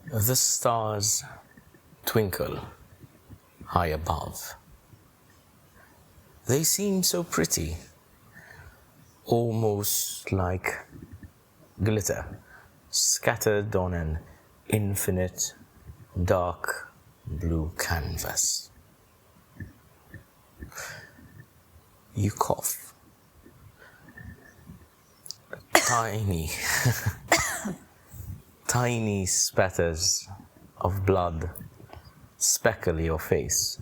The stars twinkle high above. They seem so pretty, almost like glitter scattered on an infinite dark blue canvas. You cough. Tiny, tiny spatters of blood speckle your face,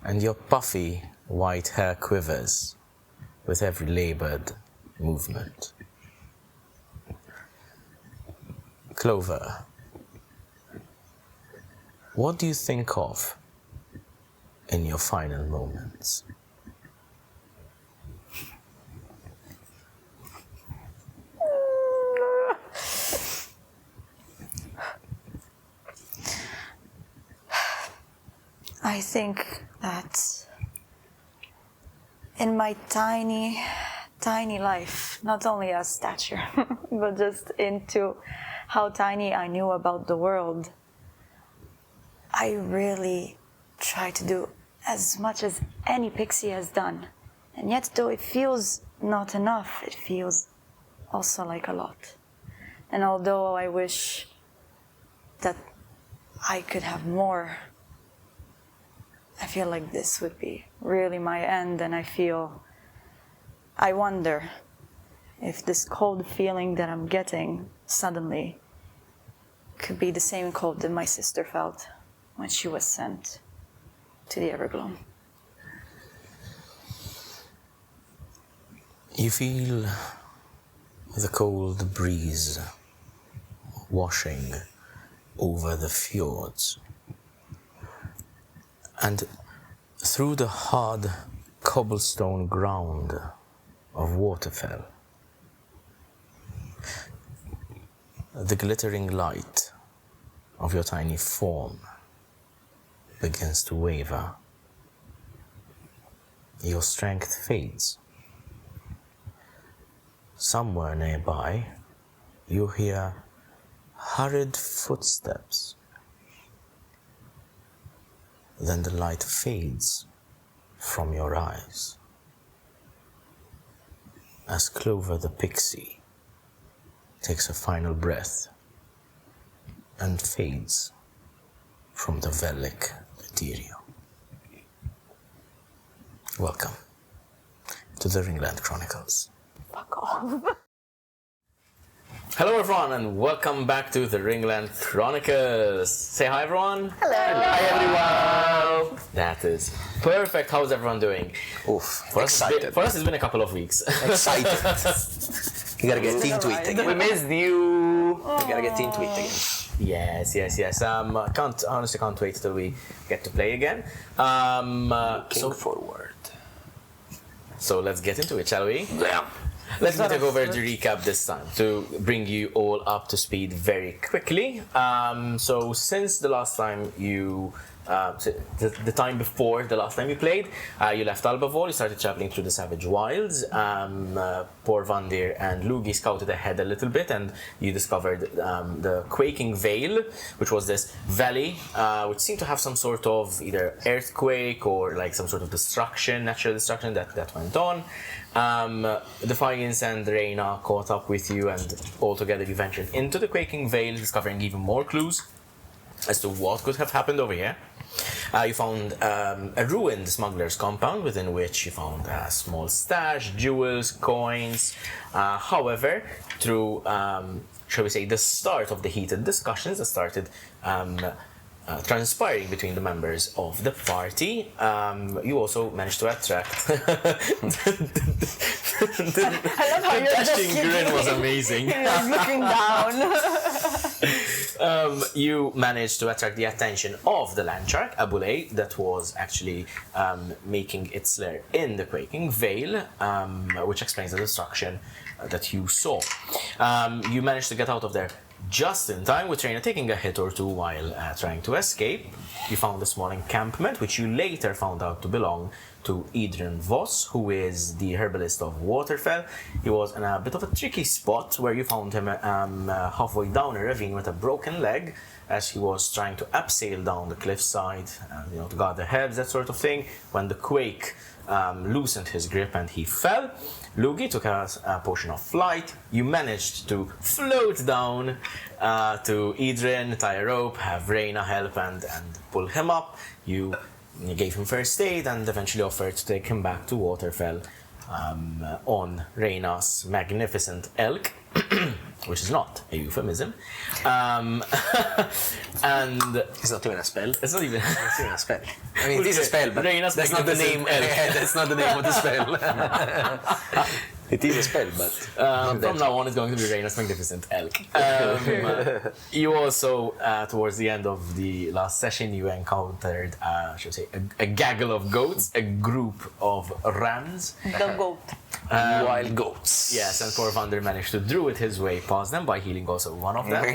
and your puffy white hair quivers with every labored movement. Clover, what do you think of in your final moments? I think that in my tiny, tiny life, not as a stature, but just into how tiny I knew about the world, I really try to do as much as any pixie has done. And yet, though it feels not enough, it feels also like a lot. And although I wish that I could have more, I feel like this would be really my end, and I wonder if this cold feeling that I'm getting suddenly could be the same cold that my sister felt when she was sent to the Evergloam. You feel the cold breeze washing over the fjords, and through the hard cobblestone ground of Waterfell, the glittering light of your tiny form begins to waver. Your strength fades. Somewhere nearby, you hear hurried footsteps. Then the light fades from your eyes as Clover the Pixie takes a final breath and fades from the Velic material. Welcome to the Ringland Chronicles. Fuck off. Hello everyone and welcome back to the Ringland Chronicles. Say hi everyone. Hello. Hi everyone. That is perfect. How's everyone doing? Oof, For excited. us it's been a couple of weeks. Excited. You gotta get into it again. We missed you. You gotta get into it again. Yes. Honestly can't wait till we get to play again. Looking forward. So let's get into it, shall we? Yeah. Let me take over the recap this time to bring you all up to speed very quickly. So since the last time the time before the last time you played, you left Albavaul, you started traveling through the Savage Wilds. Poor Vandir and Lugii scouted ahead a little bit, and you discovered the Quaking Vale, which was this valley which seemed to have some sort of either earthquake or like some sort of natural destruction that went on. Defiance and Reyna caught up with you, and all together you ventured into the Quaking Vale, discovering even more clues as to what could have happened over here. You found a ruined smuggler's compound within which you found a small stash, jewels, coins. However, through, shall we say, the start of the heated discussions that started transpiring between the members of the party, you also managed to attract. I love how you're just grin was amazing. You're looking down. You managed to attract the attention of the land shark, Abulay, that was actually making its lair in the Quaking Vale, which explains the destruction that you saw. You managed to get out of there just in time, with Reyna taking a hit or two while trying to escape. You found a small encampment, which you later found out to belong to Idren Voss, who is the herbalist of Waterfell. He was in a bit of a tricky spot where you found him halfway down a ravine with a broken leg as he was trying to abseil down the cliffside, to gather herbs, that sort of thing, when the quake loosened his grip and he fell. Lugii took a potion of flight. You managed to float down to Idren, tie a rope, have Reyna help and pull him up. You gave him first aid and eventually offered to take him back to Waterfell on Reyna's magnificent elk, which is not a euphemism. And It's not even a spell. it's not even. It's even a spell. I mean, it is a spell, but Reyna's that's not the name. magnificent That's not the name of the spell. It is a spell, but from now on, it's going to be Reyna's magnificent elk. You also, towards the end of the last session, you encountered, a gaggle of goats, a group of rams. The goat. wild goats. Yes, and Corvander managed to druid his way past them by healing also one of them.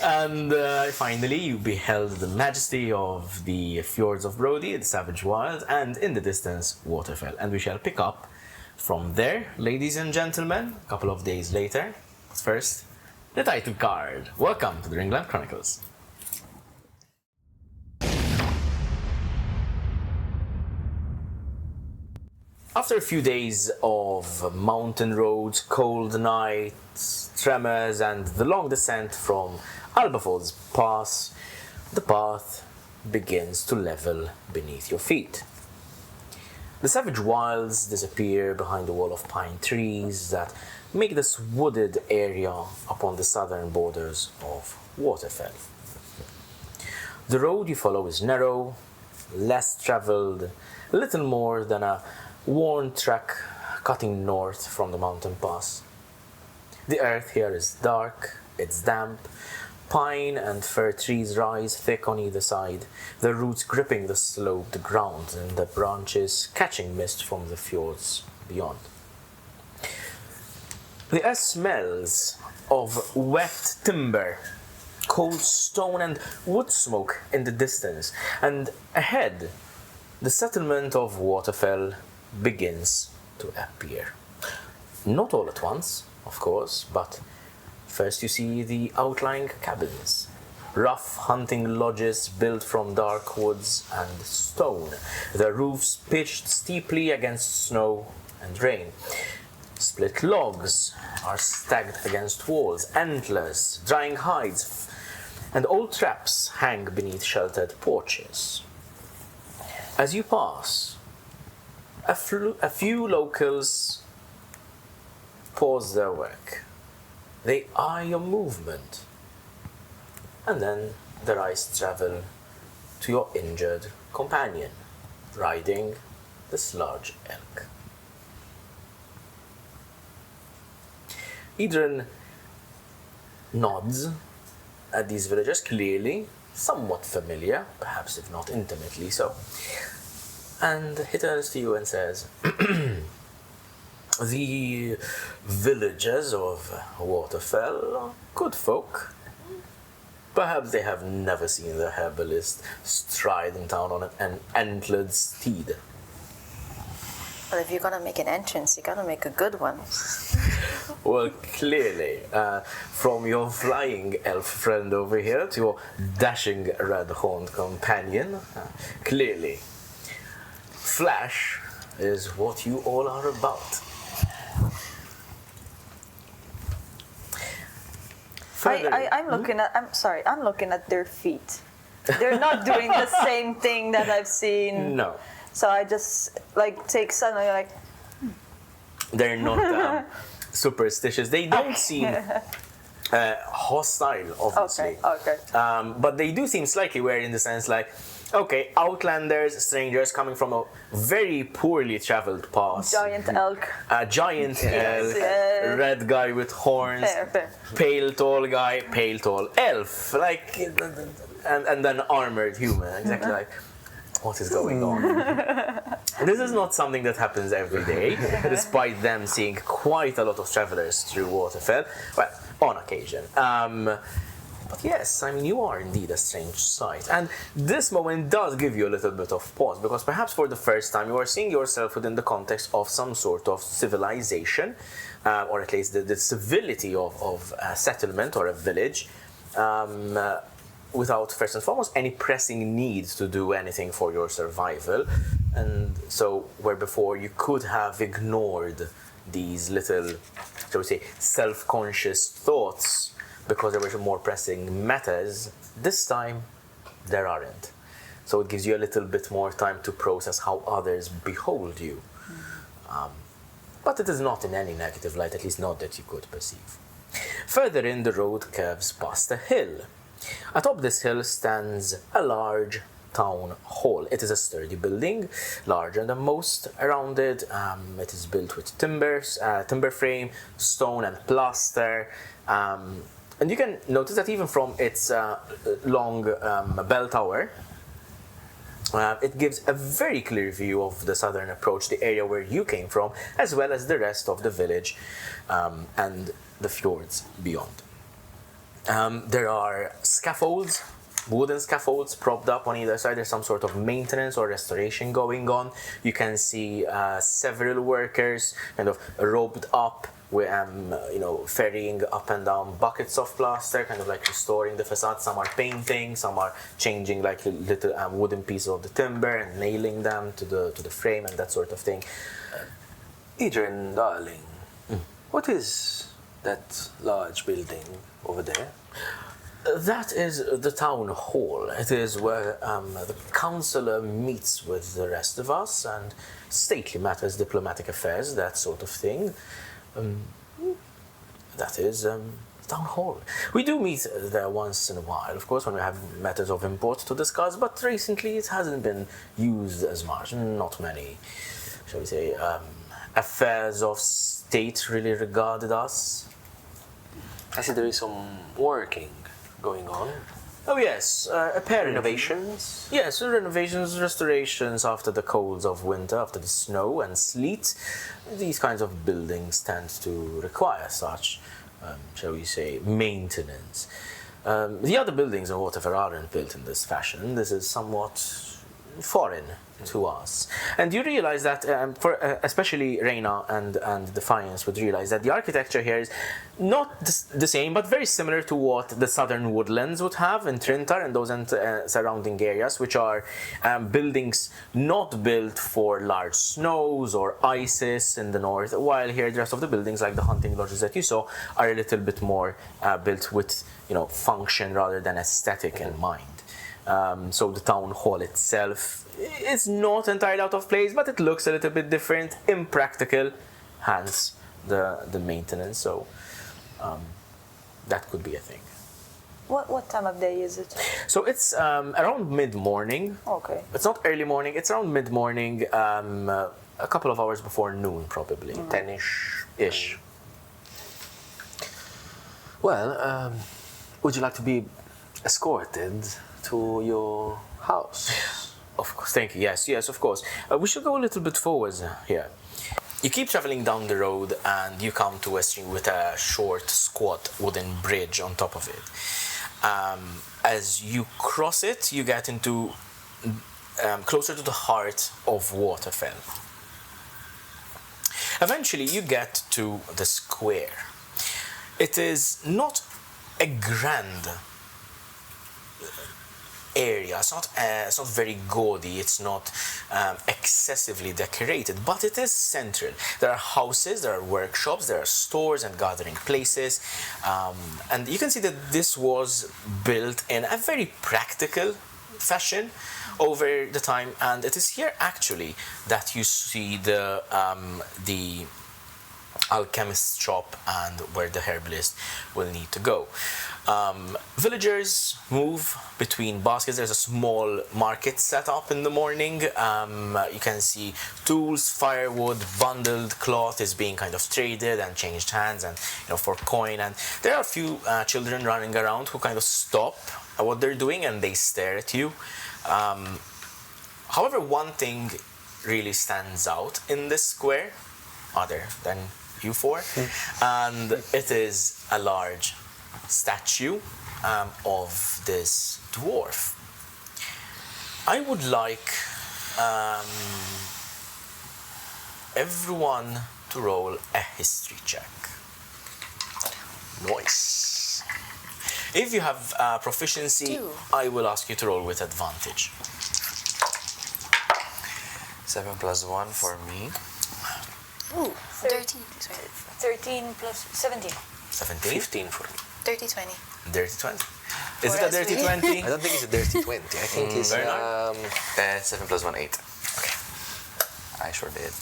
And finally, you beheld the majesty of the fjords of Brody, the savage wilds, and in the distance, Waterfell. And we shall pick up from there, ladies and gentlemen, a couple of days later. But first, the title card. Welcome to the Ringland Chronicles. After a few days of mountain roads, cold nights, tremors, and the long descent from Albavaul's pass, the path begins to level beneath your feet. The savage wilds disappear behind the wall of pine trees that make this wooded area upon the southern borders of Waterfell. The road you follow is narrow, less traveled, little more than a worn track cutting north from the mountain pass. The earth here is dark, it's damp. Pine and fir trees rise thick on either side, their roots gripping the sloped ground and the branches catching mist from the fjords beyond. The air smells of wet timber, cold stone and wood smoke in the distance, and ahead, the settlement of Waterfell begins to appear. Not all at once, of course, but first you see the outlying cabins, rough hunting lodges built from dark woods and stone, their roofs pitched steeply against snow and rain. Split logs are stacked against walls, antlers, drying hides, and old traps hang beneath sheltered porches. As you pass, a few locals pause their work. They eye your movement, and then their eyes travel to your injured companion, riding this large elk. Idren nods at these villagers, clearly somewhat familiar, perhaps if not intimately so, and he turns to you and says, "The villagers of Waterfell are good folk. Perhaps they have never seen the herbalist stride in town on an antlered steed." Well, if you're gonna make an entrance, you gotta make a good one. Well, clearly, from your flying elf friend over here to your dashing red-horned companion, clearly, flash is what you all are about. I'm looking at their feet. They're not doing the same thing that I've seen. No, So I just take suddenly they're not superstitious. They don't seem hostile, obviously. Okay. But they do seem slightly wary in the sense okay, outlanders, strangers coming from a very poorly traveled path. Giant elk. A giant elk, Yes. red guy with horns, Fair. pale tall guy, pale tall elf, and then armored human, exactly what is going on? This is not something that happens every day, despite them seeing quite a lot of travelers through Waterfell. Well, on occasion. But yes, I mean, you are indeed a strange sight. And this moment does give you a little bit of pause, because perhaps for the first time you are seeing yourself within the context of some sort of civilization, or at least the civility of a settlement or a village, without, first and foremost, any pressing need to do anything for your survival. And so, where before you could have ignored these little, shall we say, self-conscious thoughts because there were more pressing matters, this time there aren't. So it gives you a little bit more time to process how others behold you. But it is not in any negative light, at least not that you could perceive. Further in, the road curves past a hill. Atop this hill stands a large town hall. It is a sturdy building, larger than most around it. It is built with timber frame, stone and plaster. And you can notice that even from its long bell tower, it gives a very clear view of the southern approach, the area where you came from, as well as the rest of the village and the fjords beyond. There are scaffolds, wooden scaffolds propped up on either side. There's some sort of maintenance or restoration going on. You can see several workers kind of roped up, with, ferrying up and down buckets of plaster, kind of like restoring the facade. Some are painting, some are changing like little wooden pieces of the timber and nailing them to the frame and that sort of thing. Adrian, darling, what is that large building over there? That is the town hall. It is where the councillor meets with the rest of us, and stately matters, diplomatic affairs, that sort of thing. That is town hall. We do meet there once in a while, of course, when we have matters of import to discuss, but recently it hasn't been used as much. Not many, shall we say, affairs of state really regarded us. I see there is some working going on. Oh yes, apparently. Renovations? Yes, renovations, restorations after the colds of winter, after the snow and sleet. These kinds of buildings tend to require such, shall we say, maintenance. The other buildings in Waterfell aren't built in this fashion. This is somewhat foreign to us. And you realize that, especially Reyna and Defiance would realize that the architecture here is not the same, but very similar to what the southern woodlands would have in Trintar and those surrounding areas, which are buildings not built for large snows or ices in the north, while here the rest of the buildings, like the hunting lodges that you saw, are a little bit more built with function rather than aesthetic in mind. So the town hall itself is not entirely out of place, but it looks a little bit different, impractical, hence the maintenance. So that could be a thing. What time of day is it? So it's around mid-morning. Okay. It's not early morning. It's around mid-morning, a couple of hours before noon, probably. 10-ish. Well, would you like to be escorted to your house? Of course, thank you. Yes, of course. We should go a little bit forwards here. You keep traveling down the road and you come to a stream with a short, squat wooden bridge on top of it. As you cross it, you get into closer to the heart of Waterfell. Eventually, you get to the square. It is not a grand area. It's not very gaudy. It's not excessively decorated, but it is central. There are houses, there are workshops, there are stores and gathering places, and you can see that this was built in a very practical fashion over the time. And it is here actually that you see the alchemist's shop and where the herbalist will need to go. Villagers move between baskets. There's a small market set up in the morning. You can see tools, firewood, bundled cloth is being kind of traded and changed hands, and for coin. And there are a few children running around who kind of stop at what they're doing and they stare at you. However, one thing really stands out in this square, other than you four, and it is a large statue of this dwarf. I would like everyone to roll a history check. Nice. If you have proficiency, 2. I will ask you to roll with advantage. 7 plus 1 for me. Ooh, 13. 13 plus 17. 17. 15 for me. Dirty 20. Dirty 20. Is it For a us, dirty we- 20? I don't think it's a dirty 20. I think it's 7 plus 1, 8. Okay. I sure did.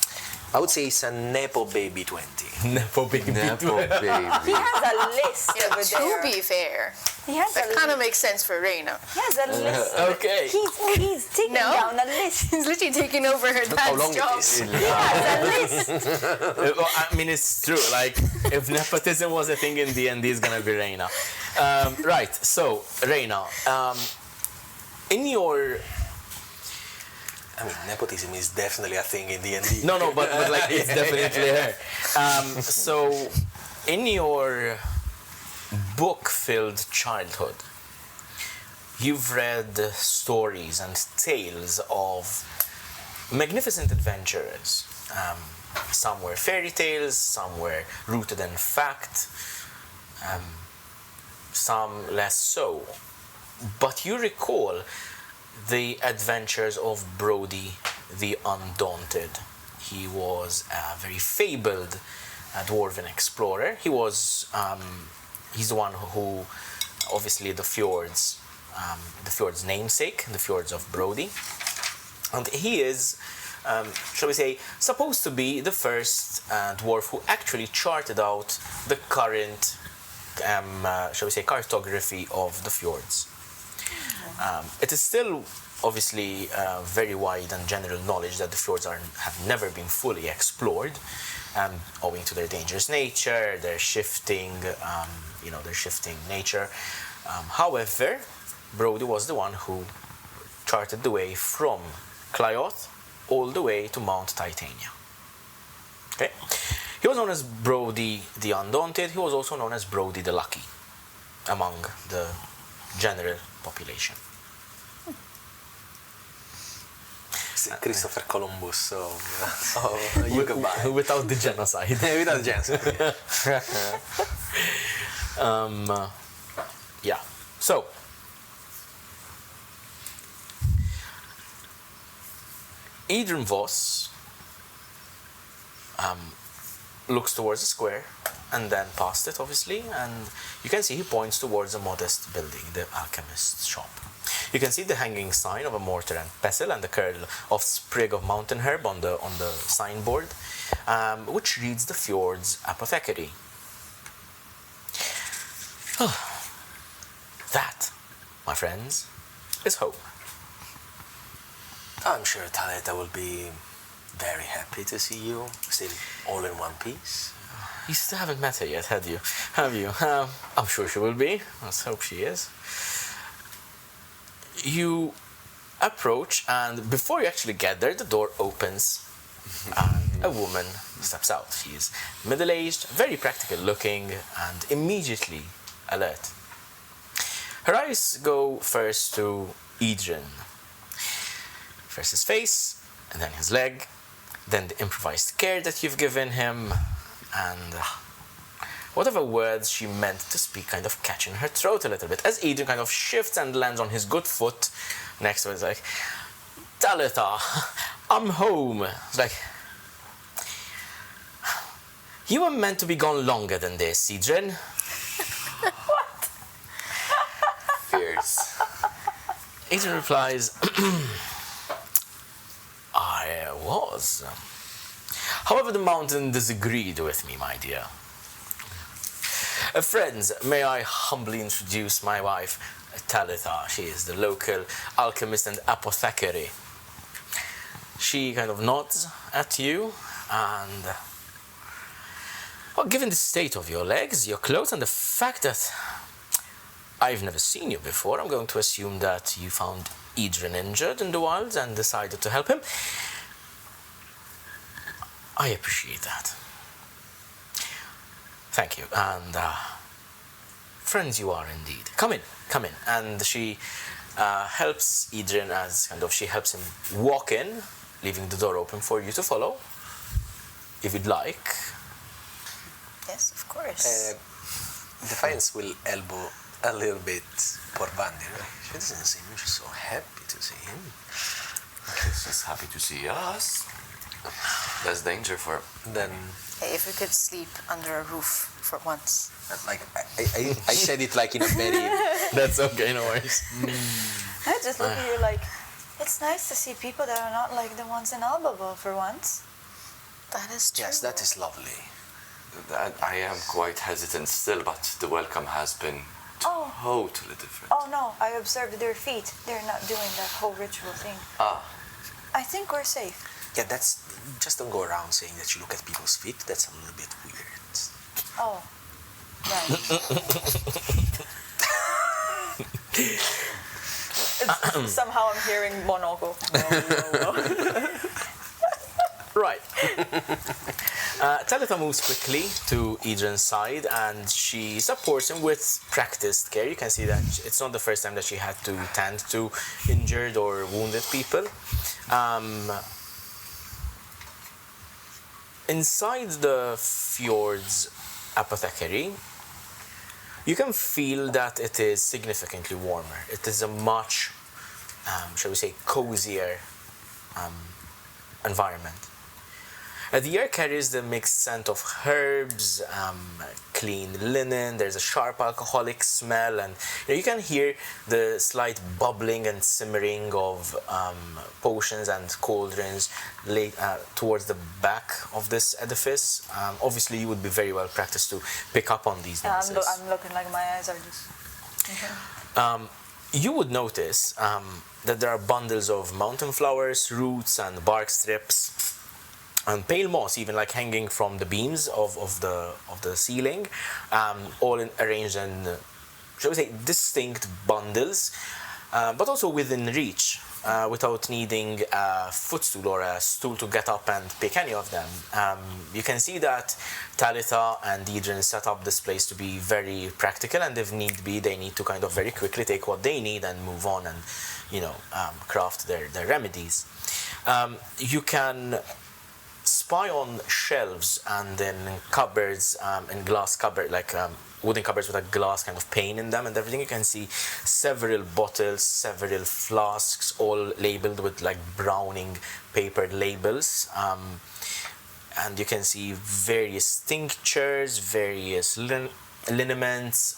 I would say it's a Nepo baby 20. Nepo baby. Nepo He baby. has a list Yeah, over to there. be fair, He has that a kind of list. makes sense for Reyna. He has a list. Okay. He's taking No. down a list. He's literally taking over her Look how long dad's job. it is. He has a list. Well, I mean, it's true. Like, if nepotism was a thing in D&D, it's gonna be Reyna. Right. So, Reyna, in your I mean, nepotism is definitely a thing in D&D. no, but like it's definitely her. So, in your book-filled childhood, you've read stories and tales of magnificent adventurers. Some were fairy tales, some were rooted in fact, some less so. But you recall the adventures of Brody the Undaunted. He was a very fabled dwarven explorer. He's the one who, obviously, the fjord's namesake, the fjords of Brody, and he is, shall we say, supposed to be the first dwarf who actually charted out the current, shall we say, cartography of the fjords. It is still obviously very wide and general knowledge that the fjords have never been fully explored, owing to their dangerous nature, their shifting nature. However, Brody was the one who charted the way from Clyoth all the way to Mount Titania. Okay, he was known as Brody the Undaunted. He was also known as Brody the Lucky among the general population. Christopher Columbus of Uqabai. Without the genocide. Without Jensen. Yeah. So, Idrun Voss looks towards the square and then past it, obviously, and you can see he points towards a modest building, the alchemist's shop. You can see the hanging sign of a mortar and pestle and the curl of sprig of mountain herb on the signboard, which reads the Fjord's Apothecary. That, my friends, is home. I'm sure Taleta will be very happy to see you, still all in one piece. You still haven't met her yet, have you? I'm sure she will be. Let's hope she is. You approach, and before you actually get there, the door opens, and a woman steps out. She is middle-aged, very practical looking, and immediately alert. Her eyes go first to Idrun. First his face, and then his leg, then the improvised care that you've given him, and whatever words she meant to speak kind of catch in her throat a little bit, as Idrun kind of shifts and lands on his good foot next to it. It's like, Talitha, I'm home. It's like, you were meant to be gone longer than this, Idrun. Fierce. Idrun replies, I was. However, the mountain disagreed with me, my dear. Friends, may I humbly introduce my wife, Talitha. She is the local alchemist and apothecary. She kind of nods at you, and well, given the state of your legs, your clothes, and the fact that I've never seen you before, I'm going to assume that you found Idrun injured in the wilds and decided to help him. I appreciate that. Thank you, and friends you are indeed. Come in, come in. And she helps Adrian as she helps him walk in, leaving the door open for you to follow, if you'd like. Yes, of course. Defiance will elbow a little bit Porvandir. She doesn't seem so happy to see him. She's happy to see us. Less danger for... Then, Hey, if we could sleep under a roof for once. like, I said it like in a very... That's okay, no worries. I just look at you like, it's nice to see people that are not like the ones in Albavaul for once. That is true. Yes, that is lovely. I am quite hesitant still, but the welcome has been Oh. totally different. Oh no, I observed their feet. They're not doing that whole ritual thing. Ah, I think we're safe. Yeah, that's... Just don't go around saying that you look at people's feet. That's a little bit weird. Oh, right. Somehow I'm hearing Monogo. Right. Talitha moves quickly to Adrian's side and she supports him with practiced care. You can see that it's not the first time that she had to tend to injured or wounded people. Inside the Fjord's Apothecary, you can feel that it is significantly warmer. It is a much, shall we say, cozier environment. The air carries the mixed scent of herbs, clean linen, there's a sharp alcoholic smell, and you can hear the slight bubbling and simmering of potions and cauldrons towards the back of this edifice. Obviously, you would be very well practiced to pick up on these nuances. I'm looking like my eyes are just... You would notice that there are bundles of mountain flowers, roots, and bark strips, and pale moss, even like hanging from the beams of the ceiling, all arranged in, shall we say, distinct bundles, but also within reach, without needing a footstool or a stool to get up and pick any of them. You can see that Talitha and Adrian set up this place to be very practical, and if need be, they need to kind of very quickly take what they need and move on and, craft their remedies. You can spy on shelves and in cupboards, in glass cupboard, like wooden cupboards with a glass kind of pane in them and everything. You can see several bottles, several flasks, all labeled with like browning papered labels. And you can see various tinctures, various liniments,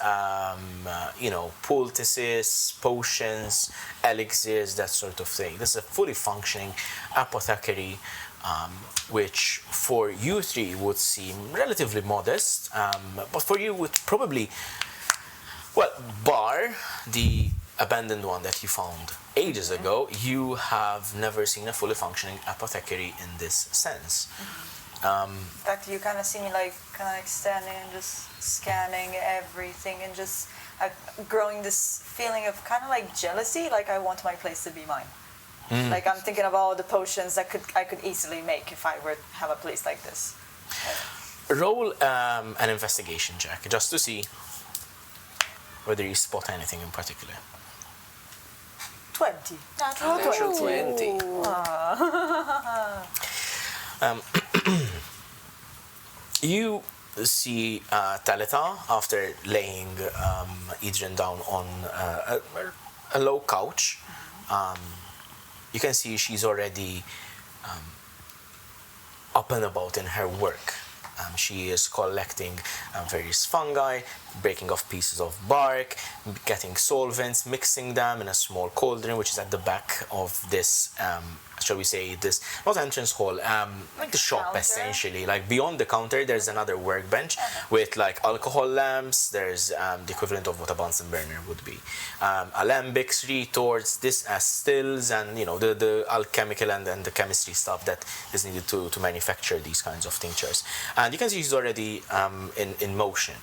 poultices, potions, elixirs, that sort of thing. This is a fully functioning apothecary, which for you three would seem relatively modest, but for you would probably, bar the abandoned one that you found ages ago, you have never seen a fully functioning apothecary in this sense. In fact, you kind of see me like standing and just scanning everything and just growing this feeling of kind of like jealousy, like I want my place to be mine. Like I'm thinking of all the potions that I could easily make if I were to have a place like this. Roll an investigation check just to see whether you spot anything in particular. 20. Natural 20. You see Talitha, after laying Adrian down on a low couch. You can see she's already up and about in her work. She is collecting various fungi, breaking off pieces of bark, getting solvents, mixing them in a small cauldron, which is at the back of this, shall we say, this, not entrance hall, like the shop counter? Essentially. Like beyond the counter, there's another workbench with like alcohol lamps, there's the equivalent of what a Bunsen burner would be. Alembics, retorts, this as stills, and the alchemical and the chemistry stuff that is needed to manufacture these kinds of tinctures. And you can see she's already in motion.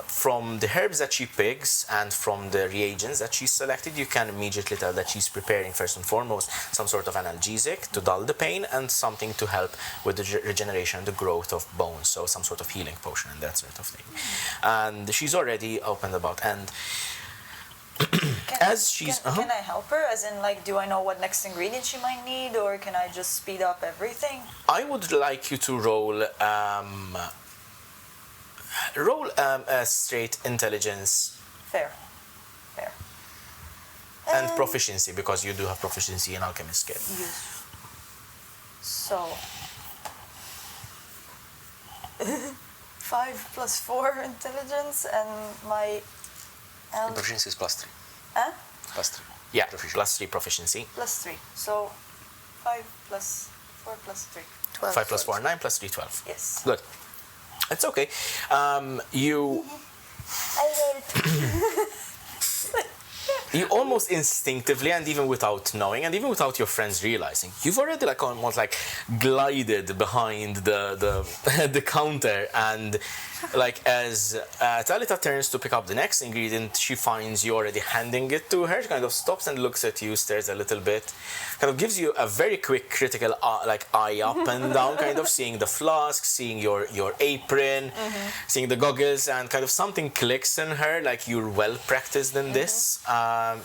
From the herbs that she picks and from the reagents that she's selected, you can immediately tell that she's preparing first and foremost some sort of of analgesic to dull the pain, and something to help with the regeneration and the growth of bones, so some sort of healing potion and that sort of thing. And she's already opened about, and as she's... Can I help her? As in, like, do I know what next ingredient she might need, or can I just speed up everything? I would like you to roll a straight intelligence Fair. and proficiency, because you do have proficiency in alchemist skill. Yes. So 5 plus 4 intelligence, and my Proficiency is +3. Huh? +3. Yeah, Proficiency. +3 proficiency. +3. So 5 plus 4 plus 3. 12. 5 plus 4, 9 plus 3, 12. Yes. Good. It's okay. You almost instinctively, and even without knowing, and even without your friends realizing, you've already like almost like glided behind the counter, and like as Talita turns to pick up the next ingredient, she finds you already handing it to her. She kind of stops and looks at you, stares a little bit, kind of gives you a very quick critical like eye up and down, kind of seeing the flask, seeing your apron, seeing the goggles, and kind of something clicks in her, like you're well practiced in this.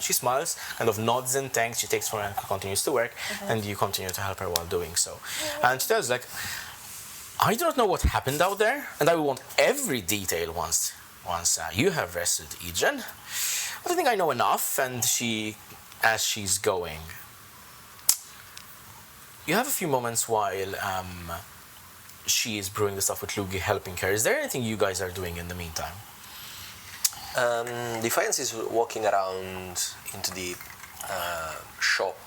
She smiles, kind of nods and thanks. She takes for and continues to work, and you continue to help her while doing so. And she tells like, I do not know what happened out there, and I will want every detail once you have rested, Egen. But I think I know enough. And as she's going, you have a few moments while she is brewing the stuff with Lugii, helping her. Is there anything you guys are doing in the meantime? Defiance is walking around into the shop,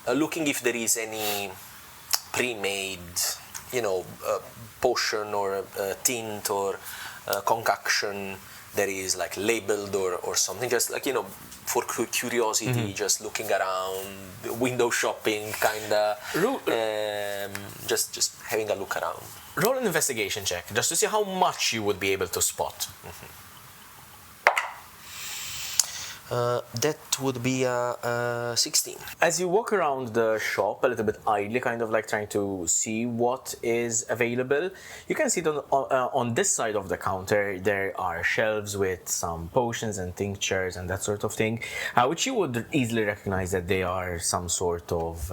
looking if there is any pre-made, potion or tint or concoction that is like labeled or something, just like, for curiosity, just looking around, window shopping, kinda, just having a look around. Roll an investigation check, just to see how much you would be able to spot. That would be 16. As you walk around the shop a little bit idly, kind of like trying to see what is available, you can see that on this side of the counter there are shelves with some potions and tinctures and that sort of thing, which you would easily recognize that they are some sort of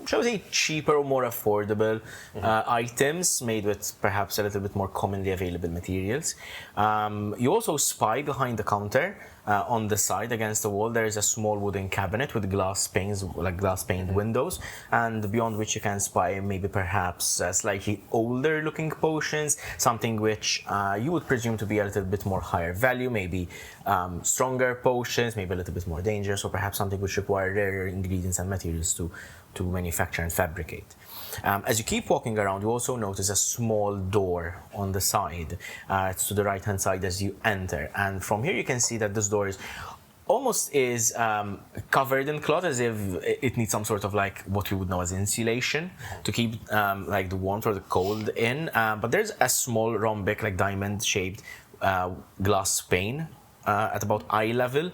shall we say cheaper or more affordable items made with perhaps a little bit more commonly available materials. You also spy behind the counter. On the side against the wall there is a small wooden cabinet with glass panes, like glass paned windows, and beyond which you can spy maybe perhaps slightly older looking potions, something which you would presume to be a little bit more higher value, maybe stronger potions, maybe a little bit more dangerous, or perhaps something which require rarer ingredients and materials to manufacture and fabricate. As you keep walking around, you also notice a small door on the side. It's to the right hand side as you enter, and from here you can see that this door is almost covered in cloth, as if it needs some sort of like what you would know as insulation to keep like the warmth or the cold in. But there's a small rhombic, like diamond shaped glass pane at about eye level.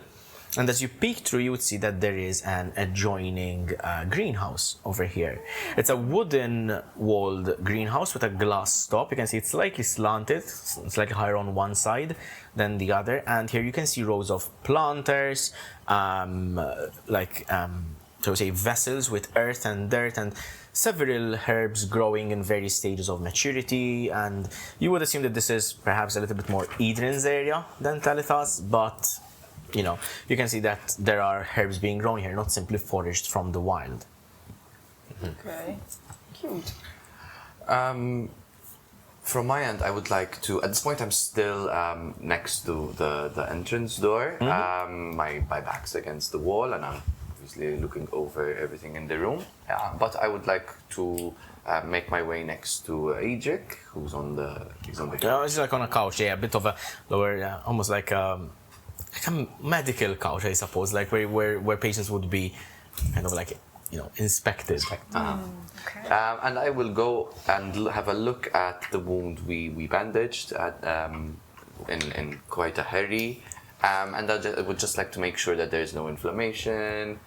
And as you peek through, you would see that there is an adjoining greenhouse over here. It's a wooden walled greenhouse with a glass top. You can see it's slightly slanted, it's slightly higher on one side than the other. And here you can see rows of planters, so say vessels with earth and dirt, and several herbs growing in various stages of maturity. And you would assume that this is perhaps a little bit more Edrin's area than Talitha's, but you can see that there are herbs being grown here, not simply foraged from the wild. Okay. Cute. From my end, I would like to. At this point, I'm still next to the entrance door. My back's against the wall, and I'm obviously looking over everything in the room. But I would like to make my way next to Ejik, who's on the. He's like on a couch. Yeah, a bit of a lower, almost like a medical couch, I suppose, like where patients would be kind of like inspected. Okay. And I will go and have a look at the wound we bandaged in quite a hurry, and I would just like to make sure that there is no inflammation,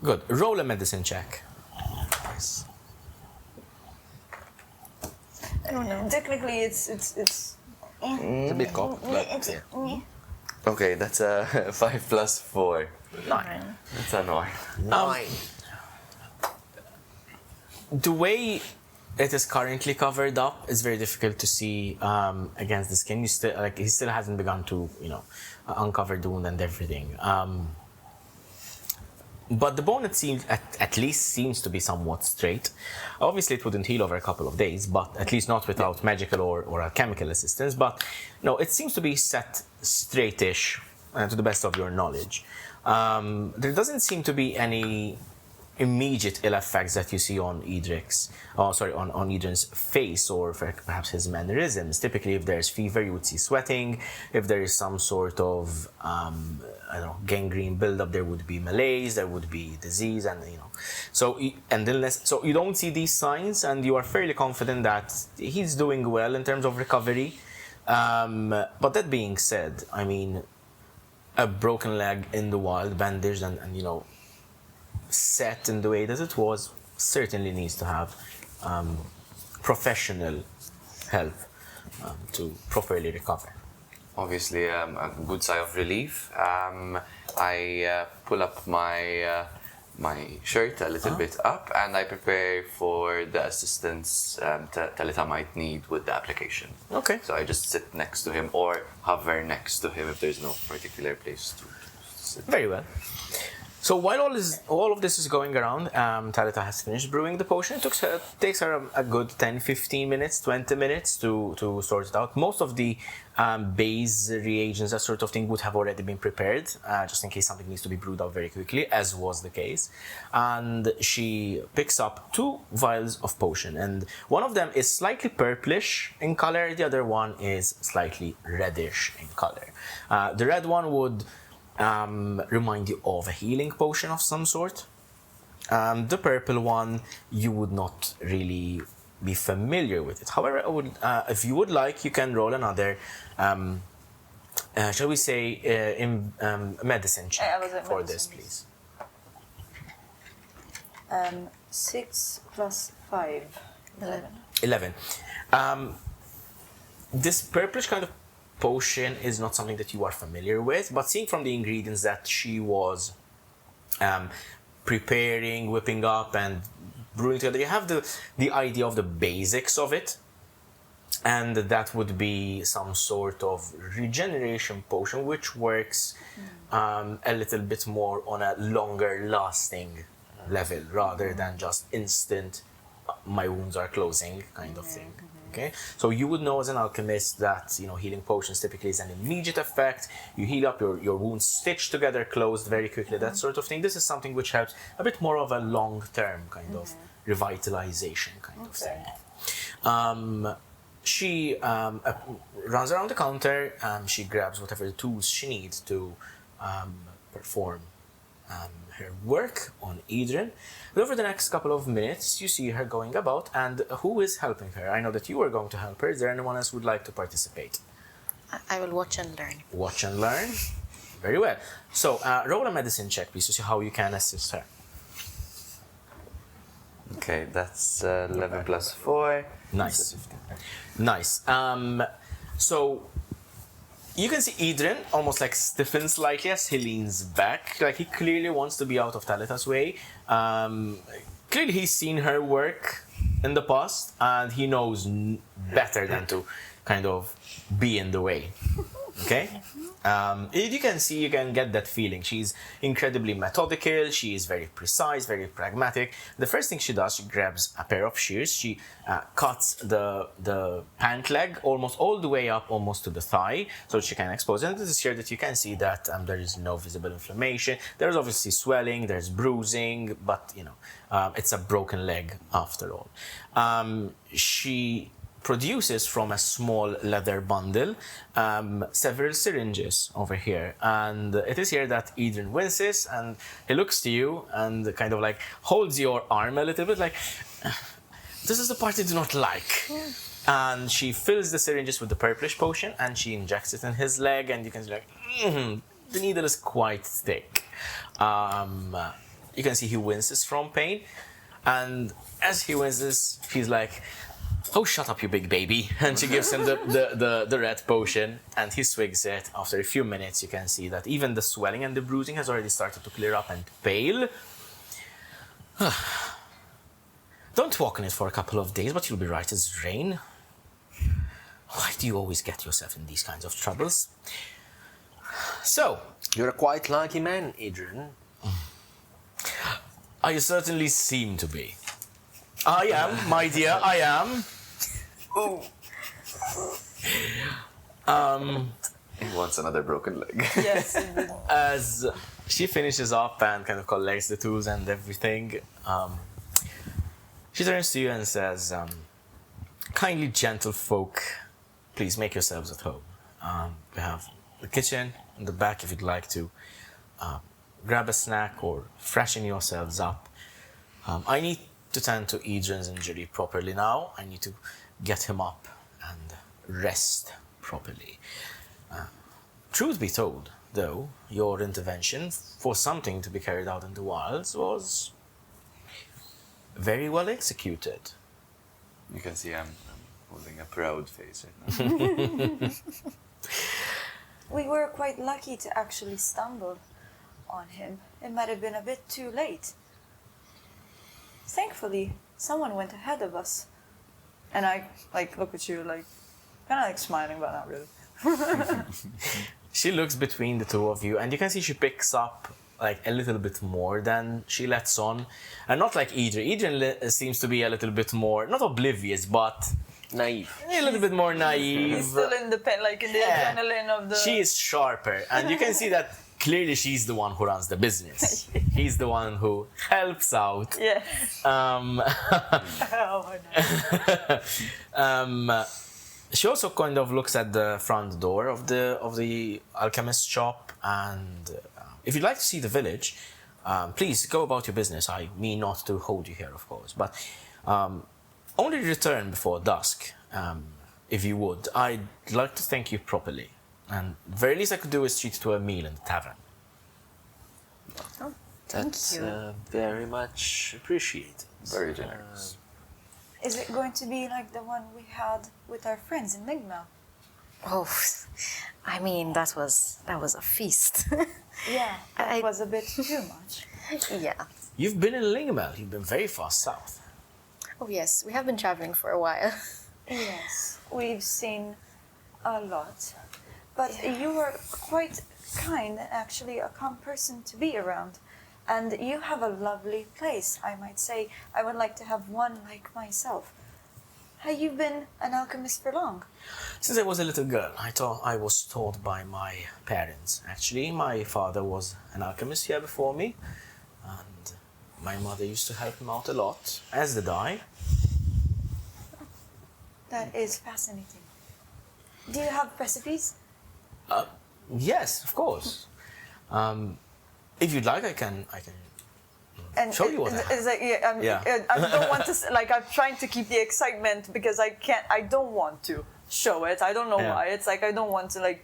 Good. Roll a medicine check. Nice. I don't know. Technically, it's. It's a bit cold, but yeah. Okay, that's a 5 plus 4. 9. That's a 9. 9. The way it is currently covered up is very difficult to see against the skin. You still like he still hasn't begun to uncover the wound and everything. But the bone, it seems, at least seems to be somewhat straight. Obviously, it wouldn't heal over a couple of days, but at least not without magical or alchemical assistance. But no, it seems to be set straightish to the best of your knowledge. There doesn't seem to be any immediate ill effects that you see on on Edrin's face or perhaps his mannerisms. Typically, if there's fever, you would see sweating. If there is some sort of gangrene buildup, there would be malaise, there would be disease, and so you don't see these signs, and you are fairly confident that he's doing well in terms of recovery. But that being said, I mean, a broken leg in the wild, bandaged, and set in the way that it was, certainly needs to have professional help to properly recover. Obviously, a good sigh of relief. I pull up my shirt a little bit up, and I prepare for the assistance Talita might need with the application. Okay. So I just sit next to him or hover next to him if there's no particular place to sit. Very well. So while all of this is going around, Talita has finished brewing the potion. It takes her a good 10, 15 minutes, 20 minutes to sort it out. Most of the base reagents, that sort of thing, would have already been prepared, just in case something needs to be brewed out very quickly, as was the case. And she picks up 2 vials of potion, and one of them is slightly purplish in color, the other one is slightly reddish in color. The red one would remind you of a healing potion of some sort. The purple one, you would not really be familiar with it. However, I would, if you would like, you can roll another, shall we say, in medicine check for this, please. 6 plus 5. 11. This purplish kind of potion is not something that you are familiar with, but seeing from the ingredients that she was preparing, whipping up, and brewing together, you have the idea of the basics of it, and that would be some sort of regeneration potion, which works a little bit more on a longer lasting level rather than just instant my wounds are closing kind of thing. Okay, so you would know as an alchemist that healing potions typically is an immediate effect. You heal up, your wounds stitched together, closed very quickly, that sort of thing. This is something which helps a bit more of a long-term kind of revitalization kind of thing. She runs around the counter. She grabs whatever tools she needs to perform her work on Edrin. But over the next couple of minutes, you see her going about, and who is helping her? I know that you are going to help her. Is there anyone else who would like to participate? I will watch and learn. Watch and learn. Very well. So roll a medicine check, please, to see how you can assist her. Okay, that's 11 plus 4. Nice. Nice. So you can see Edrin almost like stiffens slightly as he leans back. Like he clearly wants to be out of Talita's way. Clearly he's seen her work in the past, and he knows better than to kind of be in the way. Okay? You can get that feeling. She's incredibly methodical, she is very precise, very pragmatic. The first thing she does, she grabs a pair of shears, she cuts the pant leg almost all the way up, almost to the thigh, so she can expose it. And this is here that you can see that there is no visible inflammation. There's obviously swelling, there's bruising, but it's a broken leg after all. She produces from a small leather bundle several syringes over here, and it is here that Edrin winces, and he looks to you and kind of like holds your arm a little bit like, this is the part I do not like. And she fills the syringes with the purplish potion and she injects it in his leg, and you can see like, the needle is quite thick. you can see he winces from pain. And as he winces, she's like, "Oh, shut up, you big baby." And she gives him the red potion, and he swigs it. After a few minutes, you can see that even the swelling and the bruising has already started to clear up and pale. Don't walk on it for a couple of days, but you'll be right as rain. Why do you always get yourself in these kinds of troubles? So, You're a quite lucky man, Adrian. I certainly seem to be. I am, my dear, I am. He wants another broken leg. Yes. As she finishes up and kind of collects the tools and everything, she turns to you and says, "Kindly gentle folk, please make yourselves at home. We have the kitchen in the back if you'd like to grab a snack or freshen yourselves up. I need to tend to Adrian's injury properly now. I need to get him up and rest properly. Truth be told, though, your intervention for something to be carried out in the wilds was very well executed." You can see I'm holding a proud face right now. We were quite lucky to actually stumble on him. It might have been a bit too late. Thankfully, someone went ahead of us. And I look at you kind of smiling, but not really. She looks between the two of you, and you can see she picks up a little bit more than she lets on. And not like Adrian. Adrian seems to be a little bit more, not oblivious, but Naive. a little bit more naive. He's still in the pen, in the adrenaline of the... She is sharper, and you can see that clearly she's the one who runs the business. He's the one who helps out. Yeah. She also kind of looks at the front door of the alchemist shop, and if you'd like to see the village, please go about your business. I mean not to hold you here, of course, but only return before dusk, if you would. I'd like to thank you properly, and the very least I could do is treat you to a meal in the tavern. Oh, That's thank you. very much appreciated. Very generous. Is it going to be like the one we had with our friends in Ligma? Oh, I mean, that was a feast. Yeah, that I- was a bit too much. Yeah. You've been in Lingmel. You've been very far south. Oh yes, we have been traveling for a while. Yes, we've seen a lot. But you were quite kind and actually a calm person to be around. And you have a lovely place, I might say. I would like to have one like myself. Have you been an alchemist for long? Since I was a little girl, I was taught by my parents. Actually, my father was an alchemist here before me, and my mother used to help him out a lot, as did I. That is fascinating. Do you have recipes? Yes, of course. If you'd like, I can And show you what I have. it's like, yeah, Yeah. I don't want to, I'm trying to keep the excitement because I don't want to show it. I don't know Yeah. why. It's I don't want to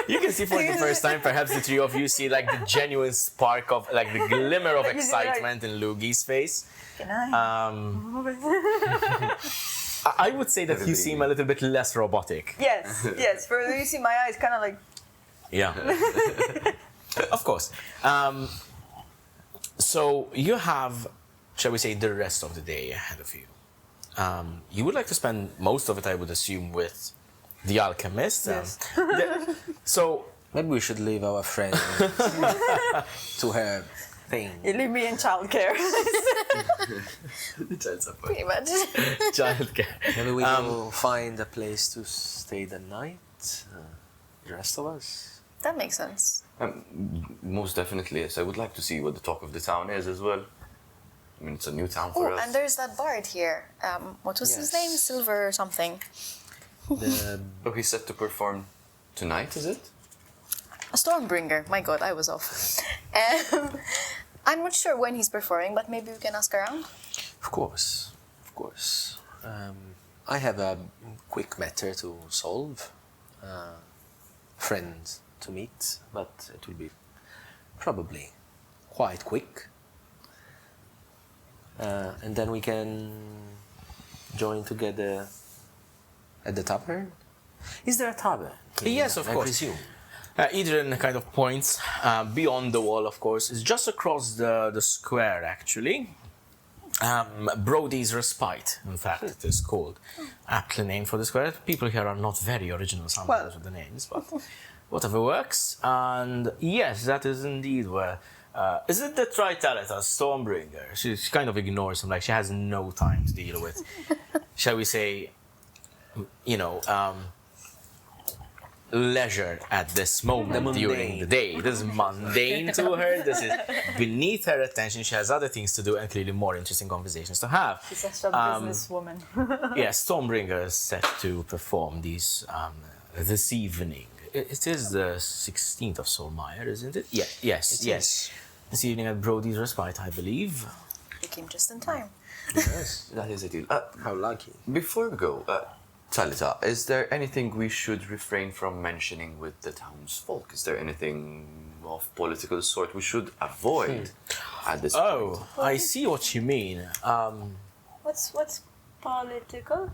You can see for the first time, perhaps the three of you see the genuine spark of, the glimmer of excitement in Lugi's face. Can I? I would say that you seem a little bit less robotic. Yes. For you see my eyes kind of Yeah. Of course. So you have, shall we say, the rest of the day ahead of you. You would like to spend most of it, I would assume, with the alchemist. Yes. So Maybe we should leave our friend to her thing. you leave me in childcare. Pretty much. childcare. Maybe we will find a place to stay the night. The rest of us. That makes sense. Most definitely, yes. I would like to see what the talk of the town is as well. I mean, it's a new town for Oh, us. and there's that bard here. What was his Yes. name? Silver or something. Oh, he's set to perform tonight, is it? A Stormbringer. My god, I was off. I'm not sure when he's performing, but maybe we can ask around. Of course. I have a quick matter to solve. Friend to meet, but it will be probably quite quick. and then we can join together at the tavern. Is there a tavern? Yes, of I course. presume. Idrin kind of points beyond the wall, of course. It's just across the square, actually. Brody's Respite, in fact, it is called. Aptly named for the square. People here are not very original sometimes with the names, but whatever works. And yes, that is indeed where. Is it the Tritalita Stormbringer? She kind of ignores him, like she has no time to deal with, shall we say, leisure at this moment during the day. This is mundane to her. This is beneath her attention. She has other things to do and clearly more interesting conversations to have. She's such a businesswoman. Yes, Stormbringer is set to perform these this evening. It is the 16th of Solmire, isn't it? Yeah, yes. This evening at Brody's Respite, I believe. We came just in time. Yes, that is it. How lucky. Before we go, Talita, is there anything we should refrain from mentioning with the townsfolk? Is there anything of political sort we should avoid at this point? Oh, I see what you mean. What's political?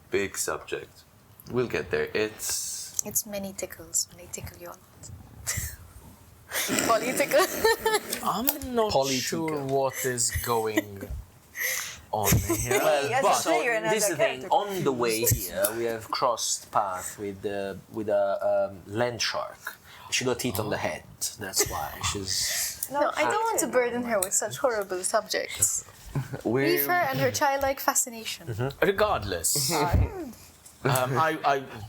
Big subject. We'll get there. It's many tickles when they tickle you a lot. Political. I'm not sure what is going on here. As a but player and This as is a the thing. character. On the way here, we have crossed path with a land shark. She got hit on the head. That's why she's. No, I don't want to burden her with such horrible subjects. Leave her and her childlike fascination. Regardless,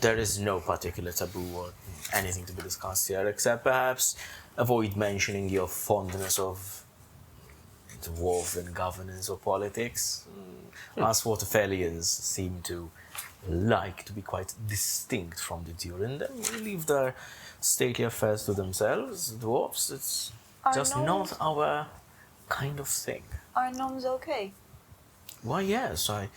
there is no particular taboo or anything to be discussed here, except perhaps avoid mentioning your fondness of dwarven governance or politics. Us Waterfellians seem to like to be quite distinct from the Durin. Then leave their stately affairs to themselves. Dwarves, it's just not our kind of thing. Are gnomes okay? Why, yes, I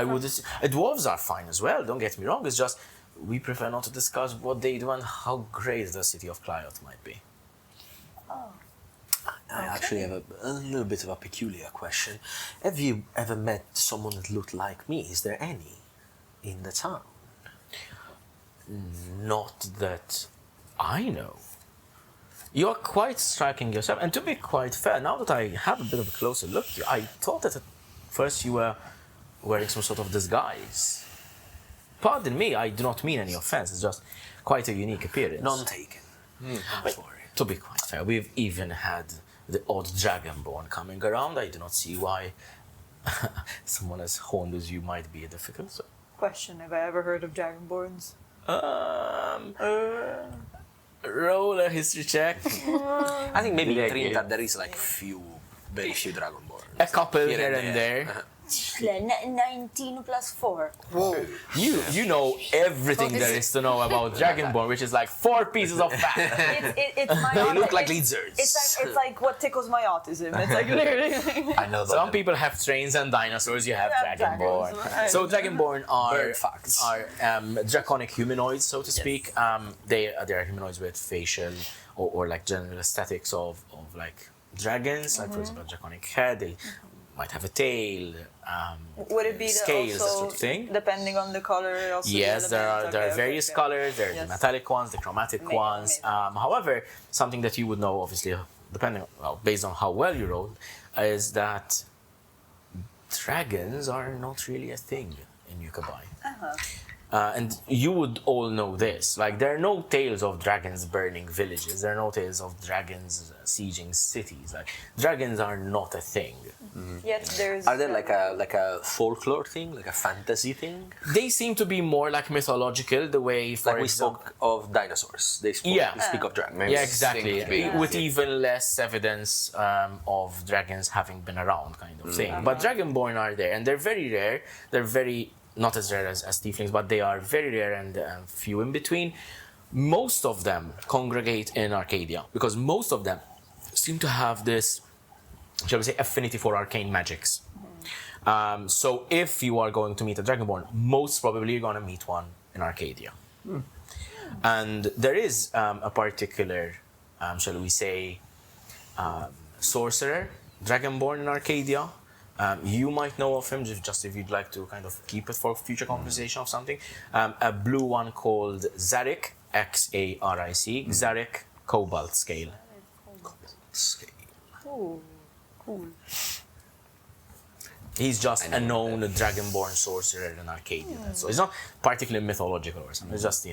would. Dwarves are fine as well. Don't get me wrong. It's just we prefer not to discuss what they do and how great the city of Cliot might be. I actually have a little bit of a peculiar question. Have you ever met someone that looked like me? Is there any in the town? Not that I know. You are quite striking yourself, and to be quite fair, now that I have a bit of a closer look at you, I thought that at first you were wearing some sort of disguise. Pardon me, I do not mean any offense, it's just quite a unique appearance. None taken. But to be quite fair, we've even had the odd dragonborn coming around. I do not see why someone as horned as you might be difficult. So. Question: have I ever heard of dragonborns? Roll a history check. I think maybe in Yeah, Trinidad yeah. there is like very few dragonborn. A couple here and there. 19 plus 4. You know everything there is to know about Dragonborn, which is like 4 pieces of fat. It's my They look like it's- lizards. It's like what tickles my autism. It's like literally. I know that. Some people have trains and dinosaurs, you have have Dragonborn. dragons. So Dragonborn are Bird facts. draconic humanoids, so to speak. They are humanoids with facial or like general aesthetics of like dragons. Like for example, a draconic head. They might have a tail. Would it be scales, that also sort of thing? depending on the color? Also Yes, the element? there are Okay, various okay. colors. There are the Yes. metallic ones, the chromatic Maybe, ones. maybe. However, something that you would know, obviously, based on how well you rolled, is that dragons are not really a thing in Uqabai. And you would all know this. Like, there are no tales of dragons burning villages. There are no tales of dragons sieging cities. Like, dragons are not a thing. Yet there's. Are there like a folklore thing, like a fantasy thing? They seem to be more like mythological, the way, for Like we example... spoke of dinosaurs. They speak of dragons. Maybe Yeah, exactly. distinct, With even less evidence of dragons having been around, kind of thing. But Dragonborn are there, and they're very rare. They're very, not as rare as tieflings, but they are very rare and few in between. Most of them congregate in Arcadia, because most of them seem to have this, shall we say, affinity for arcane magics. So if you are going to meet a Dragonborn, most probably you're going to meet one in Arcadia. And there is a particular, shall we say, sorcerer, dragonborn in Arcadia. You might know of him, just if you'd like to kind of keep it for future conversation of something. A blue one called Xaric, Xaric, Xaric Cobalt Scale. Ooh, cool. He's just a known dragonborn sorcerer in Arcadia. So he's not particularly mythological or something. It's just,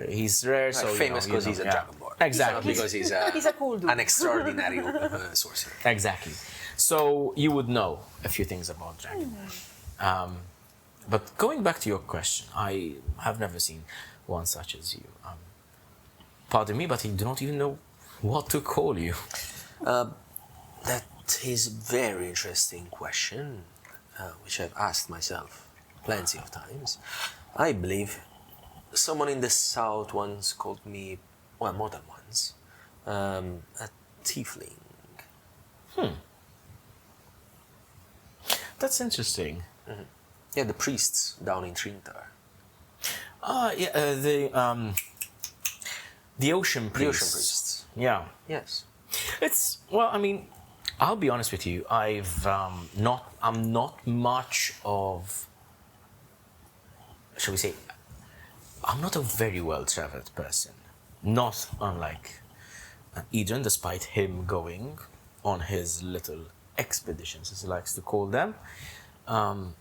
he's rare, so famous because he's a dragonborn. Exactly. Not because he's a cool dude. an extraordinary sorcerer. Exactly. So you would know a few things about dragonborn. But going back to your question, I have never seen one such as you. Pardon me, but I do not even know what to call you. That is a very interesting question, which I've asked myself plenty of times. I believe someone in the south once called me, well, more than once, a tiefling. That's interesting. Yeah, the priests down in Trintar. Yeah, the ocean priests. The ocean priests. Yeah. Yes. It's, well, I mean, I'll be honest with you. I'm not much of, shall we say, I'm not a very well-traveled person. Not unlike Eden, despite him going on his little expeditions, as he likes to call them. But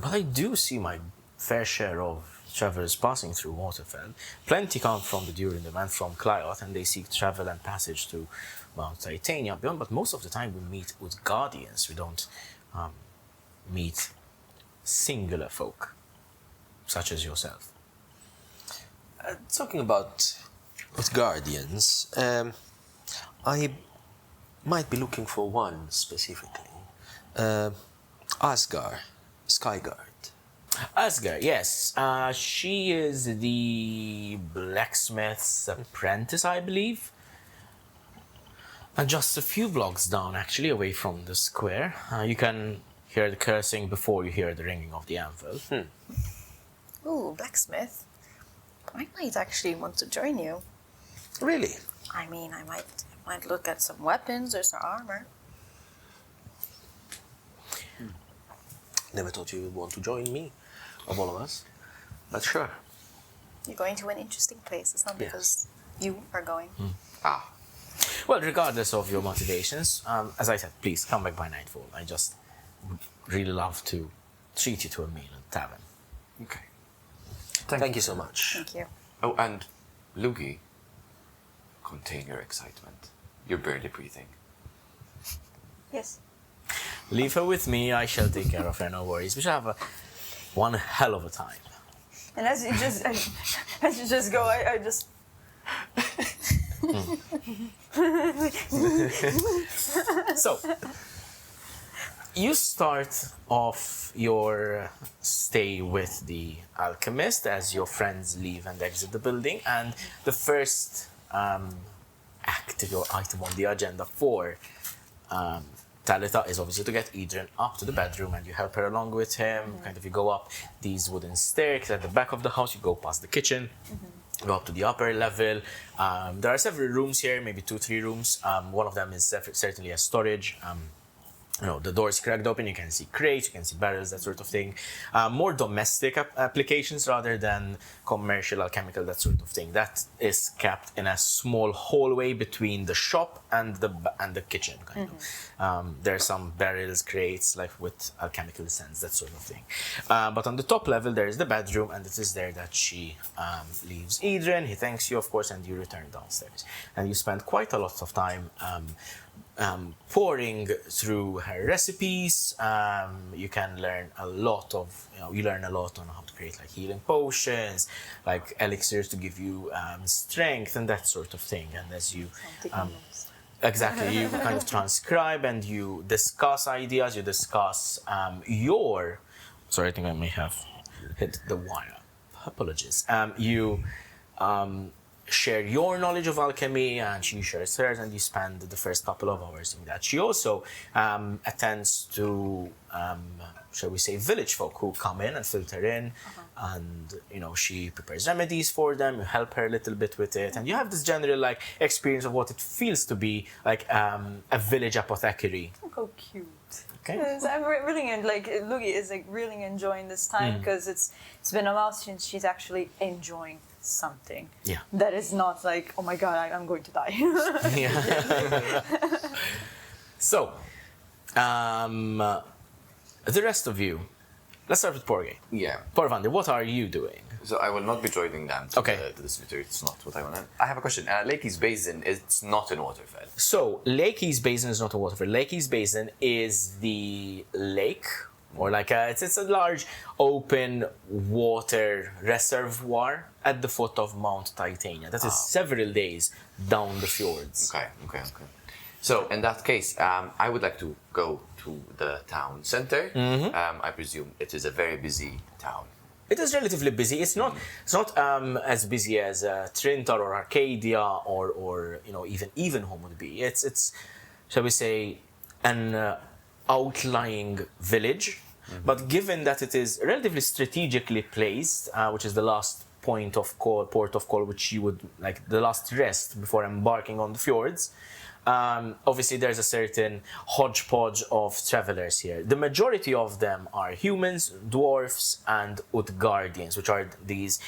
I do see my fair share of travelers passing through Waterfell. Plenty come from the Durandum and from Clyoth, and they seek travel and passage to Mount Titania beyond. But most of the time we meet with guardians. We don't meet singular folk, such as yourself. Talking about guardians, I might be looking for one specifically. Asgard, Skyguard. Asgard, yes. She is the blacksmith's apprentice, I believe. And just a few blocks down, actually, away from the square. You can hear the cursing before you hear the ringing of the anvil. Ooh, blacksmith. I might actually want to join you. Really? I mean, I might look at some weapons or some armor. Never thought you would want to join me, of all of us. But sure. You're going to an interesting place. It's not because you are going. Well, regardless of your motivations, as I said, please come back by nightfall. I just would really love to treat you to a meal at the tavern. Okay. Thank you so much. Thank you. Oh, and Lugii, contain your excitement. You're barely breathing. Yes. Leave her with me. I shall take care of her. No worries. We shall have one hell of a time. And as you just go, I just. So, you start off your stay with the alchemist as your friends leave and exit the building, and the first act or item on the agenda for Talitha is obviously to get Adrian up to the bedroom, and you help her along with him. Kind of, you go up these wooden stairs at the back of the house, you go past the kitchen, go up to the upper level. There are several rooms here, maybe 2-3 rooms. One of them is certainly a storage. The doors cracked open, you can see crates, you can see barrels, that sort of thing. More domestic applications rather than commercial, alchemical, that sort of thing. That is kept in a small hallway between the shop and the kitchen, kind of. There are some barrels, crates, like with alchemical scents, that sort of thing. But on the top level, there is the bedroom, and it is there that she leaves Adrian. He thanks you, of course, and you return downstairs. And you spend quite a lot of time pouring through her recipes. You can learn a lot of, you learn a lot on how to create like healing potions, like elixirs to give you strength and that sort of thing. And as you, exactly, you kind of transcribe and you discuss ideas, you discuss sorry, I think I may have hit the wire. Apologies. You share your knowledge of alchemy, and she shares hers, and you spend the first couple of hours doing that. She also attends to, shall we say, village folk who come in and filter in, and she prepares remedies for them. You help her a little bit with it, and you have this general like experience of what it feels to be like a village apothecary. Look how cute. Okay. Yes, I'm really Lugii is like really enjoying this time because it's been a while since she's actually enjoying something. Yeah. That is not like, oh my god, I'm going to die. Yeah. So, the rest of you, let's start with Porgy. Yeah. Porvander, what are you doing? So I will not be joining them to, Okay. to the cemetery. It's not what I want. I have a question. Lake's Basin, it's not in Waterfell. So, Lakey's Basin is not a waterfall. Lakey's Basin is the lake, or like it's a large open water reservoir at the foot of Mount Titania. That is several days down the fjords. Okay. So in that case, I would like to go to the town center. I presume it is a very busy town. It is relatively busy. It's not as busy as Trintar or Arcadia or even Evenholm would be. It's shall we say an outlying village, but given that it is relatively strategically placed, which is the last port of call, which you would like the last rest before embarking on the fjords. Obviously, there's a certain hodgepodge of travelers here. The majority of them are humans, dwarfs, and Utgardians, which are these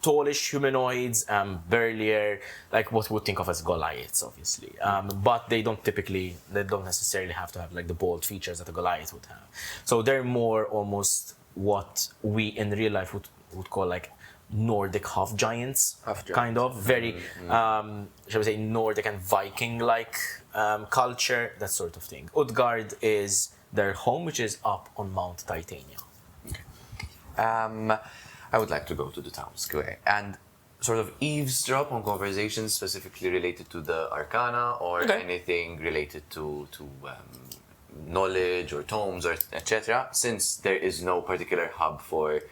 tallish humanoids, burlier, like what we would think of as Goliaths, obviously. But they don't necessarily have to have like the bold features that a Goliath would have. So they're more almost what we in real life would call like Nordic half giants, kind of very, shall we say, Nordic and Viking-like culture, that sort of thing. Utgard is their home, which is up on Mount Titania. I would like to go to the town square and sort of eavesdrop on conversations specifically related to the Arcana or anything related to knowledge or tomes or etc. Since there is no particular hub for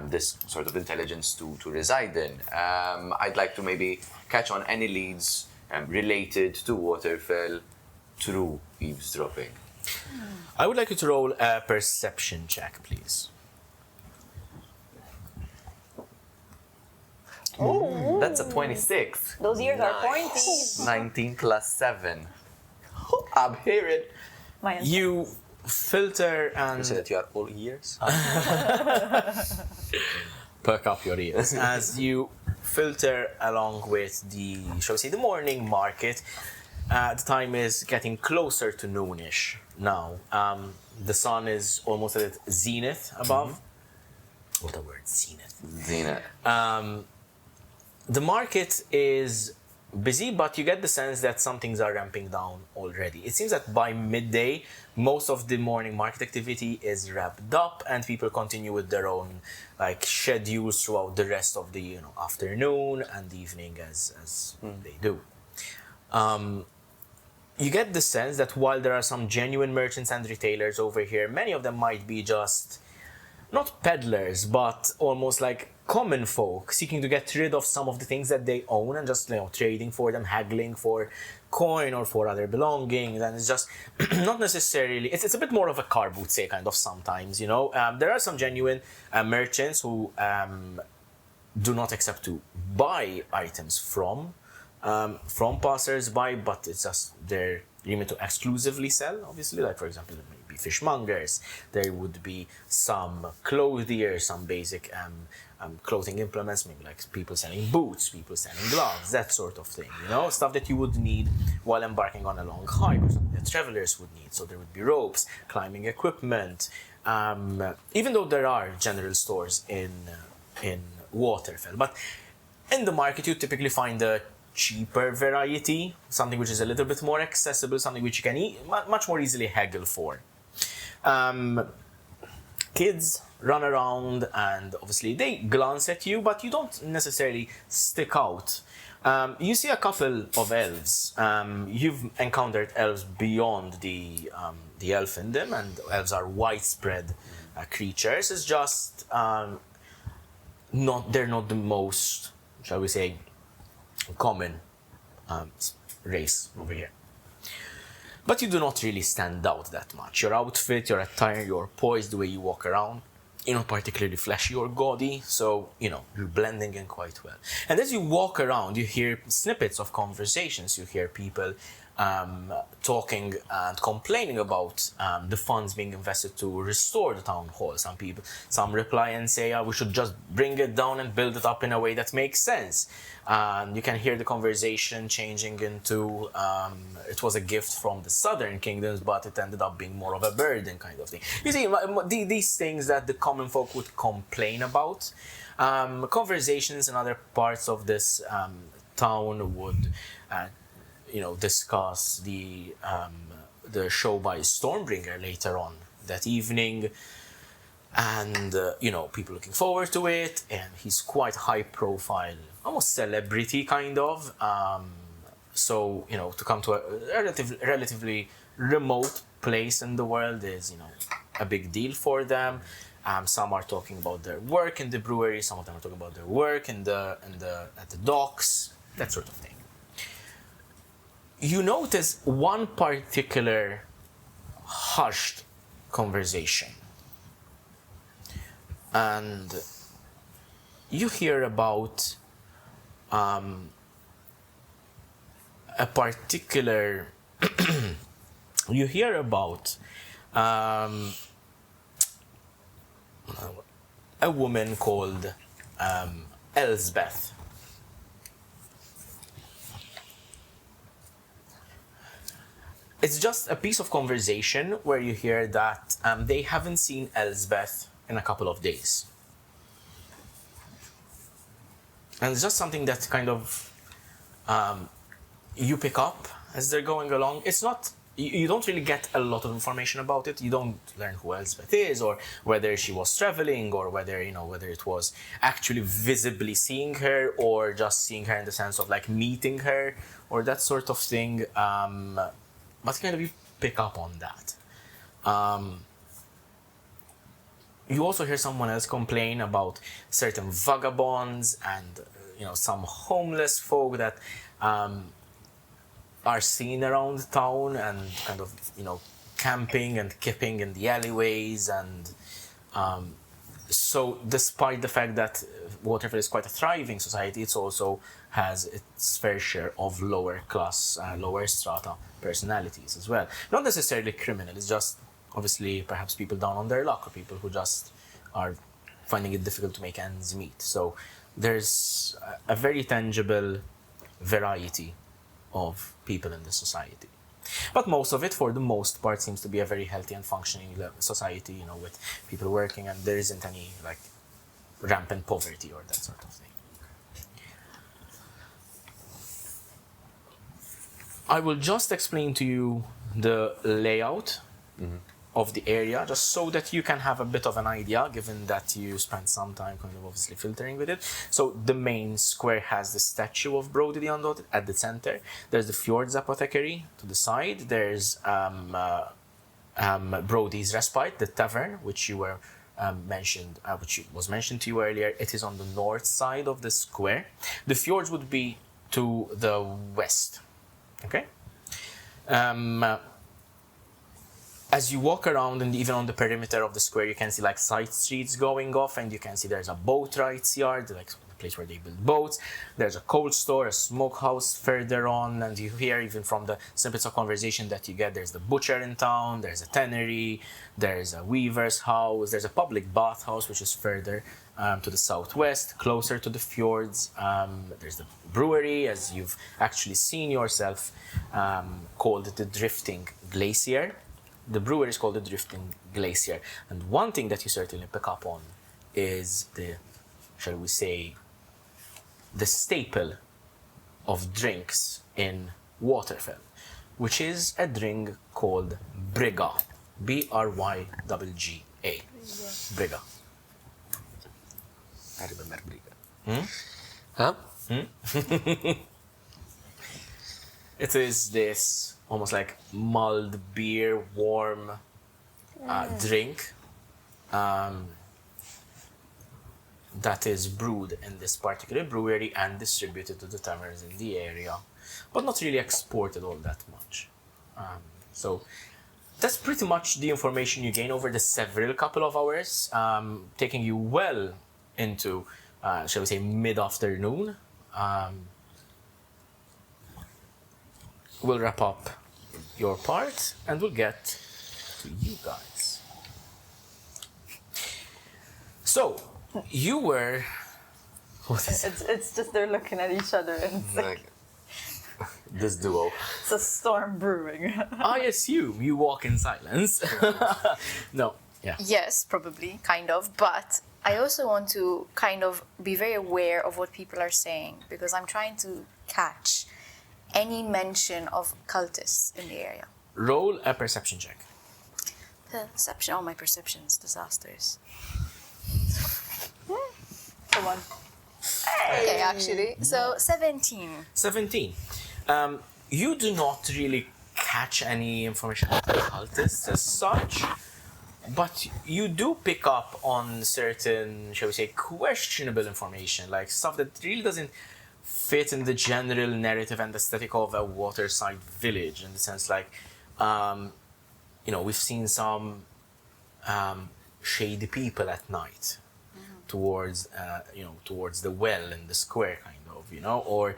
this sort of intelligence to reside in, I'd like to maybe catch on any leads related to Waterfell through eavesdropping. I would like you to roll a perception check, please. Oh, that's a 26. Those ears are pointy. 19 plus 7. I'm hearing. You filter and You say that you are all ears? perk up your ears as you filter along with the, shall we say, the morning market. The time is getting closer to noonish now. The sun is almost at its zenith above. What a word, zenith. Zena. The market is busy, but you get the sense that some things are ramping down already. It seems that by midday, most of the morning market activity is wrapped up, and people continue with their own like schedules throughout the rest of the afternoon and evening as they do. You get the sense that while there are some genuine merchants and retailers over here, many of them might be just not peddlers, but almost like common folk seeking to get rid of some of the things that they own and just trading for them, haggling for coin or for other belongings. And it's just not necessarily, it's a bit more of a car boot say kind of sometimes, there are some genuine merchants who do not accept to buy items from passers-by, but it's just their remit to exclusively sell, obviously. Like, for example, there may be fishmongers, there would be some clothiers, some basic clothing implements, maybe like people selling boots, people selling gloves, that sort of thing, stuff that you would need while embarking on a long hike, or something that travelers would need. So there would be ropes, climbing equipment, even though there are general stores in Waterfell. But in the market, you typically find a cheaper variety, something which is a little bit more accessible, something which you can much more easily haggle for. Kids run around and obviously they glance at you, but you don't necessarily stick out. You see a couple of elves. You've encountered elves beyond the elfindom, and elves are widespread creatures. It's just they're not the most, shall we say, common race over here. But you do not really stand out that much. Your outfit, your attire, your poise, the way you walk around, you're not particularly flashy or gaudy, so, you're blending in quite well. And as you walk around, you hear snippets of conversations. You hear people talking and complaining about the funds being invested to restore the town hall. Some reply and say, we should just bring it down and build it up in a way that makes sense. You can hear the conversation changing into, it was a gift from the southern kingdoms, but it ended up being more of a burden kind of thing. You see, these things that the common folk would complain about, conversations in other parts of this town would discuss the show by Stormbringer later on that evening, and people looking forward to it. And he's quite high profile, almost celebrity kind of. So to come to a relatively remote place in the world is a big deal for them. Some are talking about their work in the brewery. Some of them are talking about their work at the docks, that sort of thing. You notice one particular hushed conversation, and you hear about a particular you hear about a woman called Elsbeth. It's just a piece of conversation where you hear that they haven't seen Elsbeth in a couple of days. And it's just something that kind of you pick up as they're going along. It's not, you don't really get a lot of information about it. You don't learn who Elsbeth is, or whether she was traveling, or whether, whether it was actually visibly seeing her, or just seeing her in the sense of like meeting her, or that sort of thing. But kind of you pick up on that. You also hear someone else complain about certain vagabonds and some homeless folk that are seen around town and kind of camping and kipping in the alleyways. And so despite the fact that Waterfell is quite a thriving society, it also has its fair share of lower class, lower strata personalities as well. Not necessarily criminal, it's just obviously perhaps people down on their luck, or people who just are finding it difficult to make ends meet. So there's a very tangible variety of people in this society. But most of it, for the most part, seems to be a very healthy and functioning society, with people working, and there isn't any like rampant poverty or that sort of thing. I will just explain to you the layout of the area, just so that you can have a bit of an idea, given that you spent some time kind of obviously filtering with it. So the main square has the statue of Brody the Undaunted at the center. There's the Fjord's Apothecary to the side. There's Brody's Respite, the Tavern, which you were which was mentioned to you earlier. It is on the north side of the square. The Fjords would be to the west. Okay. As you walk around, and even on the perimeter of the square, you can see like side streets going off, and you can see there's a boat rights yard, like the place where they build boats. There's a coal store, a smokehouse further on, and you hear even from the snippets of conversation that you get, there's the butcher in town, there's a tannery, there's a weaver's house, there's a public bathhouse, which is further to the southwest, closer to the fjords. There's the brewery, as you've actually seen yourself, called the Drifting Glacier. The brewery is called the Drifting Glacier. And one thing that you certainly pick up on is the, shall we say, the staple of drinks in Waterfell, which is a drink called Brygga. B-R-Y-G-G-A. Brygga. I remember Brygga. Huh? It is this almost like mulled beer, warm that is brewed in this particular brewery and distributed to the taverns in the area, but not really exported all that much. So that's pretty much the information you gain over the several couple of hours, taking you well into, shall we say, mid-afternoon. We'll wrap up your part and we'll get to you guys. So, you were... What is it? It's just they're looking at each other and it's like, This duo. it's a storm brewing. I assume you walk in silence. No, yeah. Yes, probably, kind of. But I also want to kind of be very aware of what people are saying because I'm trying to catch any mention of cultists in the area. Roll a perception check. Perception. Oh, my perception's disasters. Come on. Okay, actually. So 17. 17. You do not really catch any information about the cultists as such, but you do pick up on certain, shall we say, questionable information, like stuff that really doesn't fit in the general narrative and aesthetic of a waterside village, in the sense like, we've seen some shady people at night towards the well in the square, kind of, or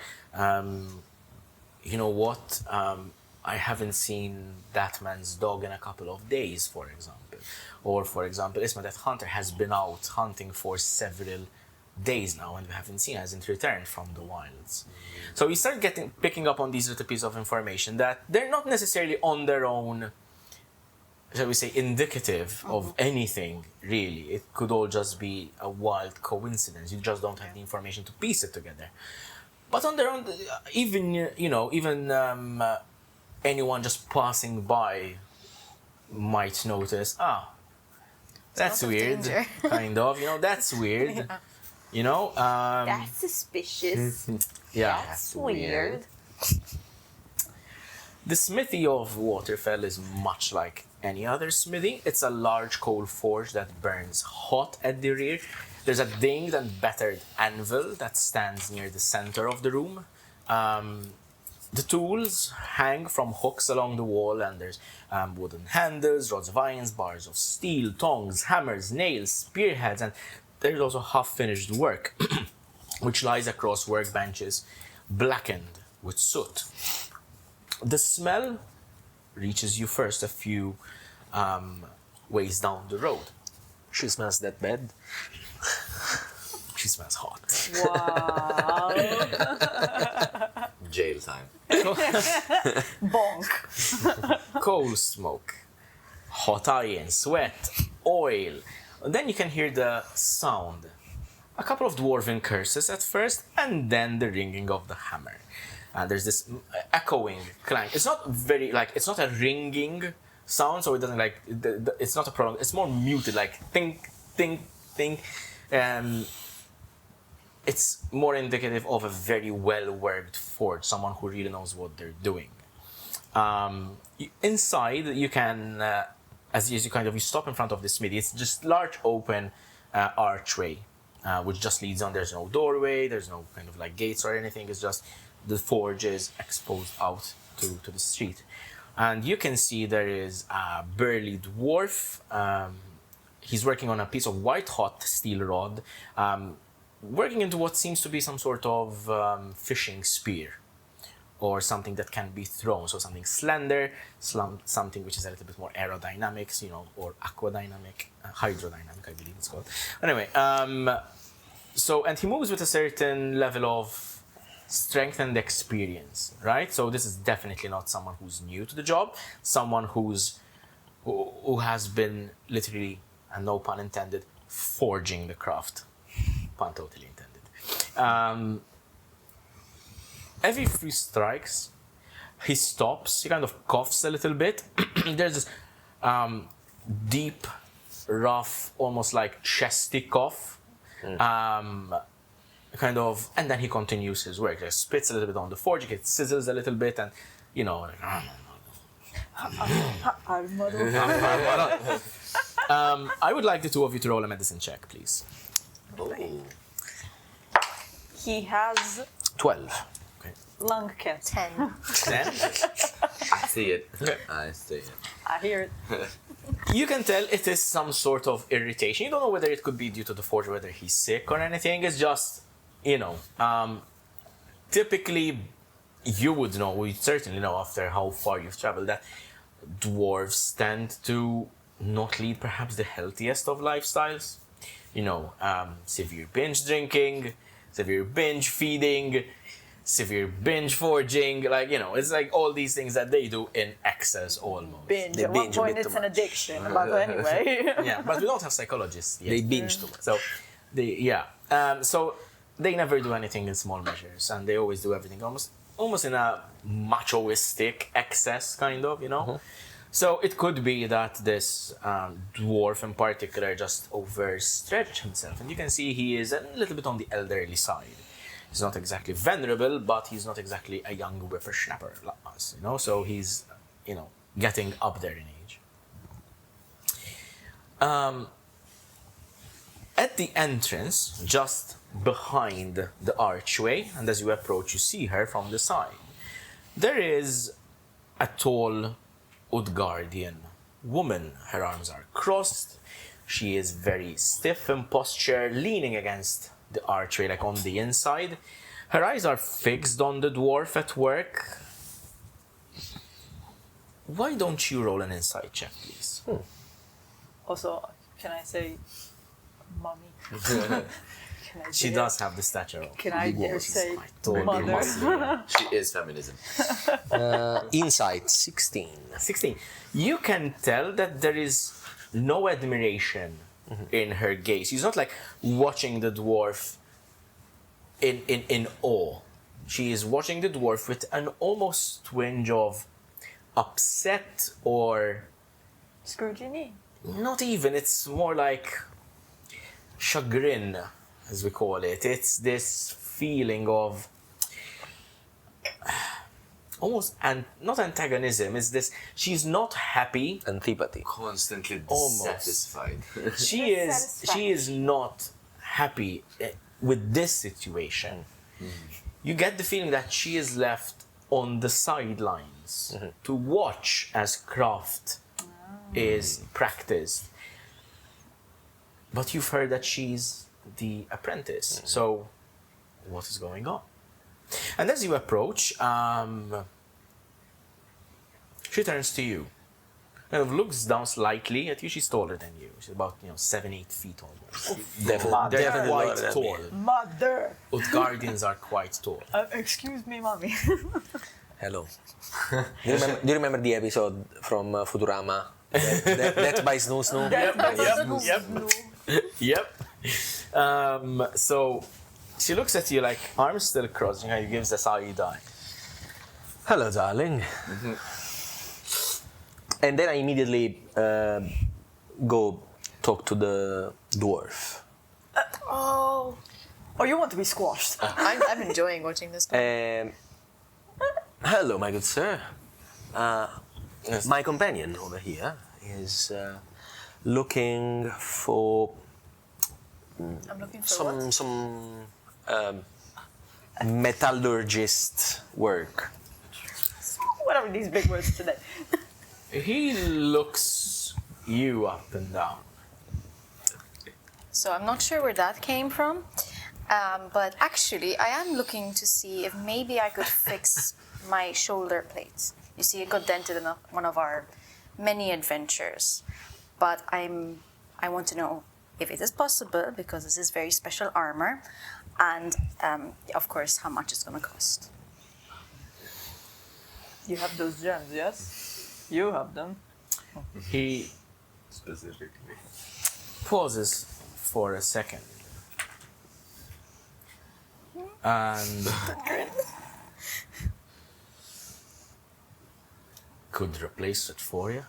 I haven't seen that man's dog in a couple of days, for example. Or, for example, Isma, that hunter has been out hunting for several days now and we haven't seen, hasn't returned from the wilds. So you start picking up on these little pieces of information that they're not necessarily on their own, shall we say, indicative of anything, really. It could all just be a wild coincidence. You just don't have the information to piece it together. But on their own, even anyone just passing by might notice, that's weird, danger. kind of, that's weird, That's suspicious. yeah. That's weird. The smithy of Waterfell is much like any other smithy. It's a large coal forge that burns hot at the rear. There's a dinged and battered anvil that stands near the center of the room. The tools hang from hooks along the wall, and there's wooden handles, rods of irons, bars of steel, tongs, hammers, nails, spearheads, and there's also half-finished work, which lies across workbenches, blackened with soot. The smell reaches you first a few ways down the road. She smells that bad. She smells hot. Wow. Jail time. Bonk. Coal smoke, hot iron, sweat, oil. And then you can hear the sound. A couple of dwarven curses at first, and then the ringing of the hammer. And there's this echoing clang. It's not it's not a ringing sound, so it doesn't it's not a prolonged, it's more muted, like think, think, think. It's more indicative of a very well-worked forge, someone who really knows what they're doing. Inside, you can, as you stop in front of the smithy, it's just large open archway, which just leads on. There's no doorway, there's no kind of like gates or anything. It's just the forge is exposed out to the street. And you can see there is a burly dwarf. He's working on a piece of white-hot steel rod, working into what seems to be some sort of fishing spear, or something that can be thrown. So something slender, something which is a little bit more aerodynamics, or aquadynamic, hydrodynamic, I believe it's called. Anyway, and he moves with a certain level of strength and experience, right? So this is definitely not someone who's new to the job, someone who has been literally, and no pun intended, forging the craft. Pun totally intended. Every few strikes, he stops, he kind of coughs a little bit. There's this deep, rough, almost like chesty cough. And then he continues his work. He spits a little bit on the forge, it sizzles a little bit, and I would like the two of you to roll a medicine check, please. Oh. He has 12. lung cancer. 10. Then I see it. I see it. I hear it. you can tell it is some sort of irritation. You don't know whether it could be due to the forge, whether he's sick or anything. It's just, typically you would know, we certainly know after how far you've traveled, that dwarves tend to not lead perhaps the healthiest of lifestyles. Severe binge drinking, severe binge feeding, severe binge forging, it's like all these things that they do in excess almost. Binge. They At one binge a point, bit it's too an much. addiction. But anyway. Yeah, but we don't have psychologists yet. They binge too much. So, so they never do anything in small measures, and they always do everything almost in a machoistic excess, kind of, So it could be that this dwarf in particular just overstretched himself, and you can see he is a little bit on the elderly side. He's not exactly venerable, but he's not exactly a young whippersnapper like us, So he's, getting up there in age. At the entrance, just behind the archway, and as you approach, you see her from the side. There is a tall Utgardian woman. Her arms are crossed. She is very stiff in posture, leaning against the archway, like on the inside. Her eyes are fixed on the dwarf at work. Why don't you roll an insight check, please? Also, can I say, mommy? Can I She dare- does have the stature of. Can I dare say, tall, mother? She is feminism. Insight 16. 16. You can tell that there is no admiration in her gaze. She's not like watching the dwarf in awe. She is watching the dwarf with an almost twinge of upset, or Scrutiny. not even. It's more like chagrin, as we call it. It's this feeling of almost, and not antagonism. It's this. She's not happy. Antipathy. Constantly Almost. dissatisfied. She is not happy with this situation. You get the feeling that she is left on the sidelines to watch as craft is practiced. But you've heard that she's the apprentice. So what is going on? And as you approach, she turns to you. Kind of looks down slightly at you. She's taller than you. She's about 7-8 feet almost. They're Definitely lower quite than tall. me. Mother! Utgardians are quite tall. Excuse me, mommy. Hello. Do you remember the episode from Futurama? Death by Snoo Snoo? Yep. So she looks at you like arms still crossed. He gives a side eye. Hello, darling. And then I immediately go talk to the dwarf. Oh, you want to be squashed? I'm enjoying watching this. Hello, my good sir. My companion over here is looking for I'm looking for what? some metallurgist work. What are these big words today? He looks you up and down. So I'm not sure where that came from, but actually I am looking to see if maybe I could fix my shoulder plates. You see, it got dented in one of our many adventures, but I want to know if it is possible, because this is very special armor, and of course how much it's going to cost. You have those gems, yes? You have them. He Specifically. pauses for a second. And could replace it for you.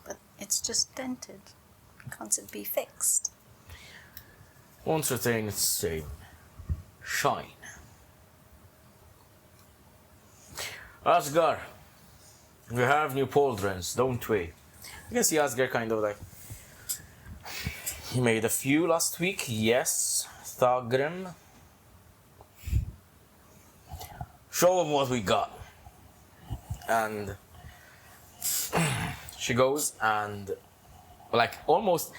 But it's just dented. Can't it be fixed? Won't retain its same shine. Asgar, we have new pauldrons, don't we? You can see Asgar kind of like He made a few last week, yes. Thagrim. Show him what we got. And she goes and, like, almost...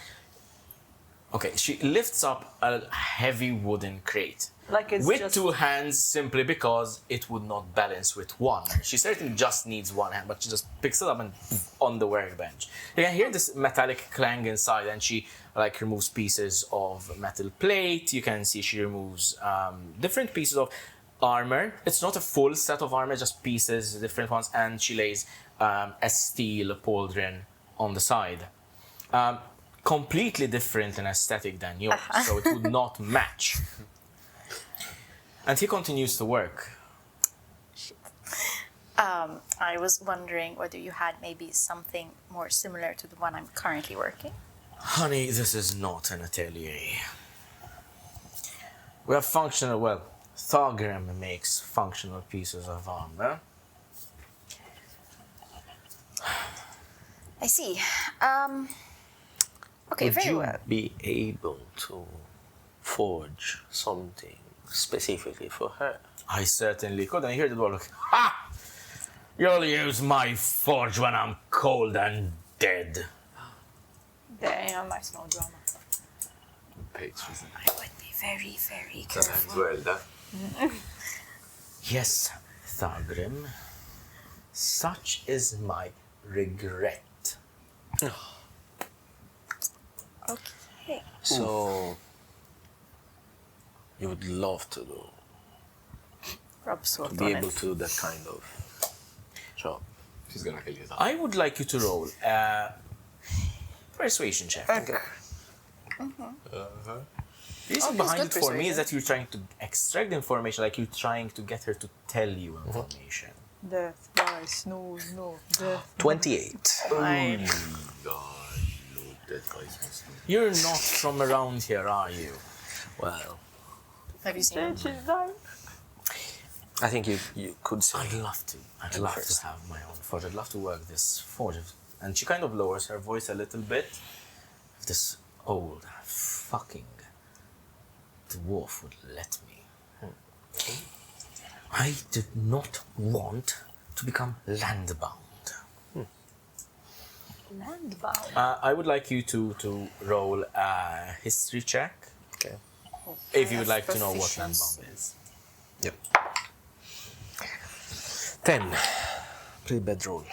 Okay, she lifts up a heavy wooden crate. Like it's with just... 2 hands, simply because it would not balance with one. She certainly just needs 1 hand, but she just picks it up and on the workbench. You can hear this metallic clang inside, and she like removes pieces of metal plate. You can see she removes different pieces of armor. It's not a full set of armor, just pieces, different ones, and she lays a steel pauldron on the side. Completely different in aesthetic than yours, so it would not match. And he continues to work. I was wondering whether you had maybe something more similar to the one I'm currently working. Honey, this is not an atelier. We have functional, well, Thagrim makes functional pieces of armor. I see. Okay, Would very you well. be able to forge something specifically for her? I certainly could. And I hear the dwarf look, ha! You'll use my forge when I'm cold and dead. Damn, I smell drama. Patrons. I would be very, very That ends careful. well, that. Yes, Thagrim. Such is my regret. Okay. So, you would love to Rub salt be on able it. to do that kind of job. She's gonna kill you. I would like you to roll a persuasion check. Okay. The reason Oh, behind he's it good for me is persuasion. that you're trying to extract information, like you're trying to get her to tell you information. Death by snow, no. Death. 28. Fine. God, Lord, that voice must be. You're not from around here, are you? Well, Have you seen Bitch, him? she's dying. I think you could say. I'd love to. I'd And love first. to have my own forge. I'd love to work this forge. And she kind of lowers her voice a little bit. If this old fucking dwarf would let me. I did not want to become landbound. Landbound. I would like you to roll a history check. Okay. If you would have like to know what proficiency. landbound is. Yep. 10. Pretty bad roll.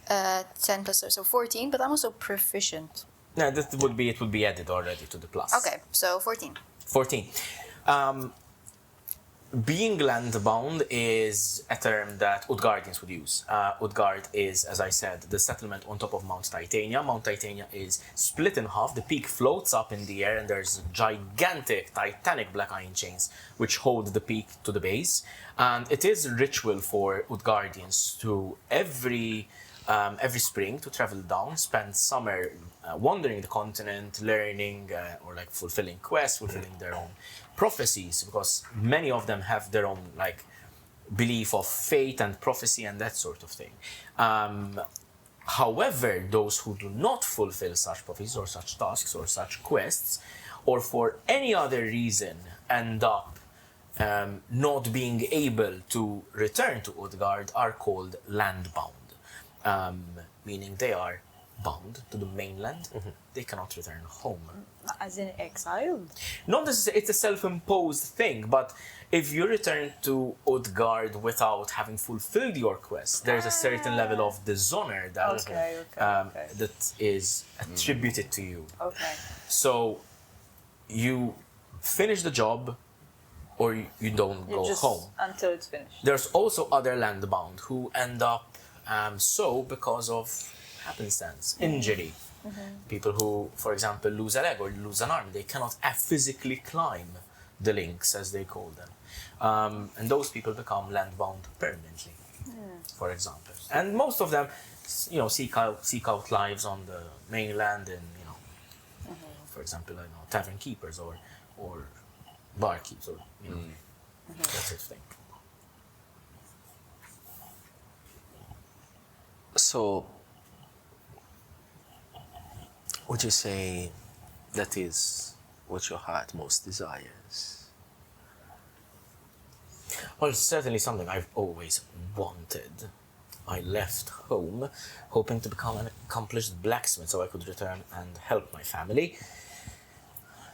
10 plus, so 14, but I'm also proficient. No, it would be added already to the plus. Okay, so 14. 14. Being landbound is a term that Utgardians would use. Utgard is, as I said, the settlement on top of Mount Titania. Mount Titania is split in half. The peak floats up in the air, and there's gigantic, titanic black iron chains which hold the peak to the base. And it is ritual for Utgardians to every spring to travel down, spend summer wandering the continent, learning or like fulfilling quests, fulfilling their own prophecies, because many of them have their own like belief of fate and prophecy and that sort of thing. However, those who do not fulfill such prophecies or such tasks or such quests, or for any other reason end up not being able to return to Utgard, are called landbound, meaning they are bound to the mainland. They cannot return home. As in exiled? Not necessarily, it's a self-imposed thing, but if you return to Utgard without having fulfilled your quest, there's a certain level of dishonor that Okay. that is attributed to you. Okay. So you finish the job, or you don't You go just home. until it's finished. There's also other landbound who end up so because of happenstance, injury. People who, for example, lose a leg or lose an arm, they cannot physically climb the links, as they call them. And those people become landbound permanently, for example. And most of them, seek out lives on the mainland and, for example, tavern keepers or barkeepers or, that sort of thing. So, would you say that is what your heart most desires? Well, it's certainly something I've always wanted. I left home hoping to become an accomplished blacksmith so I could return and help my family.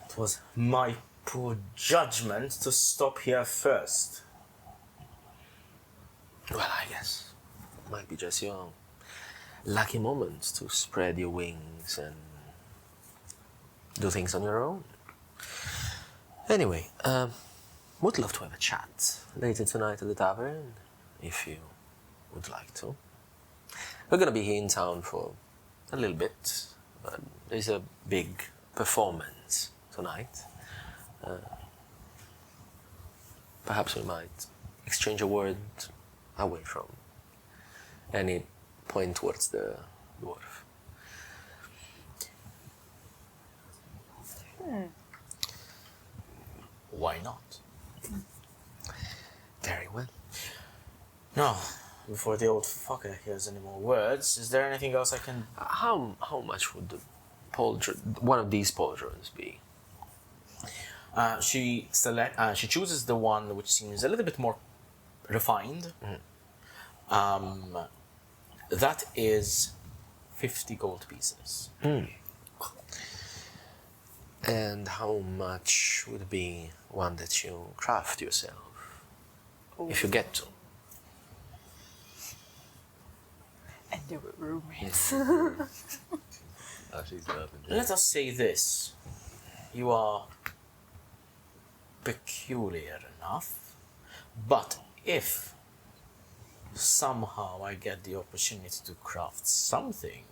It was my poor judgment to stop here first. Well, I guess it might be just your lucky moment to spread your wings and do things on your own. Anyway, would love to have a chat later tonight at the tavern, if you would like to. We're gonna be here in town for a little bit, but there's a big performance tonight. Perhaps we might exchange a word away from any point towards the dwarf. Why not? Very well. Now, before the old fucker hears any more words, is there anything else I can... How much would the one of these pauldrons be? She chooses the one which seems a little bit more refined. That is 50 gold pieces. And how much would be one that you craft yourself, if you get to? And they were roommates. Oh, she's loving it. Let us say this. You are peculiar enough, but if somehow I get the opportunity to craft something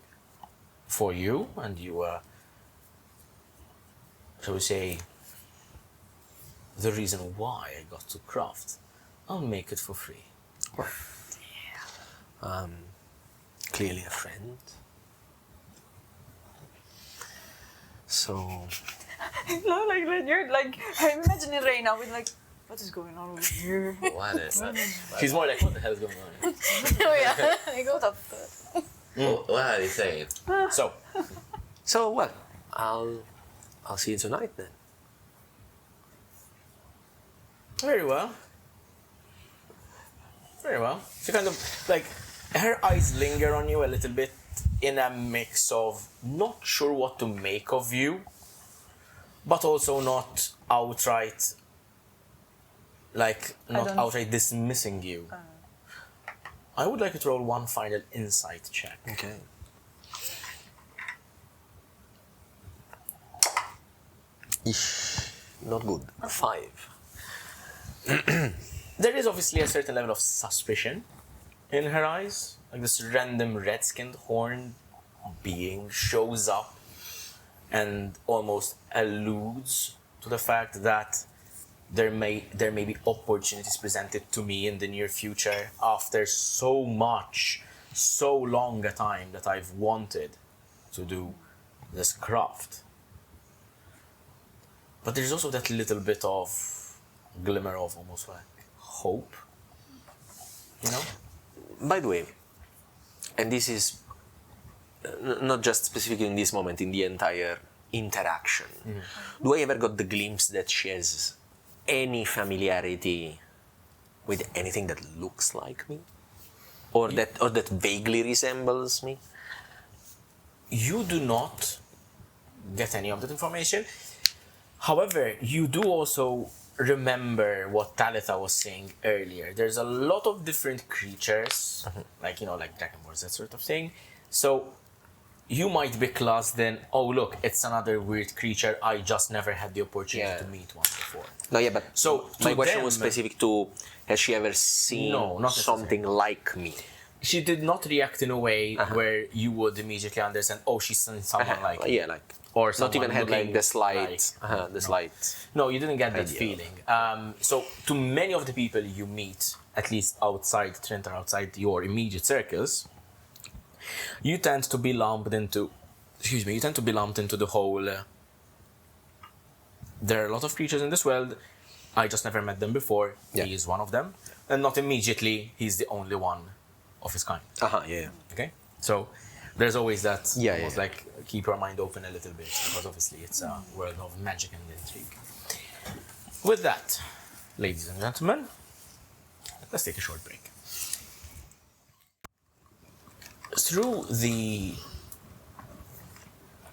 for you, and you are, shall we say, the reason why I got to craft, I'll make it for free. Clearly a friend. So, No, like when you're like, I'm imagining Reyna with like, what is going on over here? What is that? She's more like, what the hell is going on? Oh yeah, I got up. What are you saying? So, well, I'll see you tonight then. very well. Very well. She kind of, like, her eyes linger on you a little bit in a mix of not sure what to make of you, but also not outright, like, not don't- outright dismissing you. I would like you to roll one final insight check. Okay. Not good. 5. There is obviously a certain level of suspicion in her eyes. Like this random red-skinned horned being shows up and almost alludes to the fact that there may be opportunities presented to me in the near future after so long a time that I've wanted to do this craft. But there's also that little bit of glimmer of almost like hope, you know? By the way, and this is not just specifically in this moment, in the entire interaction, do I ever got the glimpse that she has any familiarity with anything that looks like me? Or that vaguely resembles me? You do not get any of that information. However, you do also remember what Talitha was saying earlier. There's a lot of different creatures, like dragonborns, that sort of thing. So you might be classed then, oh look, it's another weird creature, I just never had the opportunity to meet one before. No, yeah, but So my to question was them- specific to, has she ever seen No, not something like me? She did not react in a way where you would immediately understand, oh, she's seen someone like you. Yeah, like, Or not someone even had like looking the slight, like- slight. No, you didn't get that Idea. feeling. So to many of the people you meet, at least outside Trent or outside your immediate circles, you tend to be lumped into, the whole, there are a lot of creatures in this world, I just never met them before, Yeah. he is one of them, and not immediately he's the only one of his kind. Yeah. Okay? So there's always that Yeah, almost yeah. like keep your mind open a little bit because obviously it's a world of magic and intrigue. With that, ladies and gentlemen, let's take a short break. Through the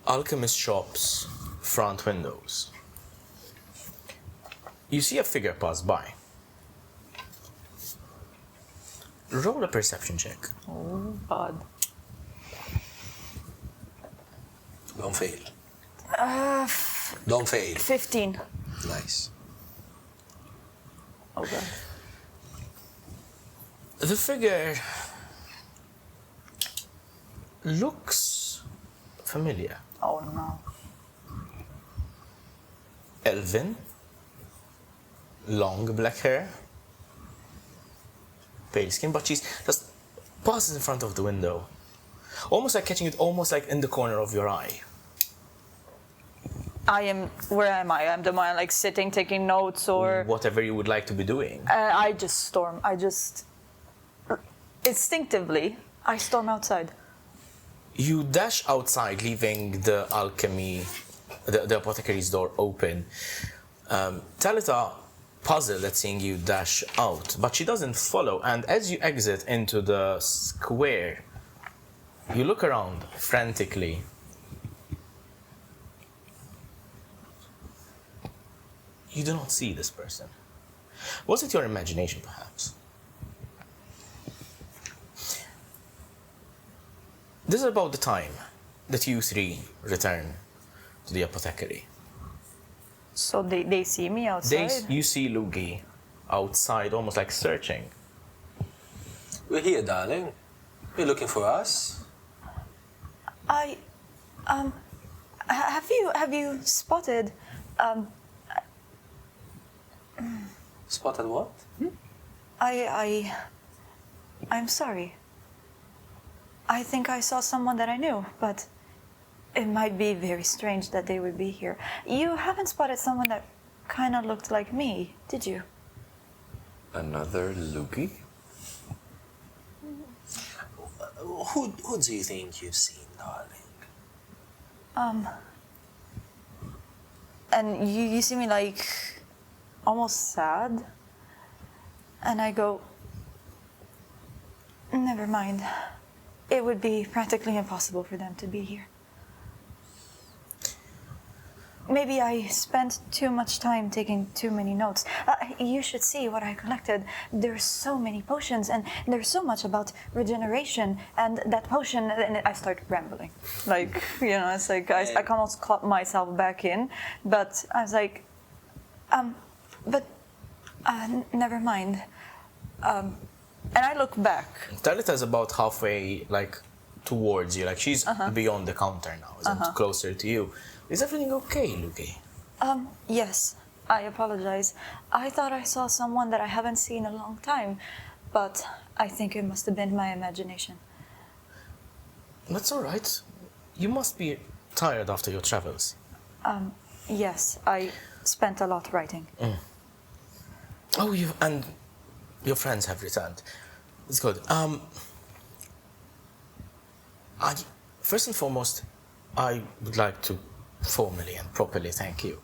alchemist shop's front windows, you see a figure pass by. Roll a perception check. Oh, God. Don't fail. Don't fail. 15. Nice. Oh, God. The figure looks familiar. Oh, no. Elven, long black hair, pale skin, but she's just passes in front of the window, almost like catching it, almost like in the corner of your eye. Where am I? I'm the one like sitting, taking notes, or Whatever you would like to be doing. I just storm. Instinctively, I storm outside. You dash outside, leaving the alchemy, the apothecary's door open. Talitha puzzled at seeing you dash out, but she doesn't follow. And as you exit into the square, you look around frantically. You do not see this person. Was it your imagination, perhaps? This is about the time that you three return to the apothecary. So they see me outside? You see Lugii outside, almost like searching. We're here, darling. You're looking for us? Have you spotted, Spotted what? I'm sorry. I think I saw someone that I knew, but it might be very strange that they would be here. You haven't spotted someone that kind of looked like me, did you? Another Lugii? Who do you think you've seen, darling? And you see me like almost sad, and I go, never mind. It would be practically impossible for them to be here. Maybe I spent too much time taking too many notes. You should see what I collected. There's so many potions, and there's so much about regeneration, and that potion, and I start rambling. Like, it's like I can almost clap myself back in, but I was like, never mind. And I look back. Talitha is about halfway, like, towards you. Like, she's beyond the counter now, isn't closer to you. Is everything okay, Lugii? Yes, I apologize. I thought I saw someone that I haven't seen in a long time, but I think it must have been my imagination. That's all right. You must be tired after your travels. Yes, I spent a lot writing. Oh, and your friends have returned. It's good. First and foremost, I would like to formally and properly thank you.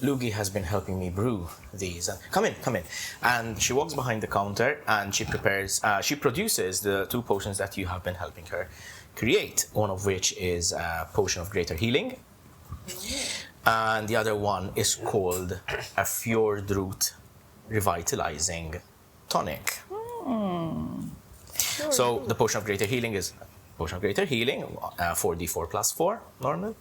Lugii has been helping me brew these. Come in. And she walks behind the counter and she produces the 2 potions that you have been helping her create. One of which is a potion of greater healing, and the other one is called a Fjord root revitalizing tonic. So the potion of greater healing is potion of greater healing, 4d4 plus 4 normal.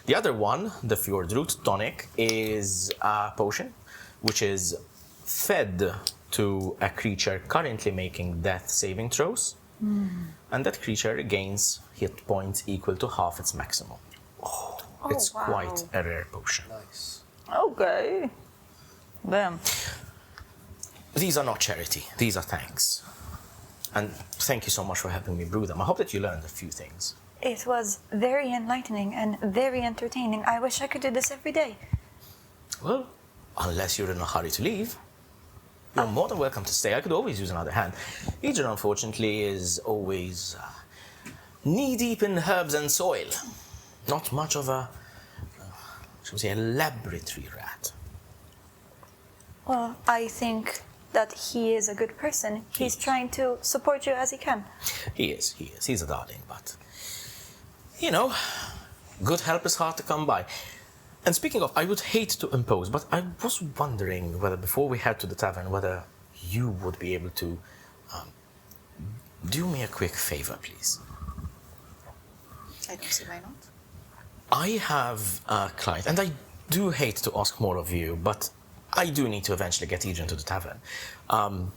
The other one, the Fjord root tonic, is a potion which is fed to a creature currently making death saving throws, and that creature gains hit points equal to half its maximum. It's wow. quite a rare potion. Nice. Okay. Damn. These are not charity, these are thanks. And thank you so much for helping me brew them. I hope that you learned a few things. It was very enlightening and very entertaining. I wish I could do this every day. Well, unless you're in a hurry to leave, you're more than welcome to stay. I could always use another hand. Ejin, unfortunately, is always knee-deep in herbs and soil. Not much of a, shall we say, a laboratory rat. Well, I think that he is a good person. He's trying to support you as he can. He is. He's a darling, but, you know, good help is hard to come by. And speaking of, I would hate to impose, but I was wondering whether before we head to the tavern, whether you would be able to do me a quick favor, please. I don't see why not. I have a client, and I do hate to ask more of you, but I do need to eventually get Adrian to the tavern and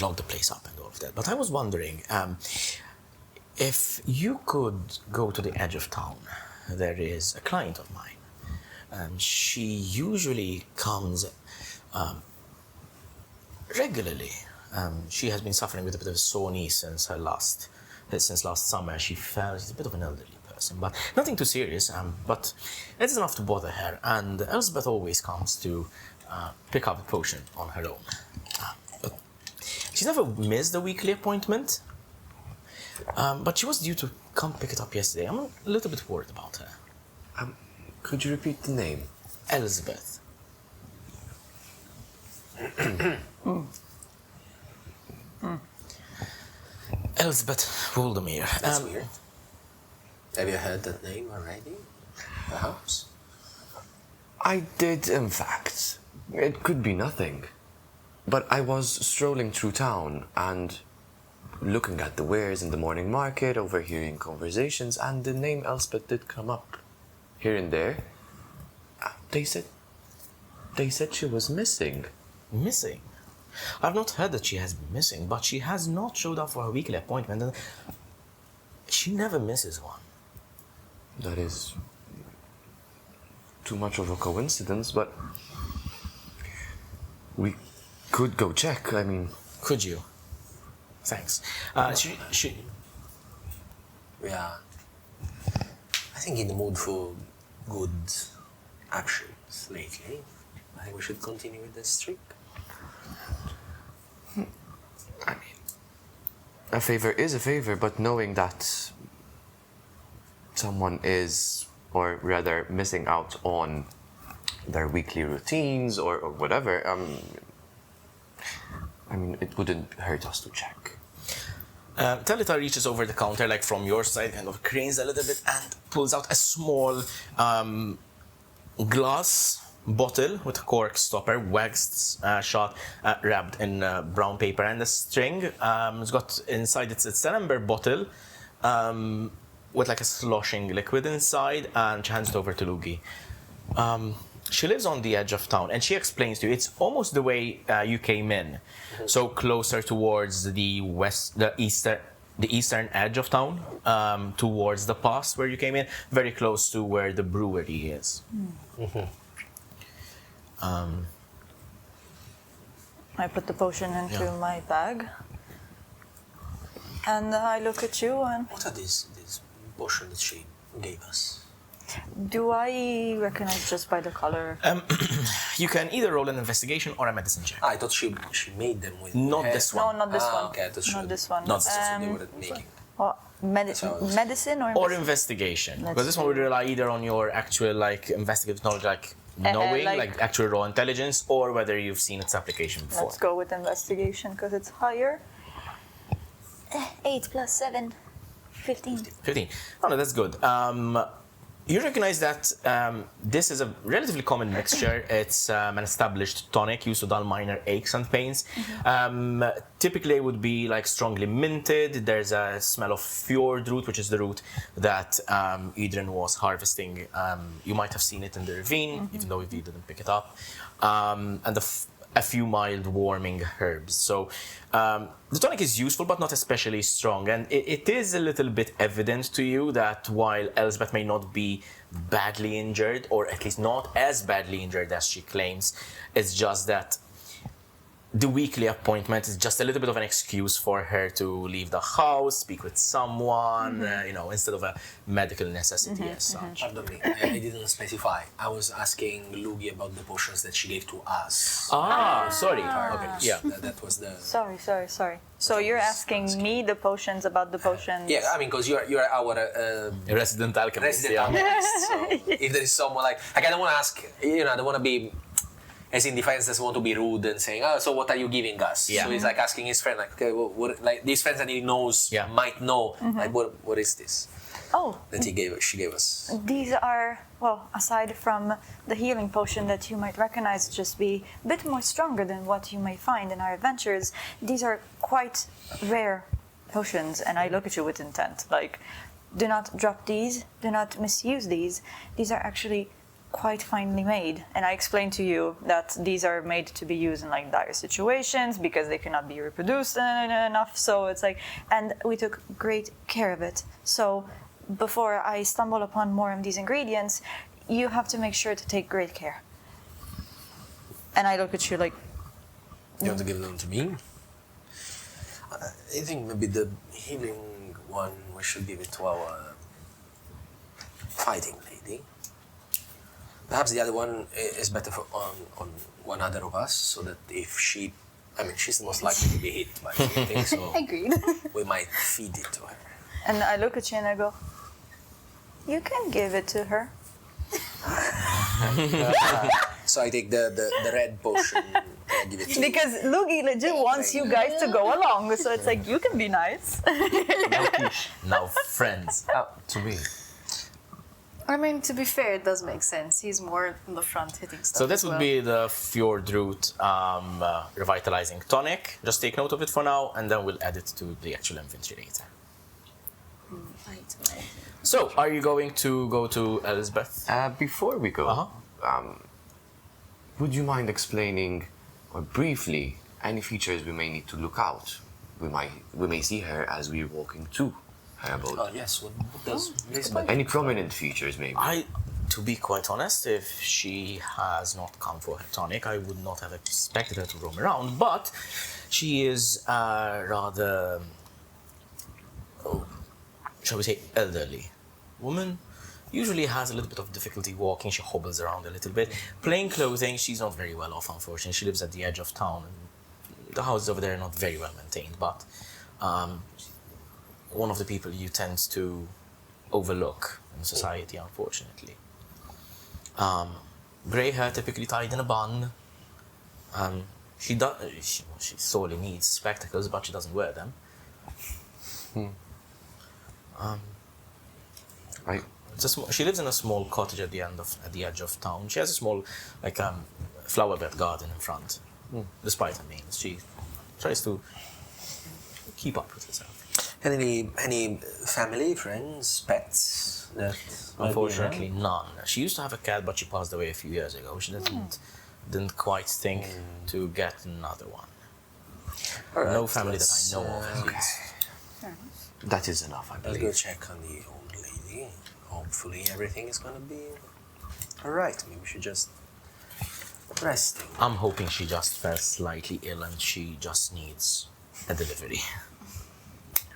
lock the place up and all of that. But I was wondering if you could go to the edge of town. There is a client of mine. She usually comes regularly. She has been suffering with a bit of a sore knee since last summer. She fell. She's a bit of an elderly person, but nothing too serious. But it's enough to bother her. And Elizabeth always comes to pick up a potion on her own. But she's never missed a weekly appointment. But she was due to come pick it up yesterday. I'm a little bit worried about her. Could you repeat the name? Elizabeth. Elizabeth Voldemir. That's weird. Have you heard that name already? Perhaps? I did, in fact. It could be nothing. But I was strolling through town and looking at the wares in the morning market, overhearing conversations, and the name Elspeth did come up here and there. They said she was missing. Missing? I've not heard that she has been missing, but she has not showed up for her weekly appointment, and she never misses one. That is too much of a coincidence, but we could go check. I mean, could you? Thanks. She. Yeah. I think in the mood for good actions lately. I think we should continue with this streak. I mean, a favor is a favor, but knowing that someone is, or rather missing out on their weekly routines or whatever, I mean, it wouldn't hurt us to check. Talita reaches over the counter, like from your side, kind of cranes a little bit and pulls out a small glass bottle with a cork stopper, waxed shot, wrapped in brown paper, and the string. It's got inside, it's an amber bottle with like a sloshing liquid inside, and she hands it over to Lugii. She lives on the edge of town, and she explains to you it's almost the way you came in, so closer towards the eastern edge of town, towards the pass where you came in, very close to where the brewery is. I put the potion into my bag, and I look at you and... What are these potions that she gave us? Do I recognize just by the color? You can either roll an investigation or a medicine check. I thought she made them with Not her. this one. No, not this one. Okay, I thought she Not this one. Not So they were making. Well, medicine Or investigation. Because this one would rely either on your actual like investigative knowledge, like knowing, like actual raw intelligence, or whether you've seen its application before. Let's go with investigation because it's higher. 8 plus 7, 15. 15. Oh no, that's good. You recognize that this is a relatively common mixture. It's an established tonic used to dull minor aches and pains. Typically it would be like strongly minted. There's a smell of Fjord root, which is the root that Adrian was harvesting. You might have seen it in the ravine, even though you didn't pick it up. And a few mild warming herbs. So the tonic is useful, but not especially strong. And it is a little bit evident to you that while Elizabeth may not be badly injured, or at least not as badly injured as she claims, it's just that the weekly appointment is just a little bit of an excuse for her to leave the house, speak with someone, instead of a medical necessity as such. Pardon me, I didn't specify. I was asking Lugii about the potions that she gave to us. Sorry. Okay, yeah. That was the... Sorry. So you're asking me the potions about the potions? Yeah, I mean, because you're our Resident alchemist. resident yeah. alchemist. So if there is someone like I don't want to ask, I don't want to be, as in Defiance doesn't want to be rude and saying, so what are you giving us? Yeah. So he's like asking his friend, like, okay, what, like these friends that he knows might know, like, what is this Oh, that she gave us? these are, well, aside from the healing potion that you might recognize just be a bit more stronger than what you may find in our adventures, these are quite rare potions, and I look at you with intent. Like, do not drop these, do not misuse these. These are actually quite finely made, and I explained to you that these are made to be used in like dire situations because they cannot be reproduced enough. So it's like, and we took great care of it. So before I stumble upon more of these ingredients, you have to make sure to take great care. And I look at you like, You want to give them to me? I think maybe the healing one, we should give it to our fighting lady. Perhaps the other one is better on one other of us, so that if she, she's the most likely to be hit by something, so Agreed. we might feed it to her. and I look at you and I go, you can give it to her. So I take the red potion and I give it to you. Because Lugii legit wants you guys to go along, so it's like, you can be nice. Now friends. To me. I mean, to be fair, it does make sense. He's more in the front hitting stuff. So this as would well. be the Fjord root revitalizing tonic. Just take note of it for now, and then we'll add it to the actual inventory later. Right. So, are you going to go to Elizabeth? Before we go, would you mind explaining, or briefly, any features we may need to look out? We may see her as we're walking to her abode. Oh yes, what does Elizabeth? Any prominent features, maybe? To be quite honest, if she has not come for her tonic, I would not have expected her to roam around, but she is rather, shall we say, elderly woman. Usually has a little bit of difficulty walking, she hobbles around a little bit. Plain clothing, she's not very well off, unfortunately. She lives at the edge of town, and the houses over there are not very well maintained, but one of the people you tend to overlook in society, unfortunately. Grey hair, typically tied in a bun. She sorely needs spectacles, but she doesn't wear them. She lives in a small cottage at the edge of town. She has a small, flower bed garden in front. Despite her means, she tries to keep up with herself. Any family, friends, pets? That Unfortunately, none. She used to have a cat, but she passed away a few years ago. She didn't quite think to get another one. Alright, No family that I know of, at least. That is enough, I Let's believe. go check on the old lady. Hopefully everything is gonna be alright. Maybe she just resting. I'm hoping she just felt slightly ill and she just needs a delivery.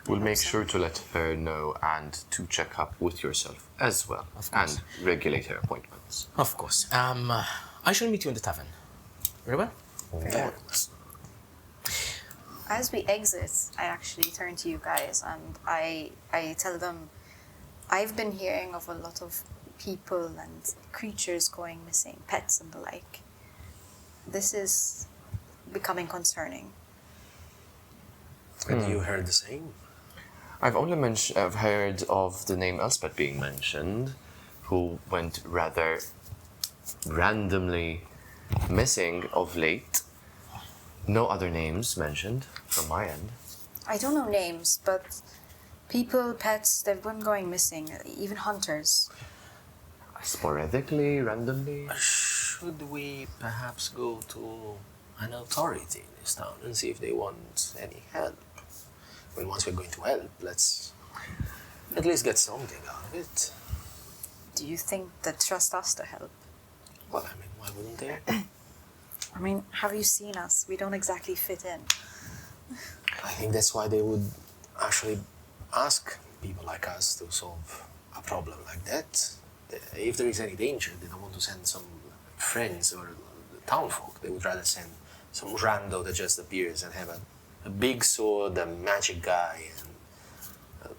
We'll make sure to let her know and to check up with yourself as well. Of course. And regulate her appointments. Of course. I shall meet you in the tavern. Very well? Yeah. As we exit, I actually turn to you guys and I tell them, I've been hearing of a lot of people and creatures going missing, pets and the like. This is becoming concerning. Have you heard the same? I've heard of the name Elspeth being mentioned, who went rather randomly missing of late. No other names mentioned from my end. I don't know names, but people, pets, they've been going missing, even hunters. Sporadically, randomly. Should we perhaps go to an authority in this town and see if they want any help? Well, once we're going to help, let's at least get something out of it. Do you think they trust us to help? Well, why wouldn't they? I mean, have you seen us? We don't exactly fit in. I think that's why they would actually ask people like us to solve a problem like that. If there is any danger, they don't want to send some friends or townfolk. They would rather send some rando that just appears and have a big sword, a magic guy, and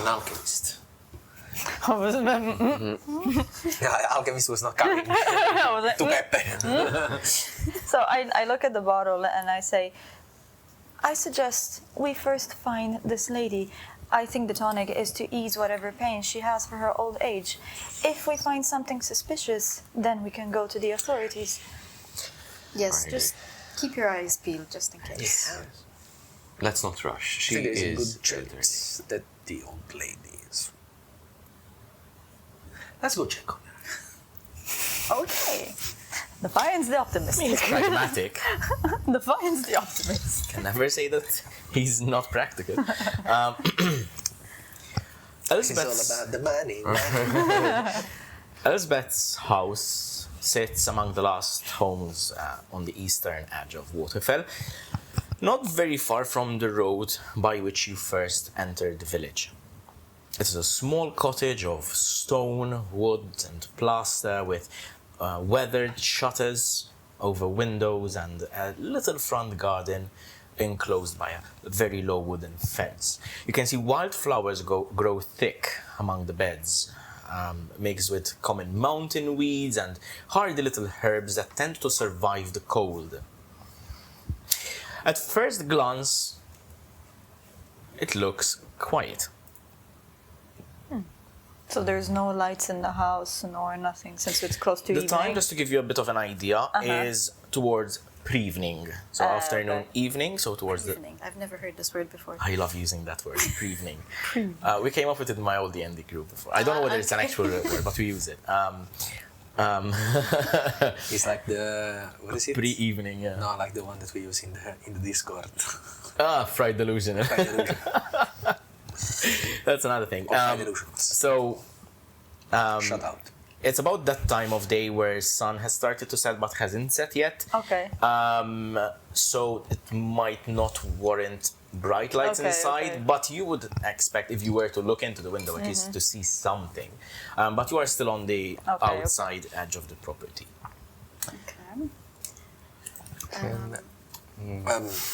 an alchemist. Yeah, alchemist was not coming to Pepe. So I look at the bottle and I say, I suggest we first find this lady. I think the tonic is to ease whatever pain she has for her old age. If we find something suspicious, then we can go to the authorities. Yes, Right. just keep your eyes peeled just in case. Yeah. Let's not rush. I She think there's a is good chance that the old lady is. Let's go check on her. Okay. Defiance the optimist. He's pragmatic. Defiance the optimist. Can never say that he's not practical. It's all Elspeth's, about the money. Elspeth's house sits among the last homes on the eastern edge of Waterfell, not very far from the road by which you first entered the village. It is a small cottage of stone, wood, and plaster with weathered shutters over windows and a little front garden enclosed by a very low wooden fence. You can see wildflowers grow thick among the beds, mixed with common mountain weeds and hardy little herbs that tend to survive the cold. At first glance, it looks quiet. So there's no lights in the house nor nothing since it's close to The evening. time, just to give you a bit of an idea, is towards pre-evening. So afternoon, okay. evening, so towards the... Evening. I've never heard this word before. I love using that word, pre-evening. We came up with it in my old D&D group before. I don't know whether it's an actual word, but we use it. It's like the what is it? Pre-evening, yeah. No, like the one that we use in the Discord. Fried delusion. Fried delusion. That's another thing. Fried delusions. So, Shut out. it's about that time of day where sun has started to set but hasn't set yet. Okay. So it might not warrant bright lights Okay, inside, okay. but you would expect if you were to look into the window at least to see something. But you are still on the Okay. outside edge of the property. Okay.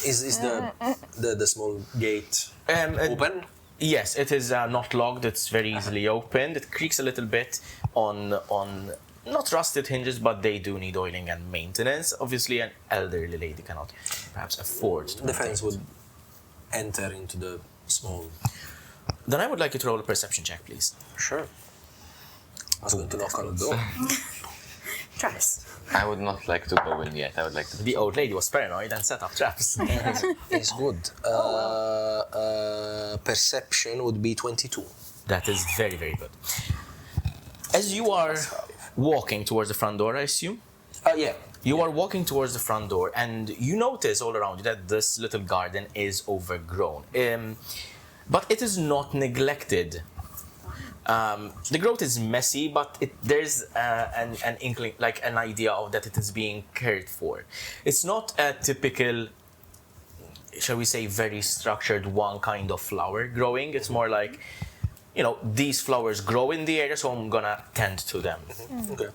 Is the small gate It- open? Yes, it is not locked. It's very easily opened. It creaks a little bit on not rusted hinges, but they do need oiling and maintenance. Obviously, an elderly lady cannot perhaps afford to The maintain friends it. would enter into the small. Then I would like you to roll a perception check, please. Sure. I was going to knock on the door. Trust. I would not like to go in yet. I would like to. The old lady was paranoid and set up traps. It's good. Perception would be 22. That is very, very good. As you are walking towards the front door, I assume? Yeah. You are walking towards the front door and you notice all around you that this little garden is overgrown. But it is not neglected. The growth is messy, but there's an inkling, like an idea of that it is being cared for. It's not a typical, shall we say, very structured one kind of flower growing. It's more like, you know, these flowers grow in the area, so I'm gonna tend to them. Okay.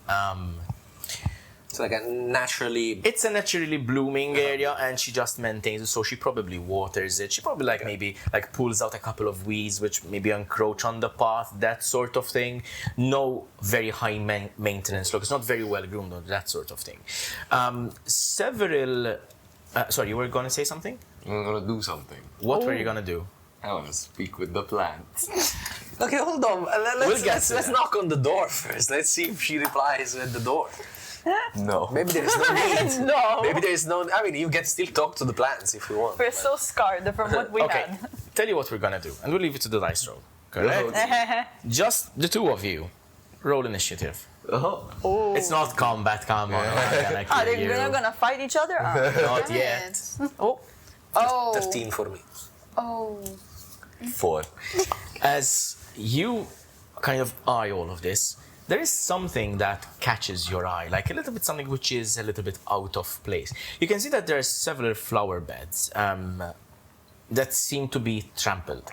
It's like a naturally. It's a naturally blooming area, and she just maintains it. So she probably waters it. She probably maybe pulls out a couple of weeds which maybe encroach on the path, that sort of thing. No very high maintenance look. It's not very well groomed or that sort of thing. Sorry, you were going to say something? I'm gonna do something. What were you going to do? I want to speak with the plants. Okay, hold on. We'll get to Let's that. knock on the door first. Let's see if she replies at the door. No. Maybe there is no need. No. Maybe there is no. I mean, you can still talk to the plants if you want. We're so scarred from what we Okay, had. tell you what we're going to do, and we'll leave it to the dice roll. Correct? Just the two of you. Roll initiative. Oh. It's not combat, come on. I'm not gonna Are kill they you. gonna fight each other? Not yet. Oh. Oh. 13 for me. Oh. 4. As you kind of eye all of this, there is something that catches your eye, like a little bit something which is a little bit out of place. You can see that there are several flower beds that seem to be trampled.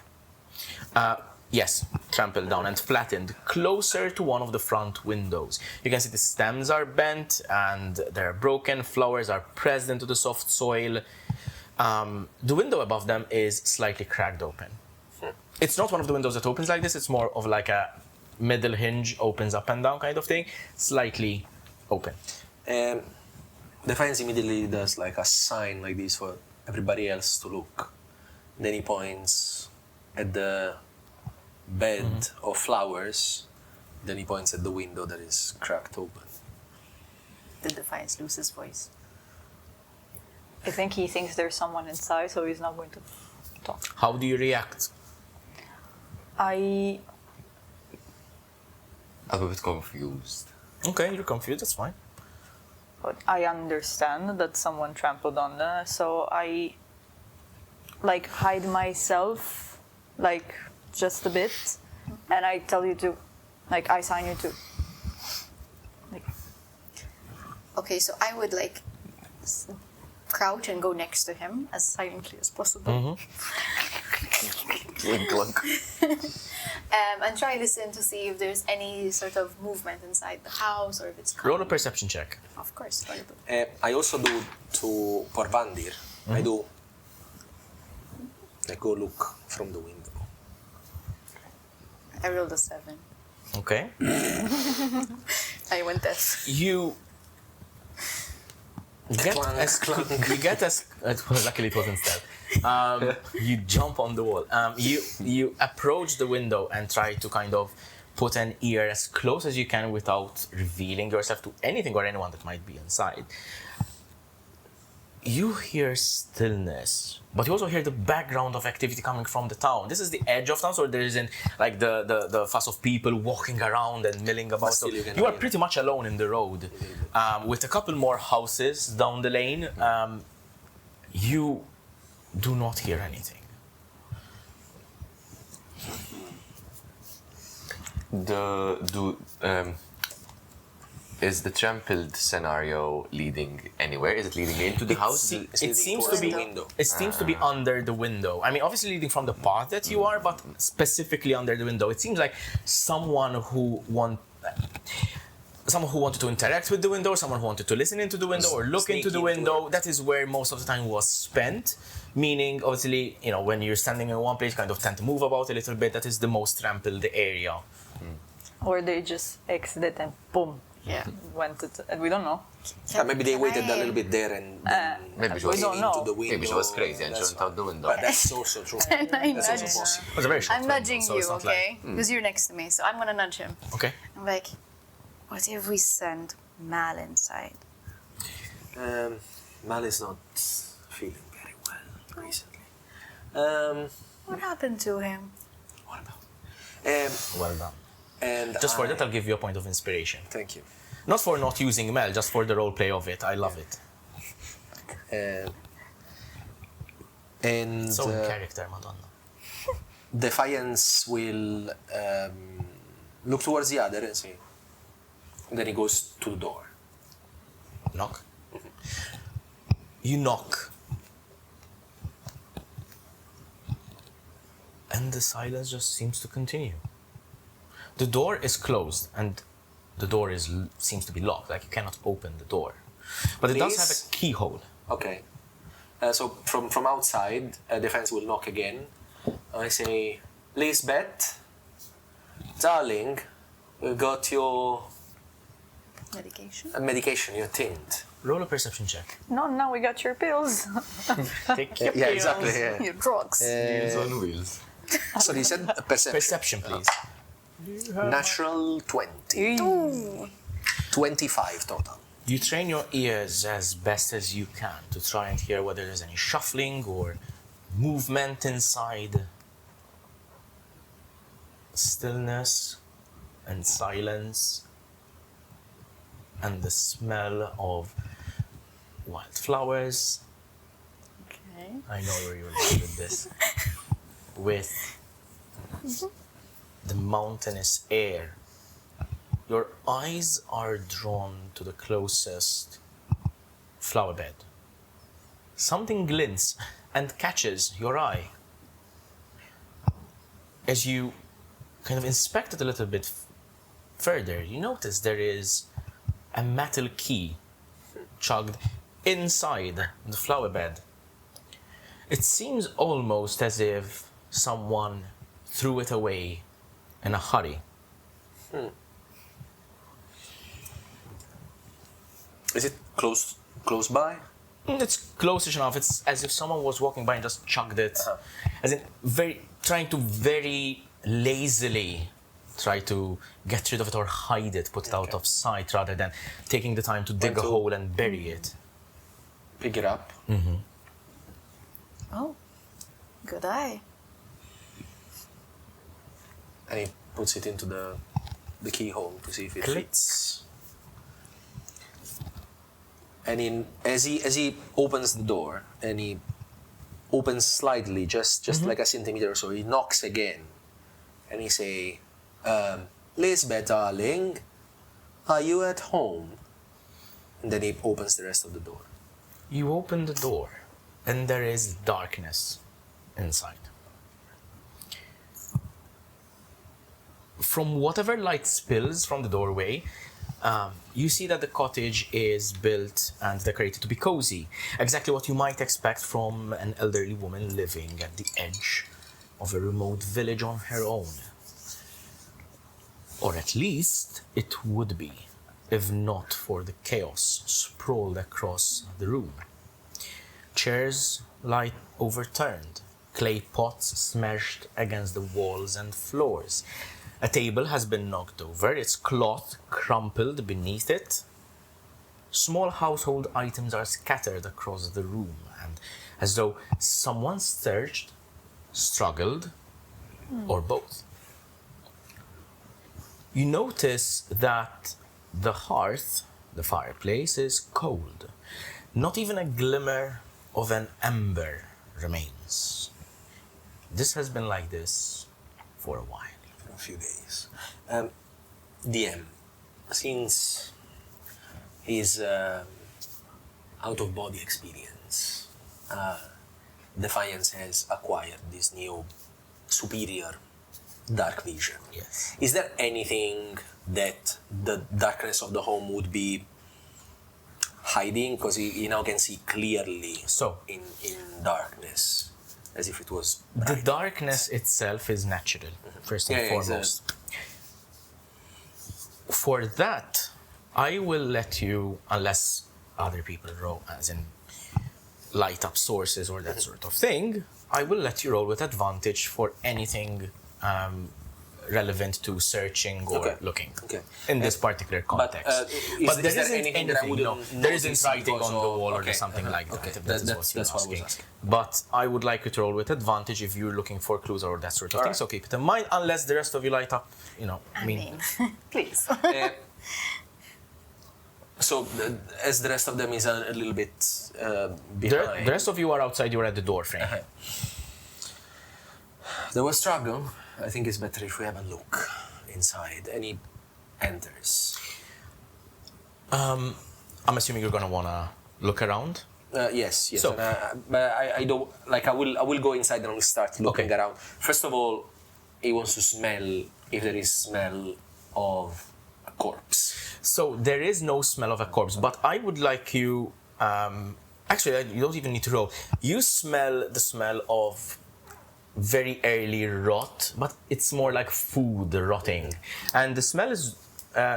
Yes, trampled down and flattened closer to one of the front windows. You can see the stems are bent and they're broken. Flowers are pressed into the soft soil. The window above them is slightly cracked open. It's not one of the windows that opens like this. It's more of like a middle hinge, opens up and down kind of thing, slightly open. Defiance immediately does like a sign like this for everybody else to look. Then he points at the bed of flowers. Then he points at the window that is cracked open. Did Defiance lose his voice? I think he thinks there's someone inside, so he's not going to talk. How do you react? I I'm a bit confused. Okay, you're confused, that's fine. But I understand that someone trampled on them, so I like hide myself, like just a bit, and I tell you to, like I sign you to. Like, Okay, so I would like crouch and go next to him as silently as possible. Clunk, clunk. And try listen to see if there's any sort of movement inside the house or if it's calm. Roll a perception check. Of course, valuable. I also do to Porvandir. I go look from the window. I rolled a 7. Okay. I went deaf. You get Clank, as clank. you get as luckily it wasn't stealth. You jump on the wall. You approach the window and try to kind of put an ear as close as you can without revealing yourself to anything or anyone that might be inside. You hear stillness, but you also hear the background of activity coming from the town. This is the edge of town, so there isn't like the fuss of people walking around and milling about. So still you can you are hear. pretty much alone in the road, with a couple more houses down the lane. You do not hear anything. Is the trampled scenario leading anywhere? Is it leading into the house? It seems towards to be. the window. It seems to be under the window. I mean, obviously leading from the path that you are, but specifically under the window. It seems like someone who wanted to interact with the window, someone who wanted to listen into the window or look into the window. That is where most of the time was spent. Meaning, obviously, when you're standing in one place, you kind of tend to move about a little bit. That is the most trampled area. or they just exited and boom, Yeah. went to, and we don't know. Maybe they waited a little bit there and then Maybe she we was, don't know. into the window. maybe she was crazy and she That's went out the window. But that's also true. And I That's also nudge. possible. It was a very short I'm window, nudging so you, it's not okay? Because you're next to me, so I'm gonna nudge him. Okay. I'm like, what if we send Mal inside? Mal is not feeling very well recently. What happened to him? What about? Well done. And Just for that, I'll give you a point of inspiration. Thank you. Not for not using Mel, just for the roleplay of it. I love it. And So in character, Madonna. Defiance will look towards the other and say, and then he goes to the door. Knock. You knock. And the silence just seems to continue. The door is closed and the door seems to be locked, like you cannot open the door. But it does have Please? a keyhole. Okay. So from outside, Defiance will knock again. I say, Lisbeth, darling, we got your Medication? medication, your tint. Roll a perception check. No, now we got your pills. Take your Yeah, pills. exactly. Yeah. Your drugs. Wheels on wheels. So he said perception. Perception, please. Natural 20. Ooh. 25 total. You train your ears as best as you can to try and hear whether there's any shuffling or movement inside. Stillness and silence and the smell of wildflowers. Okay. I know where you're going with this. With the mountainous air your eyes are drawn to the closest flower bed. Something glints and catches your eye. As you kind of inspect it a little bit further, you notice there is a metal key chugged inside the flower bed. It seems almost as if someone threw it away in a hurry. Is it close by? It's close enough. It's as if someone was walking by and just chugged it. As in trying to very lazily try to get rid of it or hide it, put it out of sight, rather than taking the time to dig a hole and bury it. Pick it up. Oh, good eye. And he puts it into the keyhole to see if it fits. And as he opens the door, and he opens slightly, just like a centimeter or so, he knocks again. And he say, Lisbeth, darling, are you at home? And then he opens the rest of the door. You open the door, and there is darkness inside. From whatever light spills from the doorway, you see that the cottage is built and decorated to be cozy. Exactly what you might expect from an elderly woman living at the edge of a remote village on her own. Or at least it would be, if not for the chaos sprawled across the room. Chairs lie overturned, clay pots smashed against the walls and floors. A table has been knocked over, its cloth crumpled beneath it. Small household items are scattered across the room, and as though someone searched, struggled, or both. You notice that the hearth, the fireplace, is cold. Not even a glimmer of an ember remains. This has been like this for a while. A few days. DM, since his out-of-body experience, Defiance has acquired this new superior dark vision. Yes. Is there anything that the darkness of the home would be hiding? Because he now can see clearly in darkness, as if it was bright. The darkness itself is natural, first and foremost. For that, I will let you, unless other people roll, as in light up sources or that sort of thing, I will let you roll with advantage for anything relevant to searching or looking in this particular context. But there isn't anything that I wouldn't there isn't writing on the wall or something like that, if that's what you're asking. But I would like you to roll with advantage if you're looking for clues or that sort of thing, so keep it in mind, unless the rest of you light up, I mean, please. So, as the rest of them is a little bit behind. The rest of you are outside, you're at the door frame. There was struggle. I think it's better if we have a look inside. And he enters. I'm assuming you're gonna wanna look around. Yes. So, but I don't like. I will go inside and I will start looking around. First of all, he wants to smell if there is smell of a corpse. So there is no smell of a corpse, but I would like you. Actually, you don't even need to roll. You smell the smell of very early rot, but it's more like food rotting, and the smell is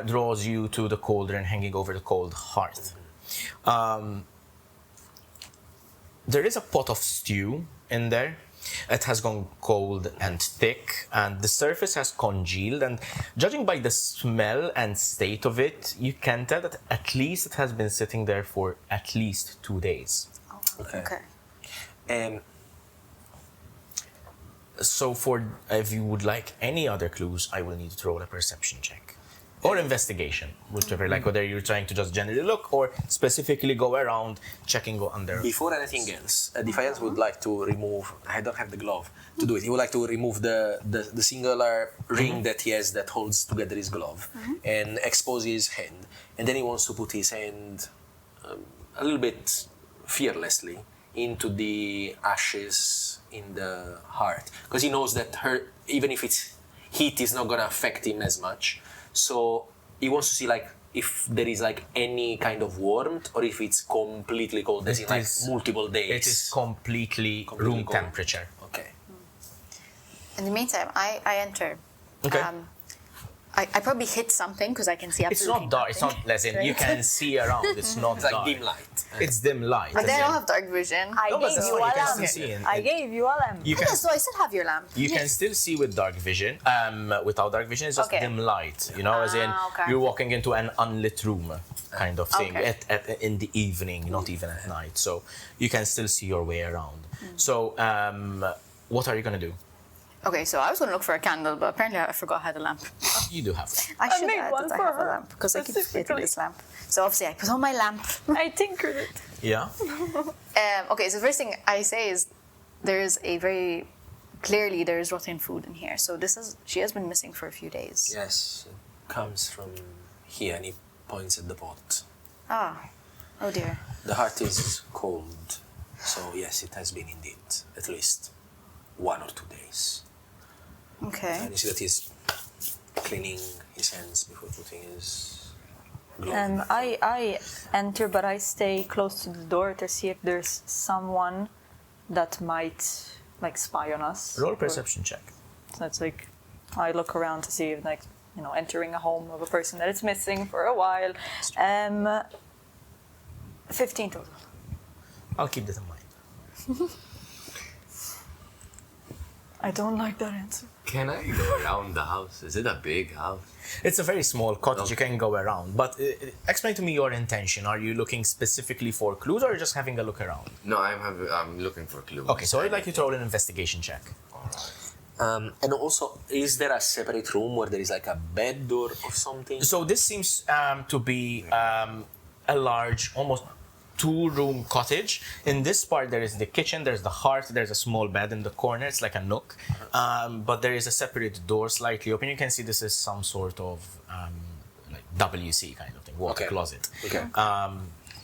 draws you to the cauldron hanging over the cold hearth. There is a pot of stew in there. It has gone cold and thick, and the surface has congealed, and judging by the smell and state of it, you can tell that at least it has been sitting there for at least 2 days. Okay. So if you would like any other clues, I will need to roll a perception check. Or investigation, whichever, like whether you're trying to just generally look or specifically go around checking under. Before anything else, Defiance would like to remove. I don't have the glove to do it. He would like to remove the singular ring that he has that holds together his glove and expose his hand. And then he wants to put his hand a little bit fearlessly into the ashes in the heart, because he knows that even if it's heat, is not gonna affect him as much. So he wants to see like if there is like any kind of warmth or if it's completely cold, as in like multiple days. It is completely room cold. temperature. Okay. In the meantime, I enter. Okay. I probably hit something because I can see It's absolutely not dark. It's nothing. not less you can see around. It's not It's like dark. dim light. It's dim light. But then I don't have dark vision. I No, but gave that's you fine, a you can lamp. still see it. I gave you a lamp. You Yeah, can so I still have your lamp. You can still see with dark vision. Without dark vision, it's just Okay. dim light. You know, as in okay. you're walking into an unlit room, kind of thing, Okay. in the evening, not even at night. So you can still see your way around. So, what are you gonna do? Okay, so I was going to look for a candle, but apparently I forgot I had a lamp. You do have. I should made add one that I for have a her, lamp because I keep forgetting specifically. this lamp. So obviously I put on my lamp. I tinkered it. Yeah. Okay, so the first thing I say is there is a very clearly there is rotten food in here. So she has been missing for a few days. Yes, it comes from here, and he points at the pot. Oh dear. The heart is cold, so yes, it has been indeed at least 1 or 2 days. Okay. And you see that he's cleaning his hands before putting his glove. I enter, but I stay close to the door to see if there's someone that might like spy on us. Roll perception check. So it's like I look around to see if like entering a home of a person that is missing for a while. 15 total. I'll keep that in mind. I don't like that answer. Can I go around the house? Is it a big house? It's a very small cottage. Okay. You can go around, but explain to me your intention. Are you looking specifically for clues, or just having a look around? No, I'm looking for clues. Okay, so I'd like you to roll an investigation check. And also, is there a separate room where there is like a bed or something? So this seems to be a large, almost 2-room cottage. In this part, there is the kitchen, there's the hearth, there's a small bed in the corner. It's like a nook, but there is a separate door slightly open. You can see this is some sort of like WC kind of thing, water closet. Okay.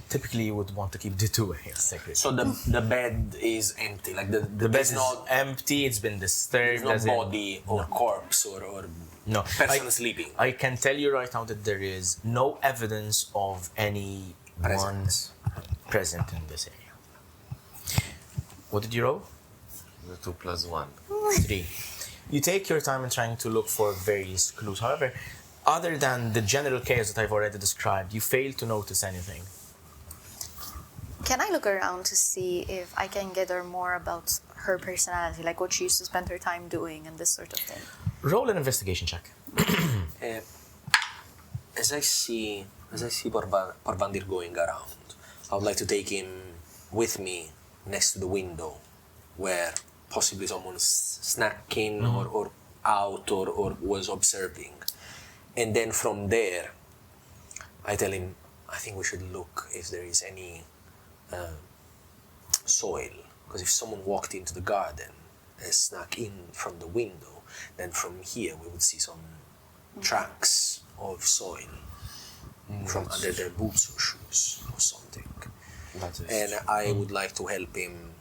Typically, you would want to keep the two separate. So the bed is empty, like the bed is not empty. It's been disturbed. there's as no in- body or corpse or No, person sleeping. I can tell you right now that there is no evidence of anyone present in this area. What did you roll? The 2 + 1. 3. You take your time in trying to look for various clues. However, other than the general chaos that I've already described, you fail to notice anything. Can I look around to see if I can gather more about her personality, like what she used to spend her time doing and this sort of thing? Roll an investigation check. As I see Parvandir going around, I would like to take him with me next to the window where possibly someone snuck in or out or was observing. And then from there, I tell him, I think we should look if there is any soil. Because if someone walked into the garden and snuck in from the window, then from here we would see some tracks of soil from under their boots or shoes or something. That is And I would like to help him.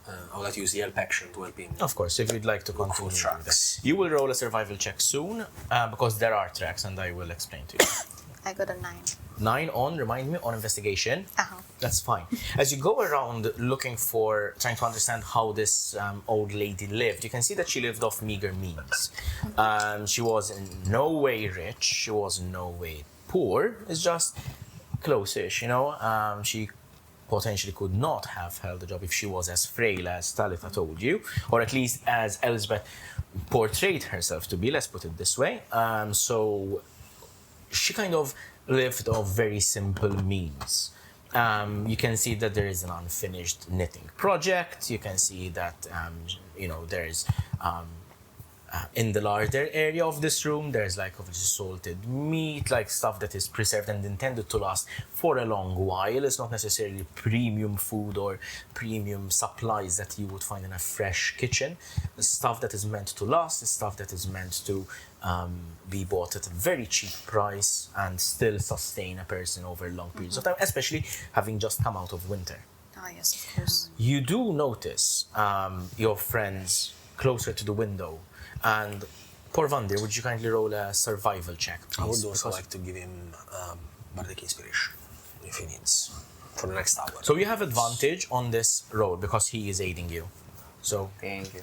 I would like to use the help action to help him. Of course, if you'd like to Look for continue with tracks. that. You will roll a survival check soon, because there are tracks, and I will explain to you. I got a 9. 9 on, remind me, on investigation. Uh-huh. That's fine. As you go around trying to understand how this old lady lived, you can see that she lived off meager means. She was in no way rich, she was in no way poor, it's just close-ish, she potentially could not have held a job if she was as frail as Talitha told you, or at least as Elizabeth portrayed herself to be, let's put it this way. So she kind of lived off very simple means. You can see that there is an unfinished knitting project. You can see that there is In the larger area of this room, there's like obviously salted meat, like stuff that is preserved and intended to last for a long while. It's not necessarily premium food or premium supplies that you would find in a fresh kitchen. The stuff that is meant to last is stuff that is meant to be bought at a very cheap price and still sustain a person over long periods of time, especially having just come out of winter. Ah, yes, of course. You do notice your friends closer to the window. And Porvander, would you kindly roll a survival check, please? I would also like to give him Bardic Inspiration if he needs for the next hour. So you have advantage on this roll because he is aiding you. So Thank you.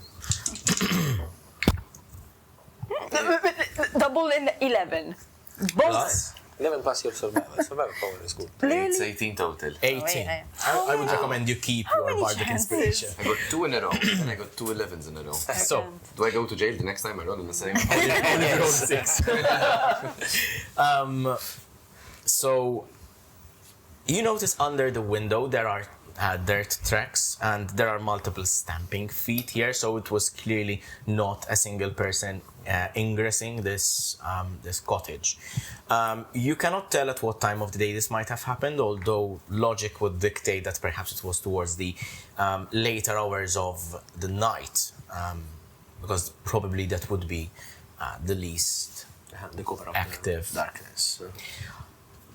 Double in 11. Both. 11 plus your survival. Survival power is good. It's 18 total. 18. I would recommend you keep your many Bardic chances? Inspiration. I got 2 in a row, and I got 2 11s in a row. So, Do I go to jail the next time I roll in the same? only roll 6. So, you notice under the window there are dirt tracks and there are multiple stamping feet here, so it was clearly not a single person ingressing this cottage. You cannot tell at what time of the day this might have happened, although logic would dictate that perhaps it was towards the later hours of the night, because probably that would be the least The cover of active. the darkness.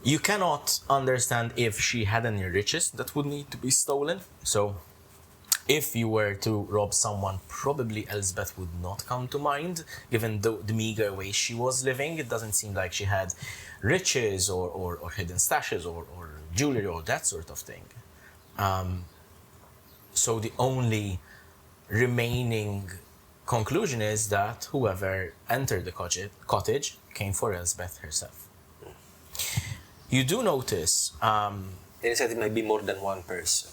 You cannot understand if she had any riches that would need to be stolen. So, if you were to rob someone, probably Elsbeth would not come to mind, given the meager way she was living. It doesn't seem like she had riches or hidden stashes or jewelry or that sort of thing. So the only remaining conclusion is that whoever entered the cottage came for Elsbeth herself. You do notice They said it might be more than one person.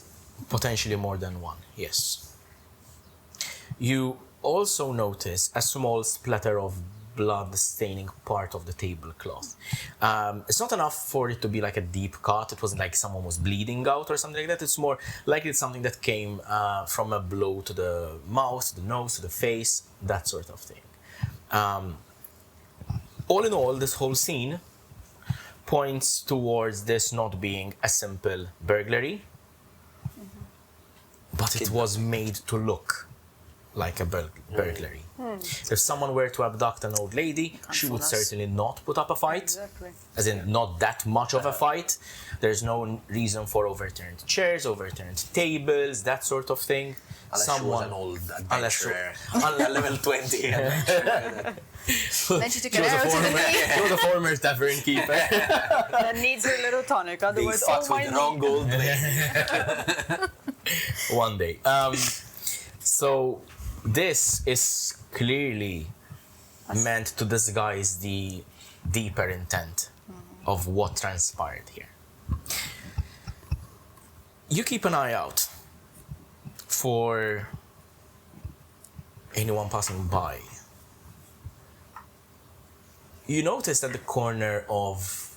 potentially more than one, yes. You also notice a small splatter of blood staining part of the tablecloth. It's not enough for it to be like a deep cut. It wasn't like someone was bleeding out or something like that. It's more likely it's something that came from a blow to the mouth, the nose, to the face, that sort of thing. All in all, this whole scene points towards this not being a simple burglary, but it was made to look like a burglary. If someone were to abduct an old lady, she would certainly not put up a fight, Exactly. as in not that much of a fight. There's no reason for overturned chairs, overturned tables, that sort of thing. Unless she was an old adventurer. Level 20 adventurer. Then she took an arrow to the knee. She was a former tavern keeper. That needs her little tonic, They otherwise fought all my with the wrong gold blade. One day. So this is clearly meant to disguise the deeper intent of what transpired here. You keep an eye out for anyone passing by. You notice at the corner of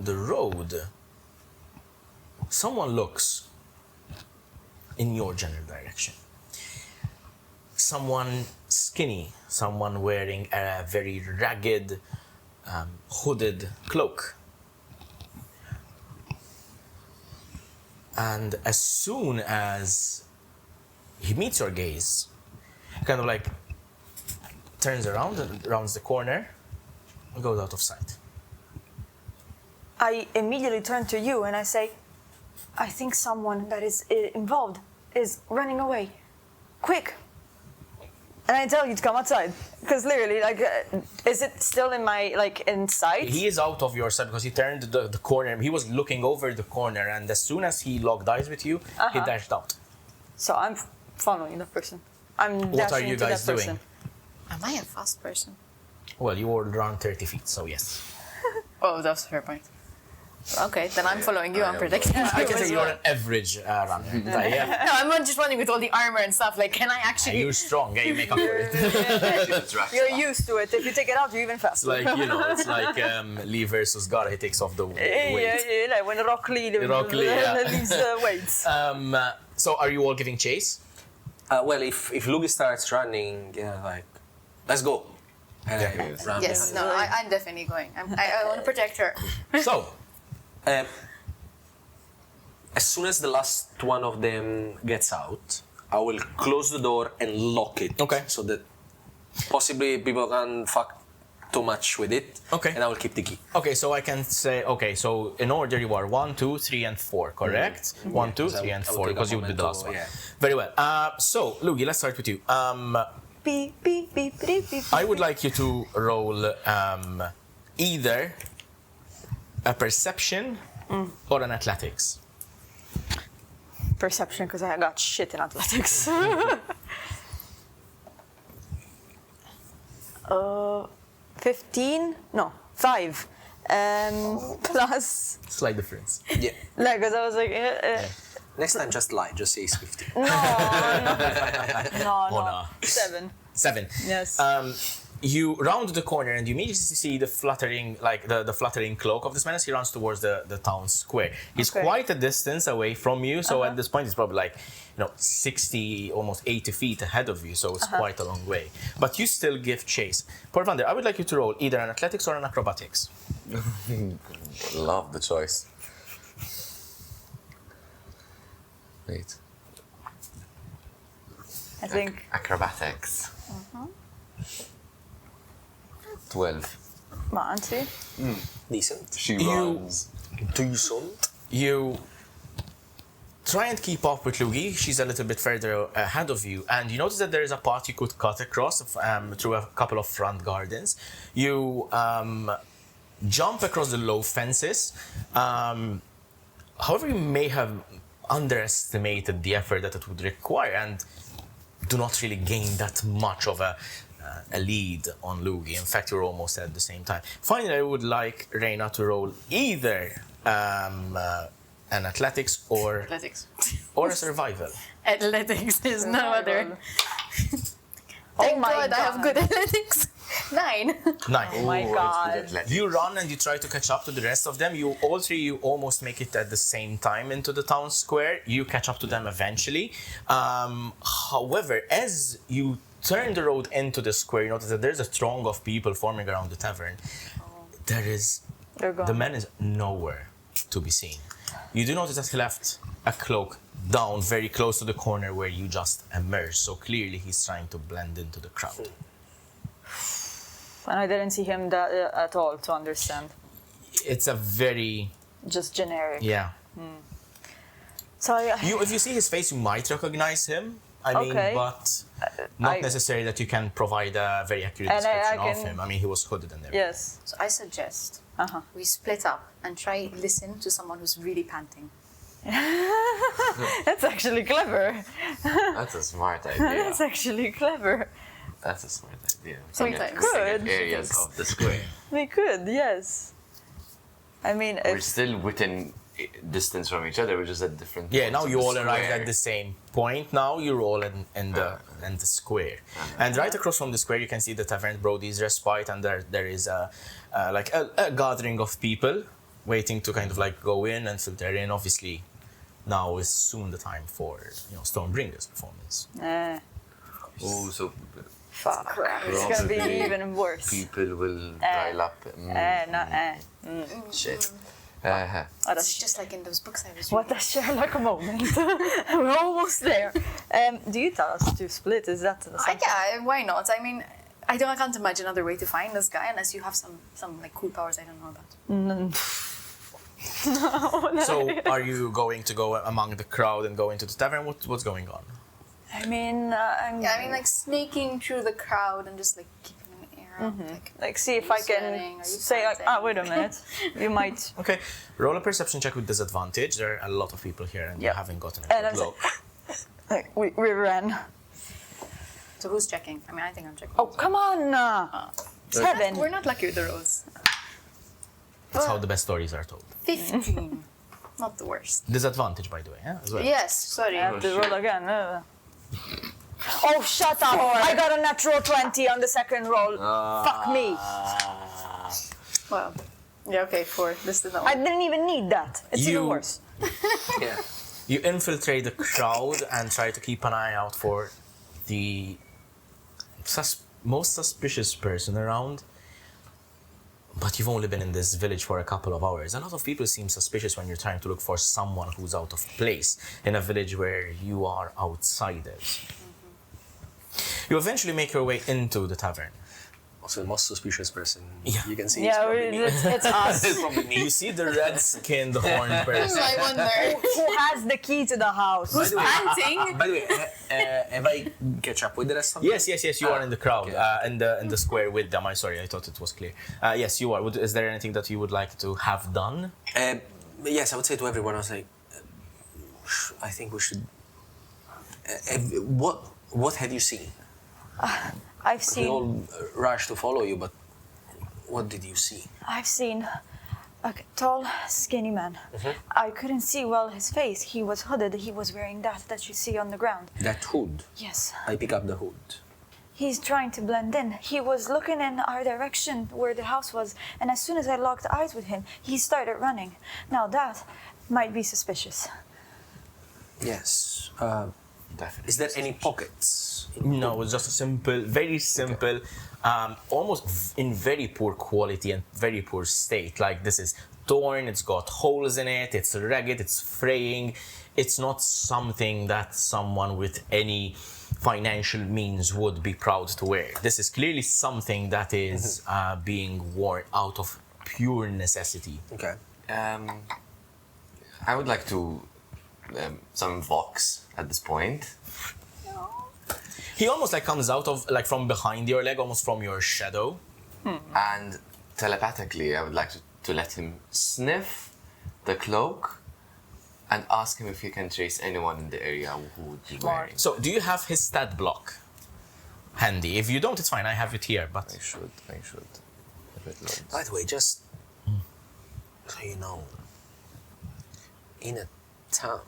the road, someone looks in your general direction. Someone skinny, someone wearing a very ragged, hooded cloak. And as soon as he meets your gaze, he kind of like turns around and rounds the corner and goes out of sight. I immediately turn to you and I say, I think someone that is involved is running away. Quick! And I tell you to come outside. Because literally, like, is it still in my, like, in sight? He is out of your sight because he turned the corner. He was looking over the corner, and as soon as he locked eyes with you, he dashed out. So I'm following the person. I'm What dashing are you into guys that person. doing? Am I a fast person? Well, you were around 30 feet, so yes. Oh, that's a fair point. Okay, then I'm following you. I'm predicting. I can say you're an average runner. But yeah. No, I'm just wondering with all the armor and stuff. Like, can I actually? You're strong, yeah, you make up for it. You're used to it. If you take it out, you're even It's faster. like, you know, it's like Lee versus Gara, he takes off the weight. Yeah, like when Rock Lee leaves weights. So are you all giving chase? Well, if Lugii starts running, yeah, like let's go. And I run Yes, behind. no, I'm definitely going. I want to protect her. So, As soon as the last one of them gets out, I will close the door and lock it. Okay. So that possibly people can fuck too much with it. Okay. And I will keep the key. okay, so I can say, okay, so in order you are 1, 2, 3, and 4, correct? 1, 2, 3, and I will 4, take a because you would be the moment last to- one. yeah. Very well. So, Lugii, let's start with you. Beep, beep, beep, beep, beep. I would like you to roll either a perception or an athletics. Perception, because I got shit in athletics. 15? No, 5. Plus, Slight difference. Yeah. like, because I was like, Next time, just lie. Just say it's 50. no, Oh, no. 7. 7. Yes. You round the corner and you immediately see the fluttering, like the fluttering cloak of this man as he runs towards the town square. He's Okay. quite a distance away from you, so at this point he's probably like, 60, almost 80 feet ahead of you, so it's quite a long way. But you still give chase. Porvander, I would like you to roll either an athletics or an acrobatics. Love the choice. Wait. I think Acrobatics. 12. Manzi. Decent. She You- runs. Decent. You try and keep up with Lugii. She's a little bit further ahead of you, and you notice that there is a path you could cut across through a couple of front gardens. You jump across the low fences. However, you may have underestimated the effort that it would require, and do not really gain that much of a lead on Lugii. In fact, you're almost at the same time. Finally, I would like Reyna to roll either an athletics or Athletics. a survival. Athletics is no other. Thank my God I have God. good athletics. 9. 9. Oh my God. You run and you try to catch up to the rest of them. You almost make it at the same time into the town square. You catch up to them eventually. However, as you turn the road into the square, you notice that there's a throng of people forming around the tavern. There is They're gone. the man is nowhere to be seen. You do notice that he left a cloak down very close to the corner where you just emerged. So clearly he's trying to blend into the crowd. And I didn't see him that, at all to understand. It's a very Just generic. yeah. So If you see his face, you might recognize him. I mean, Okay. but not I- necessarily that you can provide a very accurate And I description of can- him. I mean, he was hooded and everything. yes. So I suggest Uh-huh. we split up and try listen to someone who's really panting. That's actually clever. That's a smart idea. That's actually clever. That's a smart idea. Sometimes. Different Good. areas of the square. We could, yes. I mean, We're if, still within distance from each other. We're just at different. Yeah, points now of you the all arrived square. at the same point. Now you're all in the square, and right across from the square you can see the Tavern Brody's Respite, and there is a gathering of people waiting to kind of like go in and filter in. Obviously, now is soon the time for Stormbringer's performance. Oh, so fuck. It's gonna be Probably. even worse. people will pile up. Shit. Oh, It's that's just like in those books I was what reading. a Sherlock moment. We're almost there. Do you tell us to split? Is that something? Yeah, why not? I mean, I can't imagine another way to find this guy unless you have some like cool powers I don't know about. So, are you going to go among the crowd and go into the tavern? What's going on? I mean, Yeah, I mean like sneaking through the crowd and just like keeping an ear out. like see if I sweating? can Are you say like, panting? wait a minute, you might. Okay, roll a perception check with disadvantage. There are a lot of people here, and you Yeah. haven't gotten And a I'm good look. Like we ran. So who's checking? I mean, I think I'm checking. Oh come on, Seven. We're not lucky with the rolls. That's how the best stories are told. 15. Not the worst. Disadvantage, by the way, yeah, as well. Yes, sorry. I have to roll again. Oh, shut up! I got a natural 20 on the second roll. Fuck me. Well, yeah, okay, 4. This did not I work. didn't even need that. It's You- even worse. Yeah. You infiltrate the crowd and try to keep an eye out for the most suspicious person around, but you've only been in this village for a couple of hours. A lot of people seem suspicious when you're trying to look for someone who's out of place in a village where you are outsiders. You eventually make your way into the tavern. Also, the most suspicious person Yeah. you can see Yeah, is probably me. it's us. It's probably me. You see the red-skinned horned person. I wonder. Who has the key to the house? Who's panting? By the way, have I catch up with the rest of them? Yes, you are in the crowd, okay. in the square with them. I'm sorry, I thought it was clear. Yes, you are. Is there anything that you would like to have done? Yes, I would say to everyone, I was like, I think we should. What have you seen? I've We seen all rushed to follow you, but what did you see? a tall, skinny man. I couldn't see well his face. He was hooded. He was wearing that you see on the ground. That hood. Yes. I pick up the hood. He's trying to blend in. He was looking in our direction where the house was, and as soon as I locked eyes with him, he started running. Now that might be suspicious. Yes. Definitely. Is there any pockets? No, it's just a simple, very simple, almost in very poor quality and very poor state. Like this is torn, it's got holes in it, it's ragged, it's fraying. It's not something that someone with any financial means would be proud to wear. This is clearly something that is being worn out of pure necessity. Okay. I would like to some vox at this point. He almost like comes out of like from behind your leg, almost from your shadow. And telepathically, I would like to let him sniff the cloak and ask him if he can trace anyone in the area who would be wearing. So, do you have his stat block handy? If you don't, it's fine. I have it here. But I should. If it loads. By the way, just so you know, in a town,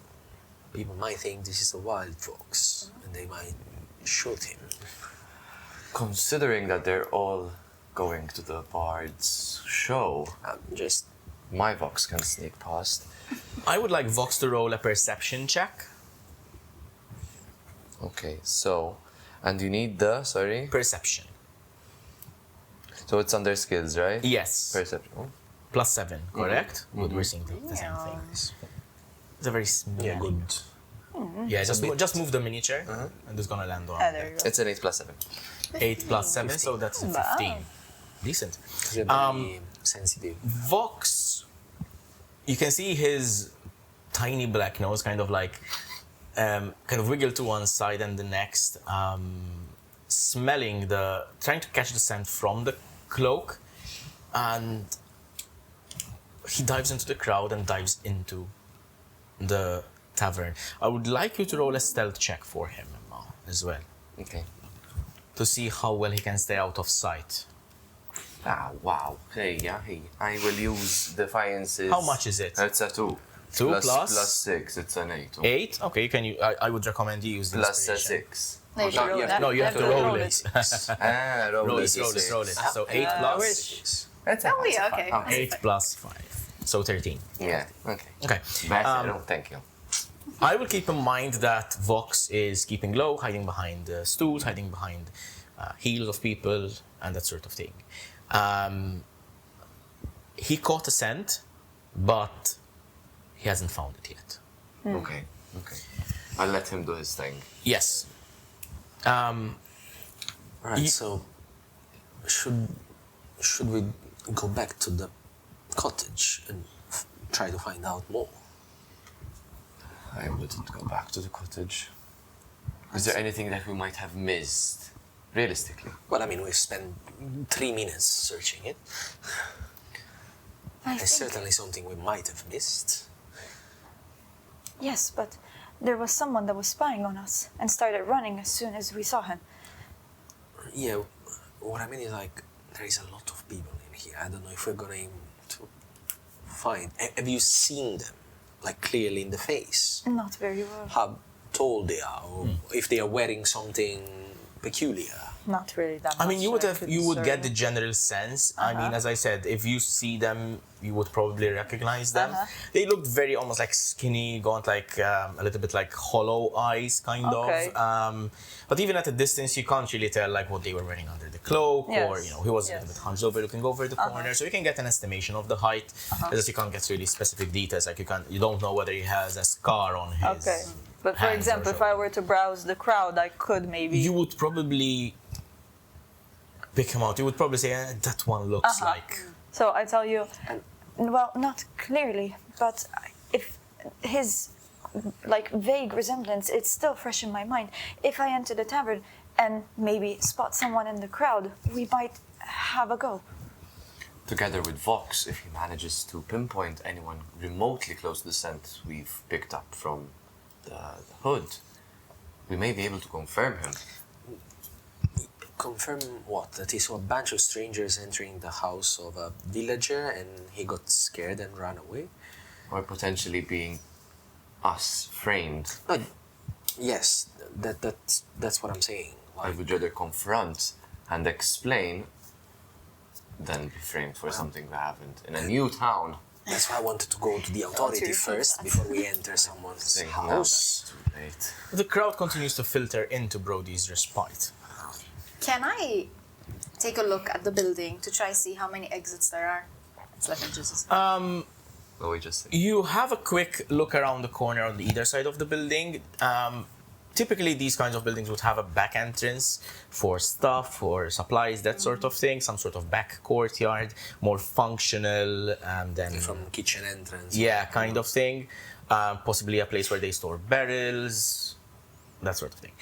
people might think this is a wild fox, and they might shoot him. Considering that they're all going to the bard's show, Just my vox can sneak past. I would like Vox to roll a perception check. Okay, so, and you need the, sorry? Perception. So it's under skills, right? Yes. Perception. Oh. +7, correct? Good, we're seeing the same thing. It's a very small. yeah, good. Yeah, just move the miniature, and it's gonna land on There you go. It's an 8 plus 7. 8 + 7, so that's a 15. Decent. They're very sensitive. Vox, you can see his tiny black nose kind of like kind of wiggle to one side and the next, trying to catch the scent from the cloak, and he dives into the crowd and dives into the tavern. I would like you to roll a stealth check for him as well, Okay. to see how well he can stay out of sight. Ah, wow. Hey. I will use Defiance's... How much is it? It's a 2. 2 plus? Plus 6, it's an 8. 8? Okay, can you? I would recommend you use the Plus a inspiration. 6. No, you should roll that. No, you have to roll it. Ah, roll Roll a it. D6. So 8 plus That's a Oh, yeah, okay. 8 plus 5. So 13. Yeah, okay. Okay. Better, thank you. I will keep in mind that Vox is keeping low, hiding behind stools, hiding behind heels of people, and that sort of thing. He caught a scent, but he hasn't found it yet. Okay. I'll let him do his thing. Yes. Right. So, should we go back to the cottage and try to find out more? I wouldn't go back to the cottage. Is there anything that we might have missed, realistically? Well, I mean, we've spent 3 minutes searching it. I There's think, certainly something we might have missed. yes, but there was someone that was spying on us and started running as soon as we saw him. Yeah, what I mean is like, there is a lot of people in here. I don't know if we're going to find... Have you seen them, like clearly in the face? Not very well. How tall they are, or if they are wearing something peculiar. Not really that much. I mean, you would get concern. the general sense. I mean, as I said, if you see them, you would probably recognize them. They looked very almost like skinny, got like a little bit like hollow eyes, kind Okay. of. But even at a distance, you can't really tell like what they were wearing under the cloak, or Yes. you know, he was a Yes. little bit hunched over, looking over the corner. So you can get an estimation of the height. As you can't get really specific details, like you don't know whether he has a scar on his. Okay. But for hands or example, if shoulder. I were to browse the crowd, I could maybe. You would probably pick him out. You would probably say, that one looks like. So I tell you, well, not clearly, but if his like vague resemblance, it's still fresh in my mind. If I enter the tavern and maybe spot someone in the crowd, we might have a go. Together with Vox, if he manages to pinpoint anyone remotely close to the scent we've picked up from the hood, we may be able to confirm him. Confirm what? That he saw a bunch of strangers entering the house of a villager and he got scared and ran away? Or potentially being us framed. No, yes, that's what I'm saying. I would rather confront and explain than be framed for something we haven't. In a new town. That's why I wanted to go to the authority first before we enter someone's Saying, "No, house. that's too late." The crowd continues to filter into Brody's respite. Can I take a look at the building to try see how many exits there are? It's like a Jesus. Well, we just say, You have a quick look around the corner on either side of the building. Typically, these kinds of buildings would have a back entrance for stuff, for supplies, that sort of thing. Some sort of back courtyard, more functional than From kitchen entrance. yeah, kind of thing. Possibly a place where they store barrels, that sort of thing.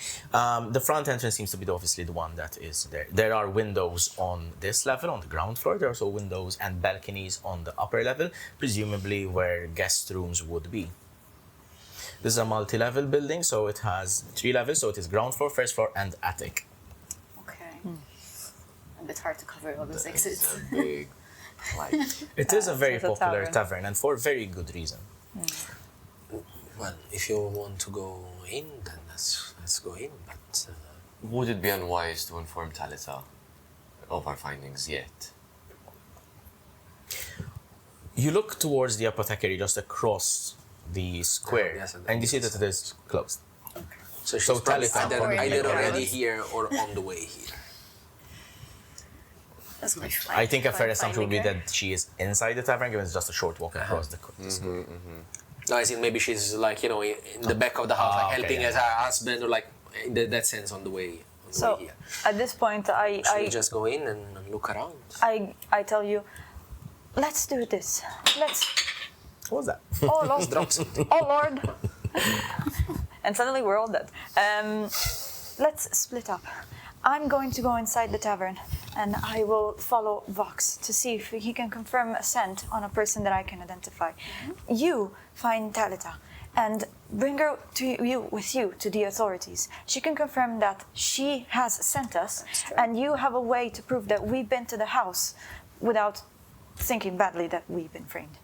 The front entrance seems to be obviously the one that is there. There are windows on this level, on the ground floor. There are also windows and balconies on the upper level, presumably where guest rooms would be. This is a multi-level building, so it has 3 levels. So it is ground floor, first floor, and attic. Okay. A bit hard to cover all those it's exits. a big, like, It is a very it's a popular tavern. tavern, and for very good reason. Well, if you want to go in, then let's go in. But would it be unwise to inform Talita of our findings yet? You look towards the apothecary just across the square, yes, and and you see that it is closed. so she's So probably Talita either, probably either knows. already here or on the way here. That's my I think a fair fine assumption would be finding her. that she is inside the tavern, given it's just a short walk across the square. No, I think maybe she's like, you know, in the back of the house, like okay, helping yeah. as her husband, or like in that sense on the way So here. at this point, Should we just go in and look around? I tell you, let's do this. Let's. What was that? Oh, Lord. Oh, Lord. And suddenly we're all dead. Let's split up. I'm going to go inside the tavern, and I will follow Vox to see if he can confirm a scent on a person that I can identify. You find Talita and bring her with you to the authorities. She can confirm that she has sent us, and you have a way to prove that we've been to the house without thinking badly that we've been framed.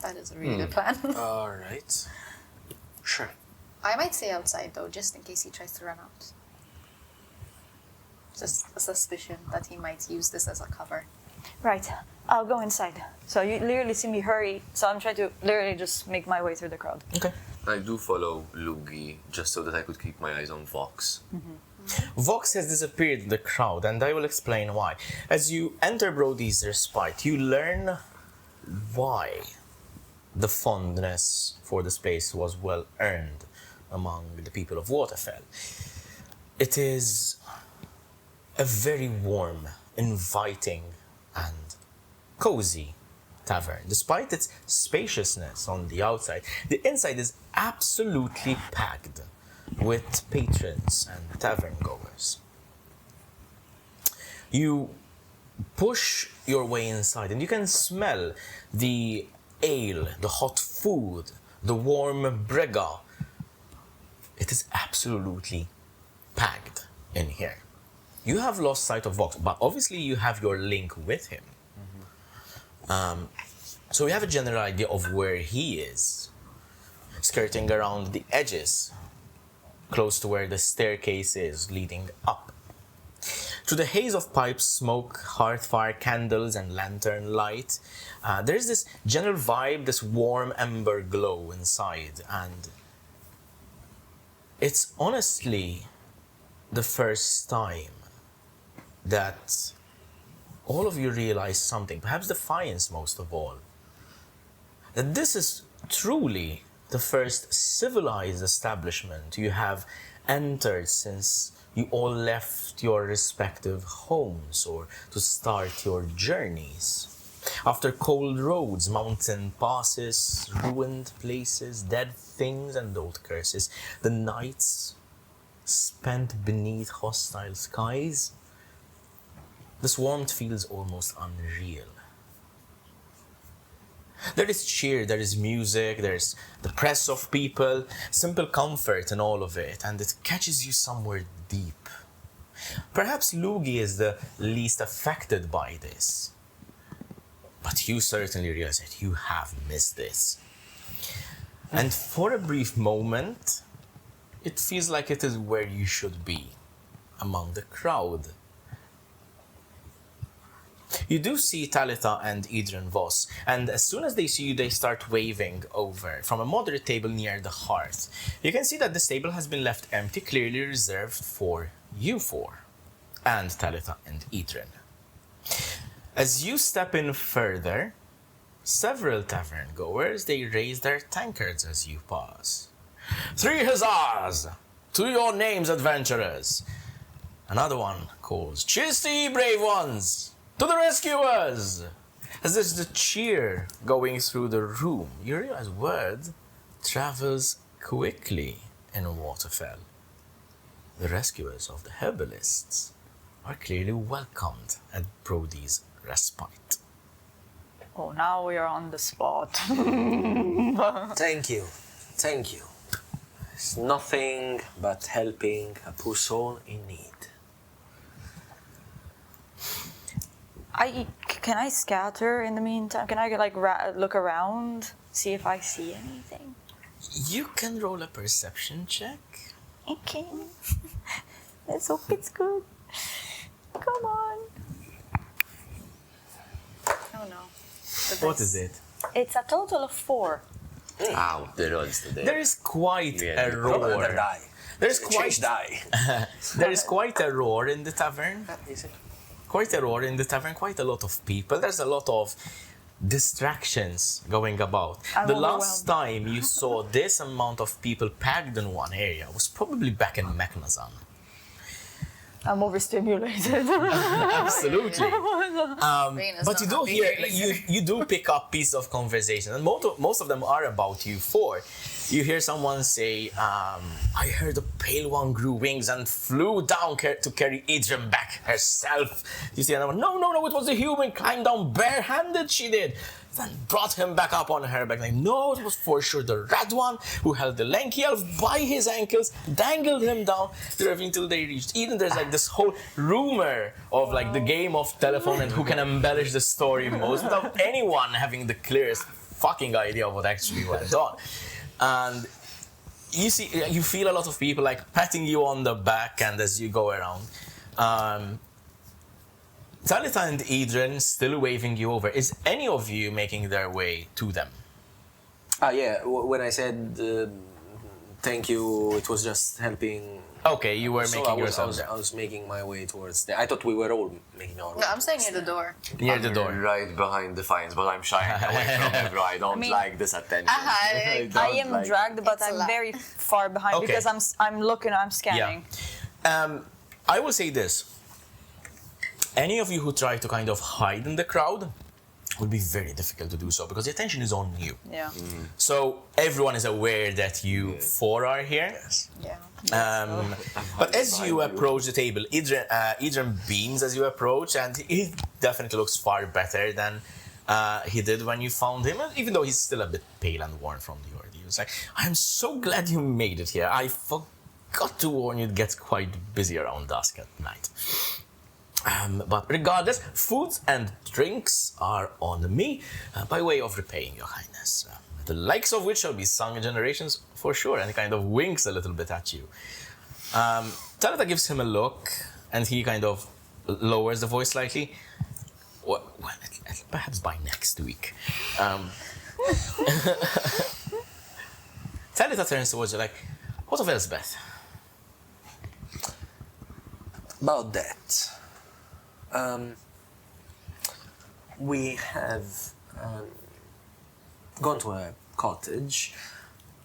That is a really good plan. All right. Sure. I might stay outside though, just in case he tries to run out. Just a suspicion that he might use this as a cover. Right, I'll go inside. So you literally see me hurry, so I'm trying to literally just make my way through the crowd. Okay. I do follow Lugii just so that I could keep my eyes on Vox. Vox has disappeared in the crowd, and I will explain why. As you enter Brody's respite, you learn why the fondness for the space was well earned among the people of Waterfell. It is a very warm, inviting, and cozy tavern. Despite its spaciousness on the outside, the inside is absolutely packed with patrons and tavern goers. You push your way inside and you can smell the ale, the hot food, the warm brega. It is absolutely packed in here. You have lost sight of Vox, but obviously you have your link with him. So we have a general idea of where he is, skirting around the edges close to where the staircase is leading up. Through the haze of pipes, smoke, hearth fire, candles, and lantern light, there is this general vibe, this warm ember glow inside, and it's honestly the first time that all of you realize something, perhaps Defiance most of all, that this is truly the first civilized establishment you have entered since you all left your respective homes or to start your journeys. After cold roads, mountain passes, ruined places, dead things and old curses, the nights spent beneath hostile skies, this warmth feels almost unreal. There is cheer, there is music, there's the press of people, simple comfort in all of it, and it catches you somewhere deep. Perhaps Lugii is the least affected by this, but you certainly realize that you have missed this. And for a brief moment, it feels like it is where you should be, among the crowd. You do see Talitha and Idren Voss, and as soon as they see you, they start waving over from a moderate table near the hearth. You can see that this table has been left empty, clearly reserved for you four, and Talitha and Idren. As you step in further, several tavern goers, they raise their tankards as you pass. 3 huzzas! To your names, adventurers! Another one calls, cheers to ye, brave ones! To the rescuers! As there's the cheer going through the room, you realize word travels quickly in Waterfell. The rescuers of the herbalists are clearly welcomed at Brody's respite. Oh, now we are on the spot. Thank you. Thank you. It's nothing but helping a poor soul in need. Can I scatter in the meantime? Can I look around, see if I see anything? You can roll a perception check. Okay. Let's hope it's good. Come on. Oh no. What is it? It's a total of 4. Ow, the rolls today. There is quite a Roll another roar. die. There is quite Change die. there is quite a roar in the tavern. Is it? Quite a roar in the tavern, quite a lot of people. There's a lot of distractions going about. I'm The last overwhelmed. time you saw this amount of people packed in one area was probably back in Mechnazan. I'm overstimulated. Absolutely. Reyna's But you not do happy. hear, you do pick up pieces of conversation, and most of them are about you four. You hear someone say, I heard the Pale One grew wings and flew down to carry Idren back herself. You see another one, no, it was the human, climbed down barehanded, she did. Then brought him back up on her back. Like, no, it was for sure the red one who held the lanky elf by his ankles, dangled him down until they reached Eden. There's like this whole rumor of like the game of telephone and who can embellish the story most without anyone having the clearest fucking idea of what actually went on. And you feel a lot of people like patting you on the back, and as you go around, Talitha and Idren still waving you over. Is any of you making their way to them? Yeah, when I said thank you, it was just helping. Okay, you were making yourself I was making my way towards there. I thought we were all making our way. No, I'm staying near the door. near the door. Right behind Defiance, but I'm shying away from her, bro. I don't like this attention. I am dragged, but It's a I'm lie. very far behind Okay. because I'm looking, I'm scanning. I will say this. Any of you who try to kind of hide in the crowd will be very difficult to do so because the attention is on you. Yeah. So everyone is aware that you four are here. Yeah. But as you approach the table, Idren beams as you approach, and he definitely looks far better than he did when you found him, even though he's still a bit pale and worn from the ordeal. It's like, I'm so glad you made it here. I forgot to warn you, it gets quite busy around dusk at night. But regardless, foods and drinks are on me by way of repaying your highness. the likes of which shall be sung in generations for sure. And he kind of winks a little bit at you. Talata gives him a look, and he kind of lowers the voice slightly. Well, perhaps by next week. Talita turns towards you like, what of Elsbeth? About that, we have gone to a cottage,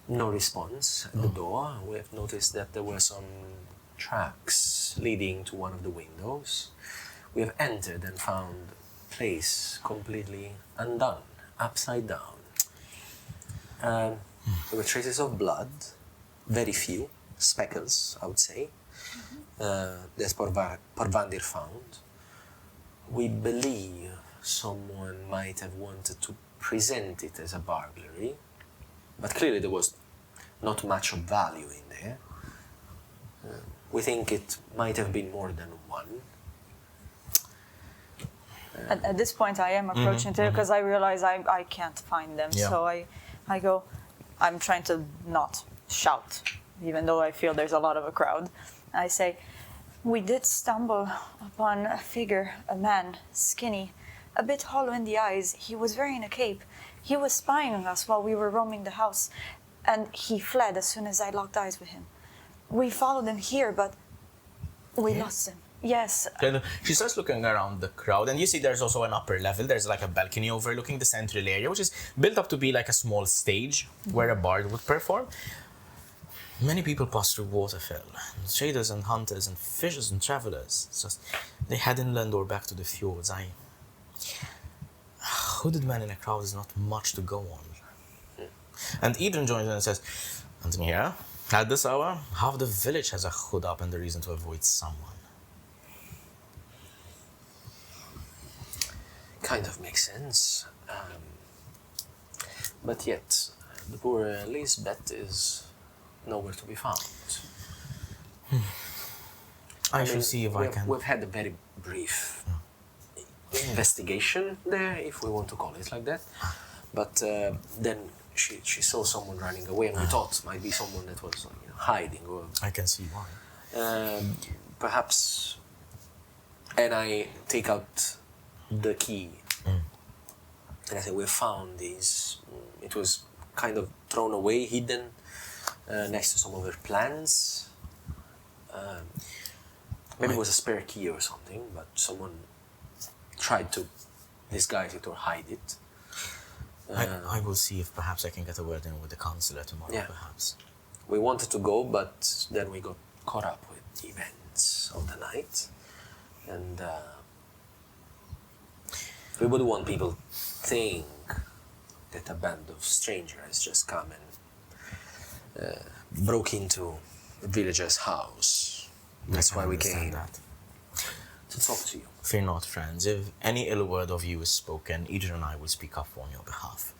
no response at the door. We have noticed that there were some tracks leading to one of the windows. We have entered and found the place completely undone, upside down. There were traces of blood, very few, speckles, I would say. That Porvandir found. We believe someone might have wanted to present it as a burglary, but clearly there was not much of value in there. We think it might have been more than one. At this point, I am approaching Taylor because I realize I can't find them. Yeah. So I go, I'm trying to not shout, even though I feel there's a lot of a crowd. I say, we did stumble upon a figure, a man, skinny, a bit hollow in the eyes. He was wearing a cape. He was spying on us while we were roaming the house, and he fled as soon as I locked eyes with him. We followed him here, but we lost him. Yes. Then she starts looking around the crowd, and you see there's also an upper level. There's like a balcony overlooking the central area, which is built up to be like a small stage where a bard would perform. Many people pass through Waterfell, traders and hunters and fishers and travelers. It's just they head inland or back to the fjords. Hooded man in a crowd is not much to go on. And Eden joins in and says, and here, at this hour, half the village has a hood up and the reason to avoid someone. Kind of makes sense. But yet, the poor Lisbeth is nowhere to be found. I shall see if I can. We've had a very brief investigation there, if we want to call it like that. But then she saw someone running away, and we thought might be someone that was hiding. Or I can see why. perhaps. And I take out the key, and I say, we found these. It was kind of thrown away, hidden next to some other plants. Maybe it was a spare key or something, but someone tried to disguise it or hide it. I will see if perhaps I can get a word in with the councillor tomorrow, Yeah. perhaps. We wanted to go, but then we got caught up with the events of the night. And we wouldn't want people to think that a band of strangers just come and broke into the villager's house. That's why we came That. to talk to you. Fear not, friends. If any ill word of you is spoken, Eden and I will speak up on your behalf.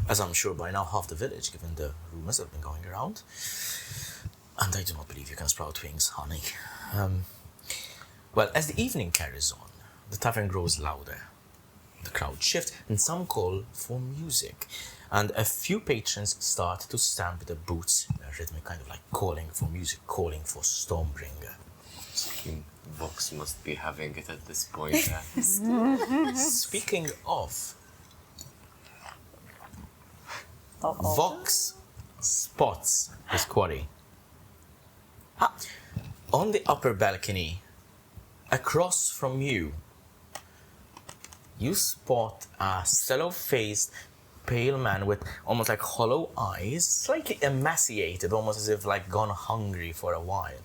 As I'm sure by now half the village, given the rumours that have been going around. And I do not believe you can sprout wings, honey. Well, as the evening carries on, the tavern grows louder. The crowd shifts, and some call for music. And a few patrons start to stamp their boots, a rhythmic kind of like calling for music, calling for Stormbringer. King Vox must be having it at this point. Speaking of, Vox spots his quarry. On the upper balcony, across from you, you spot a sallow-faced, pale man with almost like hollow eyes, slightly emaciated, almost as if like gone hungry for a while.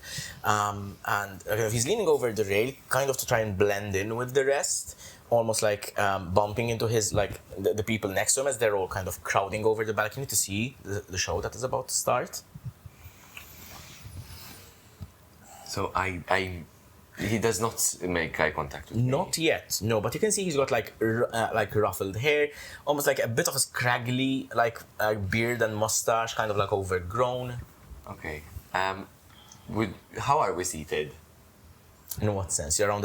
And he's leaning over the rail, kind of to try and blend in with the rest, almost like bumping into his like the people next to him as they're all kind of crowding over the balcony to see the show that is about to start. So he does not make eye contact with me. Not yet, no. But you can see he's got like ruffled hair, almost like a bit of a scraggly like beard and mustache, kind of like overgrown. Okay. How are we seated? In what sense? You're around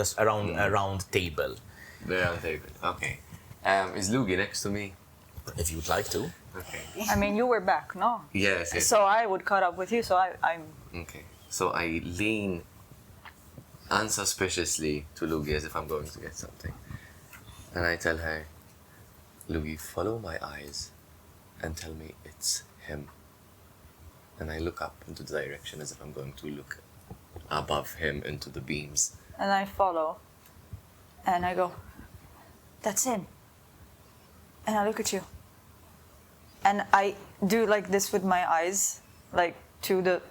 a round table. The round table. Okay. Is Lugii next to me? If you'd like to. Okay. I mean, you were back, no? Yes, yes. So I would cut up with you, so I'm... Okay. So I lean unsuspiciously to Lugii as if I'm going to get something. And I tell her, Lugii, follow my eyes and tell me it's him. And I look up into the direction as if I'm going to look above him into the beams. And I follow. And I go, that's him. And I look at you. And I do like this with my eyes, like to the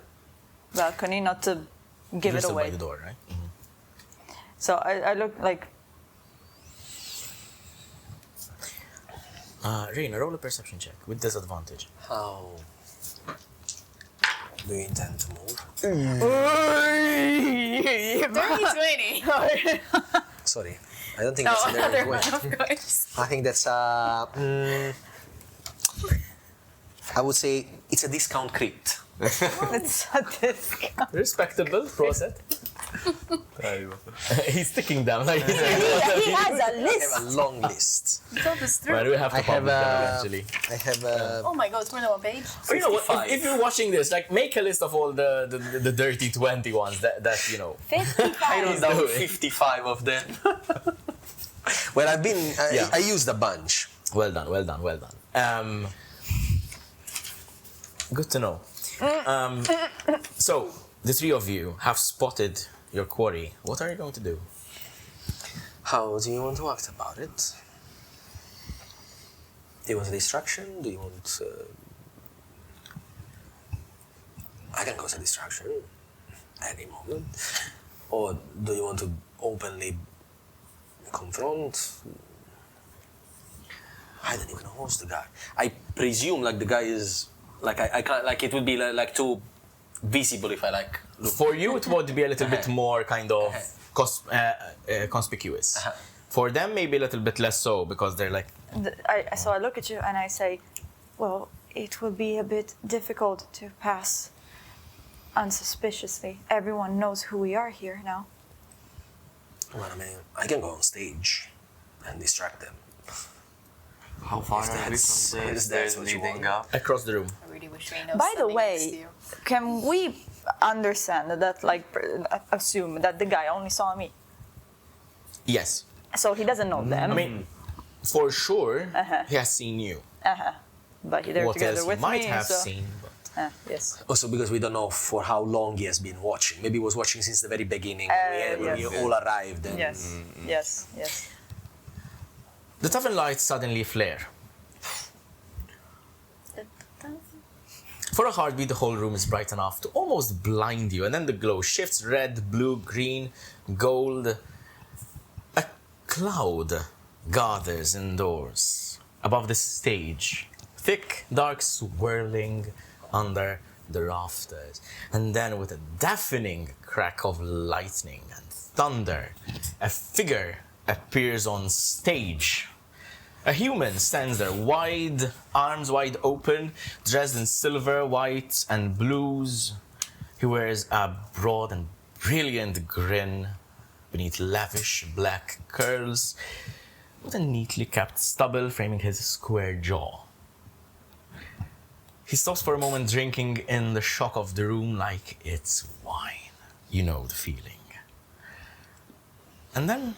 balcony, not to give You're it still away. by the door, right? So I look like, Reyna, roll a perception check with disadvantage. How do you intend to move? 30-20. Sorry, I don't think that's a very Other way. one, of course. I think that's I would say it's a discount crit. it's a discount. Respectable process. He's sticking down. Like he's like, He has a I list. have a long list. Talk us through. well, we have to I have publish them eventually. I have a Oh my god, it's more than one page. But you know what? 55. If you're watching this, like, make a list of all the dirty 20 ones that you know. 55. I wrote down doing. 55 of them. Well, Yeah. I used a bunch. Well done, well done, well done. Good to know. So the three of you have spotted your quarry. What are you going to do? How do you want to act about it? Do you want a distraction? Do you want... I can cause a distraction at any moment. Or do you want to openly confront? I don't even know who's the guy. I presume like the guy is... Like I can't... Like it would be like too visible if I like... Look. For you, it would be a little bit more kind of conspicuous. For them, maybe a little bit less so because they're like, So I look at you and I say, well, it will be a bit difficult to pass unsuspiciously. Everyone knows who we are here now. Well, I mean, I can go on stage and distract them. How far If are we that's- from the if that's stairs what you leading want. up? across the room. I really wish Reyna was By the standing next to way, you. can we understand that, like, assume that the guy only saw me? Yes. So he doesn't know them. I mean, for sure, Uh-huh. he has seen you. But they're What together else he with might me. have so, seen, but yes. Also, because we don't know for how long he has been watching. Maybe he was watching since the very beginning when we yes. all arrived. And Yes. Yes. Yes. the tavern lights suddenly flare. For a heartbeat, the whole room is bright enough to almost blind you, and then the glow shifts red, blue, green, gold. A cloud gathers indoors above the stage, thick, dark, swirling under the rafters. And then, with a deafening crack of lightning and thunder, a figure appears on stage. A human stands there, wide, arms wide open, dressed in silver, white, and blues. He wears a broad and brilliant grin beneath lavish black curls, with a neatly kept stubble framing his square jaw. He stops for a moment, drinking in the shock of the room like it's wine. You know the feeling. And then,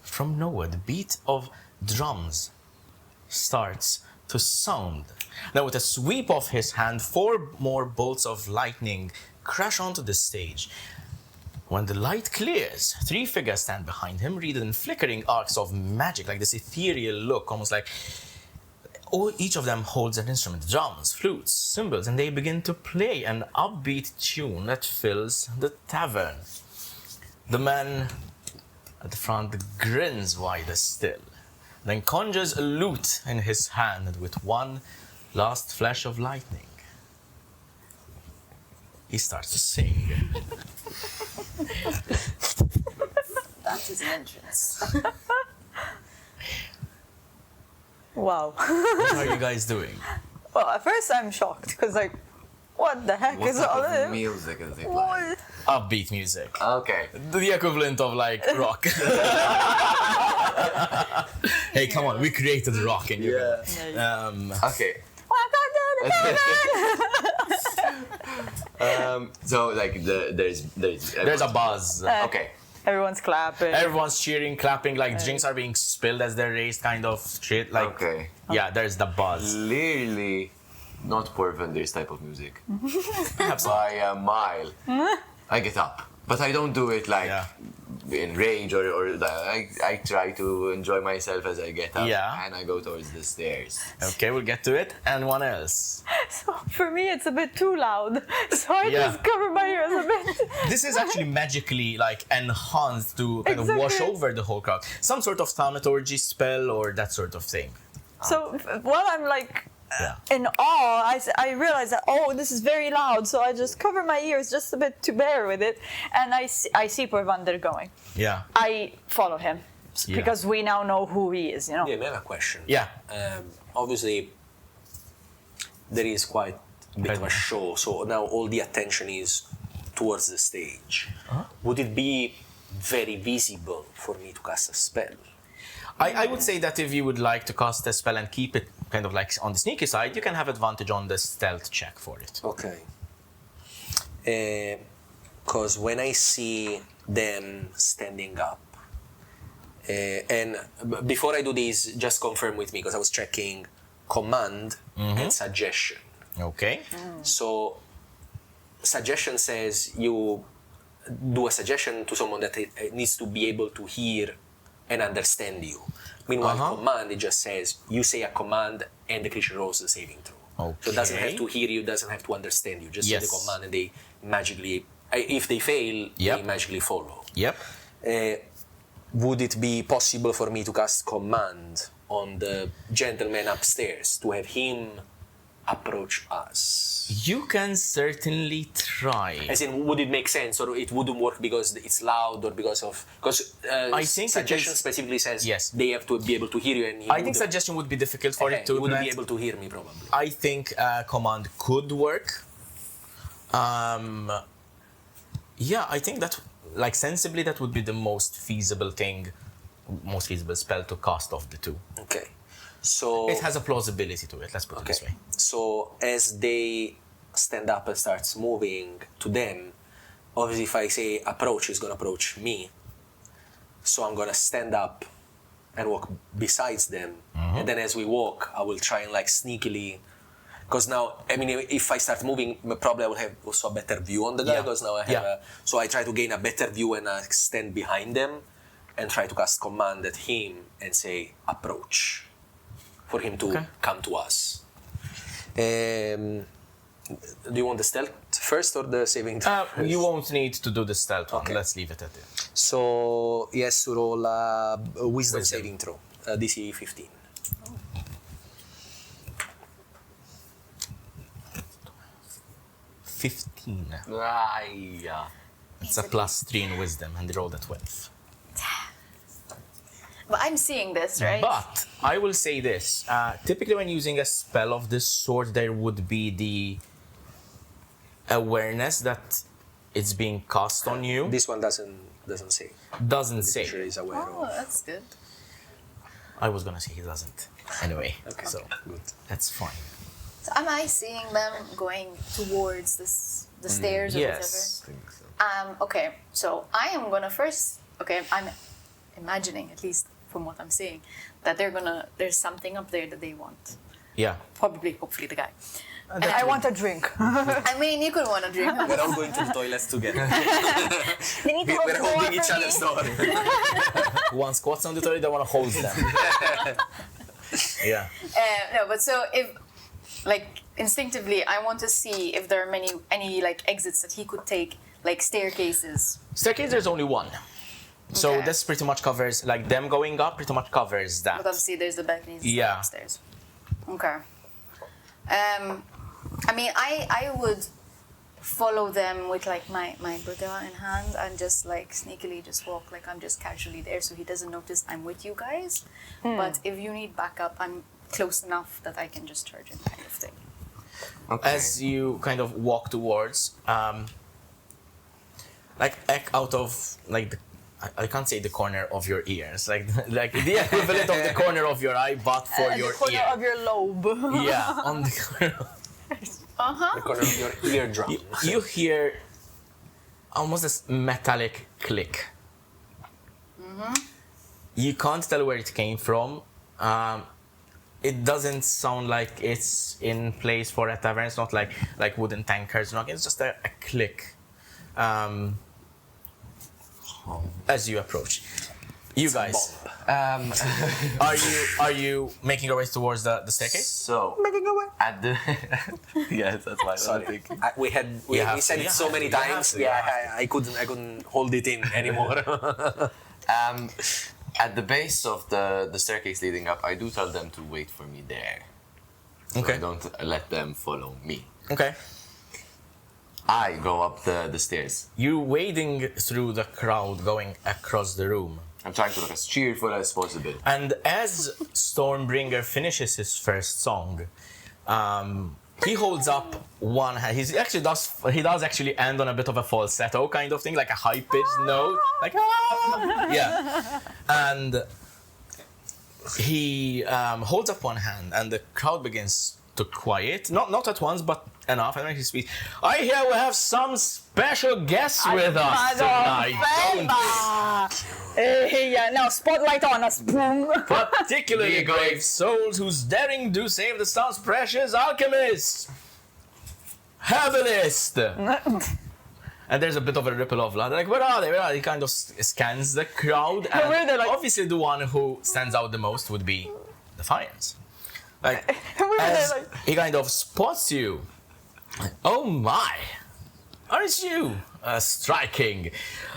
from nowhere, the beat of drums starts to sound. Then with a sweep of his hand, 4 more bolts of lightning crash onto the stage. When the light clears, 3 figures stand behind him, wreathed in flickering arcs of magic, like this ethereal look, almost like each of them holds an instrument, drums, flutes, cymbals, and they begin to play an upbeat tune that fills the tavern. The man at the front grins wider still, then conjures a lute in his hand with one last flash of lightning. He starts to sing. That is an entrance. Wow. What are you guys doing? Well, at first I'm shocked because, like, what the heck What is all type of this? music is he playing? What? Upbeat music. Okay. The equivalent of like rock. Hey, come on, we created rock in you. Okay. Well, So like there's There's a buzz. okay. Everyone's clapping. Everyone's cheering, clapping, like drinks are being spilled as they're raised, kind of shit. Like, Okay. yeah, there's the buzz. Clearly not poor vendors type of music. Perhaps By a mile. I get up. But I don't do it like Yeah. in rage or I try to enjoy myself as I get up. Yeah. And I go towards the stairs. Okay, we'll get to it. And one else. So for me, it's a bit too loud. So I Yeah. just cover my ears a bit. This is actually magically like enhanced to kind of wash Exactly. over the whole crowd. Some sort of thaumaturgy spell or that sort of thing. So while I'm like Yeah. in awe, I realize that, oh, this is very loud. So I just cover my ears just a bit to bear with it. And I see Porvander going. Yeah. I follow him Yeah. because we now know who he is, you know? Yeah, I have a question. Yeah. Obviously, there is quite a bit of a show, so now all the attention is towards the stage. Would it be very visible for me to cast a spell? I would say that if you would like to cast a spell and keep it kind of like on the sneaky side, you can have advantage on the stealth check for it. Okay. Because when I see them standing up, and before I do this, just confirm with me, because I was checking command and suggestion. Okay. So, suggestion says you do a suggestion to someone that it needs to be able to hear and understand you. Meanwhile, command, it just says you say a command and the creature rolls the saving throw. So it doesn't have to hear you, doesn't have to understand you. Just say the command and they magically, if they fail, they magically follow. Yep. Would it be possible for me to cast command on the gentleman upstairs to have him approach us? You can certainly try. As in, would it make sense, or it wouldn't work because it's loud, or because I think suggestion it is- specifically says Yes. they have to be able to hear you, and he I think wouldn't. suggestion would be difficult for it He to wouldn't be implement. able to hear me probably. I think command could work. Yeah, I think that, like, sensibly, that would be the most feasible spell to cast of the two. Okay, so It has a plausibility to it, let's put it this way. So as they stand up and starts moving to them, obviously if I say approach, he's gonna approach me. So I'm gonna stand up and walk besides them, and then as we walk, I will try and like sneakily. Because now, I mean, if I start moving, probably I will have also a better view on the guy. Yeah. Because now I have so I try to gain a better view and I stand behind them and try to cast command at him and say approach for him to come to us. Do you want the stealth first or the saving throw first? You won't need to do the stealth one, let's leave it at it. So he has to roll a wisdom saving throw, DC 15. 15. Yeah. It's a +3 in wisdom, and they rolled a 12. But I'm seeing this, right? But I will say this: typically, when using a spell of this sort, there would be the awareness that it's being cast on you. This one doesn't say. Doesn't The creature say. is aware Oh, of. that's good. I was gonna say he doesn't. Anyway, so Good. that's fine. So am I seeing them going towards the stairs or Yes. whatever? Okay, so I am gonna first. Okay, I'm imagining, at least from what I'm seeing, that there's something up there that they want. Yeah. Probably, hopefully, the guy. And I want a drink. I mean, you could want to drink. We're all going to the toilets together. They need to hold We're the door holding each for me. other's door. Who wants squats on the toilet? They want to hold them. Yeah. No, but so if, like, instinctively, I want to see if there are any like exits that he could take, like staircases. Staircase, there's only one. So Okay. this pretty much covers, like, them going up pretty much covers that. But obviously, there's the balconies Yeah. upstairs. Okay. I mean, I would follow them with like my Buddha in hand and just like sneakily just walk like I'm just casually there so he doesn't notice I'm with you guys. But if you need backup, I'm close enough that I can just charge in kind of thing. Okay. As you kind of walk towards, like out of like I can't say the corner of your ears, like the equivalent of the corner of your eye, but for The your corner ear. of your lobe. Yeah, on the corner. The corner of your eardrum. You hear almost this metallic click. You can't tell where it came from. It doesn't sound like it's in place for a tavern. It's not like wooden tankards knocking. It's just a click as you approach. You guys, are you making your way towards the staircase? So at the yes, that's why. Sorry, we said it so many You have times. to, Yeah, I couldn't hold it in anymore. At the base of the staircase leading up, I do tell them to wait for me there. So Okay. I don't let them follow me. Okay. I go up the stairs. You wading through the crowd, going across the room. I'm trying to look as cheerful as possible. And as Stormbringer finishes his first song, he holds up one hand. He does actually end on a bit of a falsetto kind of thing, like a high-pitched note, like yeah. And he holds up one hand, and the crowd begins to quiet. Not at once, but enough. And then he speaks. I hear we have some special guests with us tonight, don't we? Yeah, now spotlight on us. Boom. Particularly brave souls whose daring do save the sun's precious alchemist, herbalist. And there's a bit of a ripple of laughter. Like, where are they? Where are they? He kind of scans the crowd. And where are they, like- obviously the one who stands out the most would be Defiance. Like, Where are they, as like- he kind of spots you. Oh my! Aren't you striking?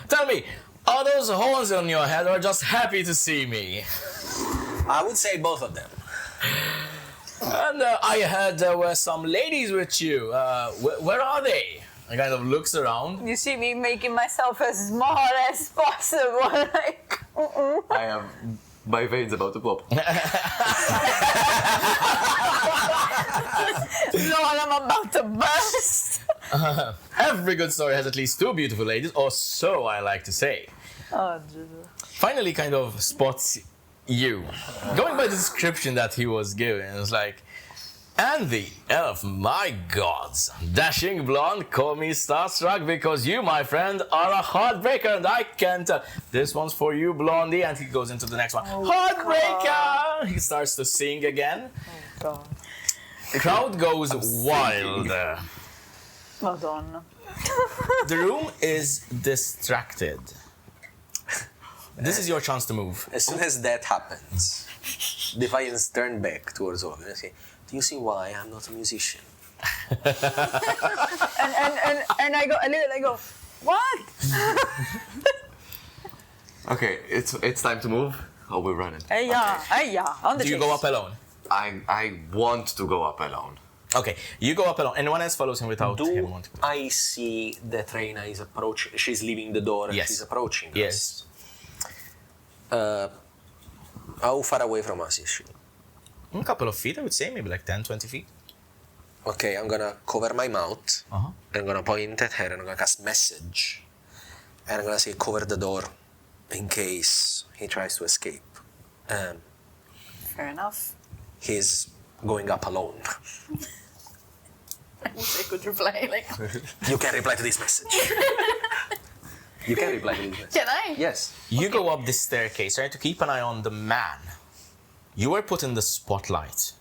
Tell me, are those horns on your head or just happy to see me? I would say both of them. And I heard there were some ladies with you. Where are they? He kind of looks around. You see me making myself as small as possible. Like, I am. My veins about to pop. Lord, I'm about to burst. Every good story has at least two beautiful ladies, or so I like to say. Oh, Jesus. Finally kind of spots you. Going by the description that he was given, it was like, and the elf, my gods, dashing blonde, call me starstruck because you, my friend, are a heartbreaker and I can tell. This one's for you, blondie, and he goes into the next one. Heartbreaker! He starts to sing again. God. Crowd goes wild. Madonna. The room is distracted. This is your chance to move. As soon as that happens, Defiance turned back towards all and say, "Do you see why I'm not a musician?" And I go, what? Okay, it's time to move. Or we're running. Hey, yeah, on the Do you go up alone? I want to go up alone. Okay, you go up alone. Anyone else follows him without him Do wanting to? I see that Reyna is approaching? She's leaving the door and Yes. she's approaching Yes. us. How far away from us is she? A couple of feet, I would say, maybe like 10, 20 feet. Okay, I'm gonna cover my mouth. Uh-huh. I'm gonna point at her and I'm gonna cast message. And I'm gonna say, cover the door in case he tries to escape. Fair enough. He's going up alone. I wish I could reply like, You can reply to this message. You can reply to this message. can I? Yes. You go up this staircase, trying to keep an eye on the man. You were put in the spotlight.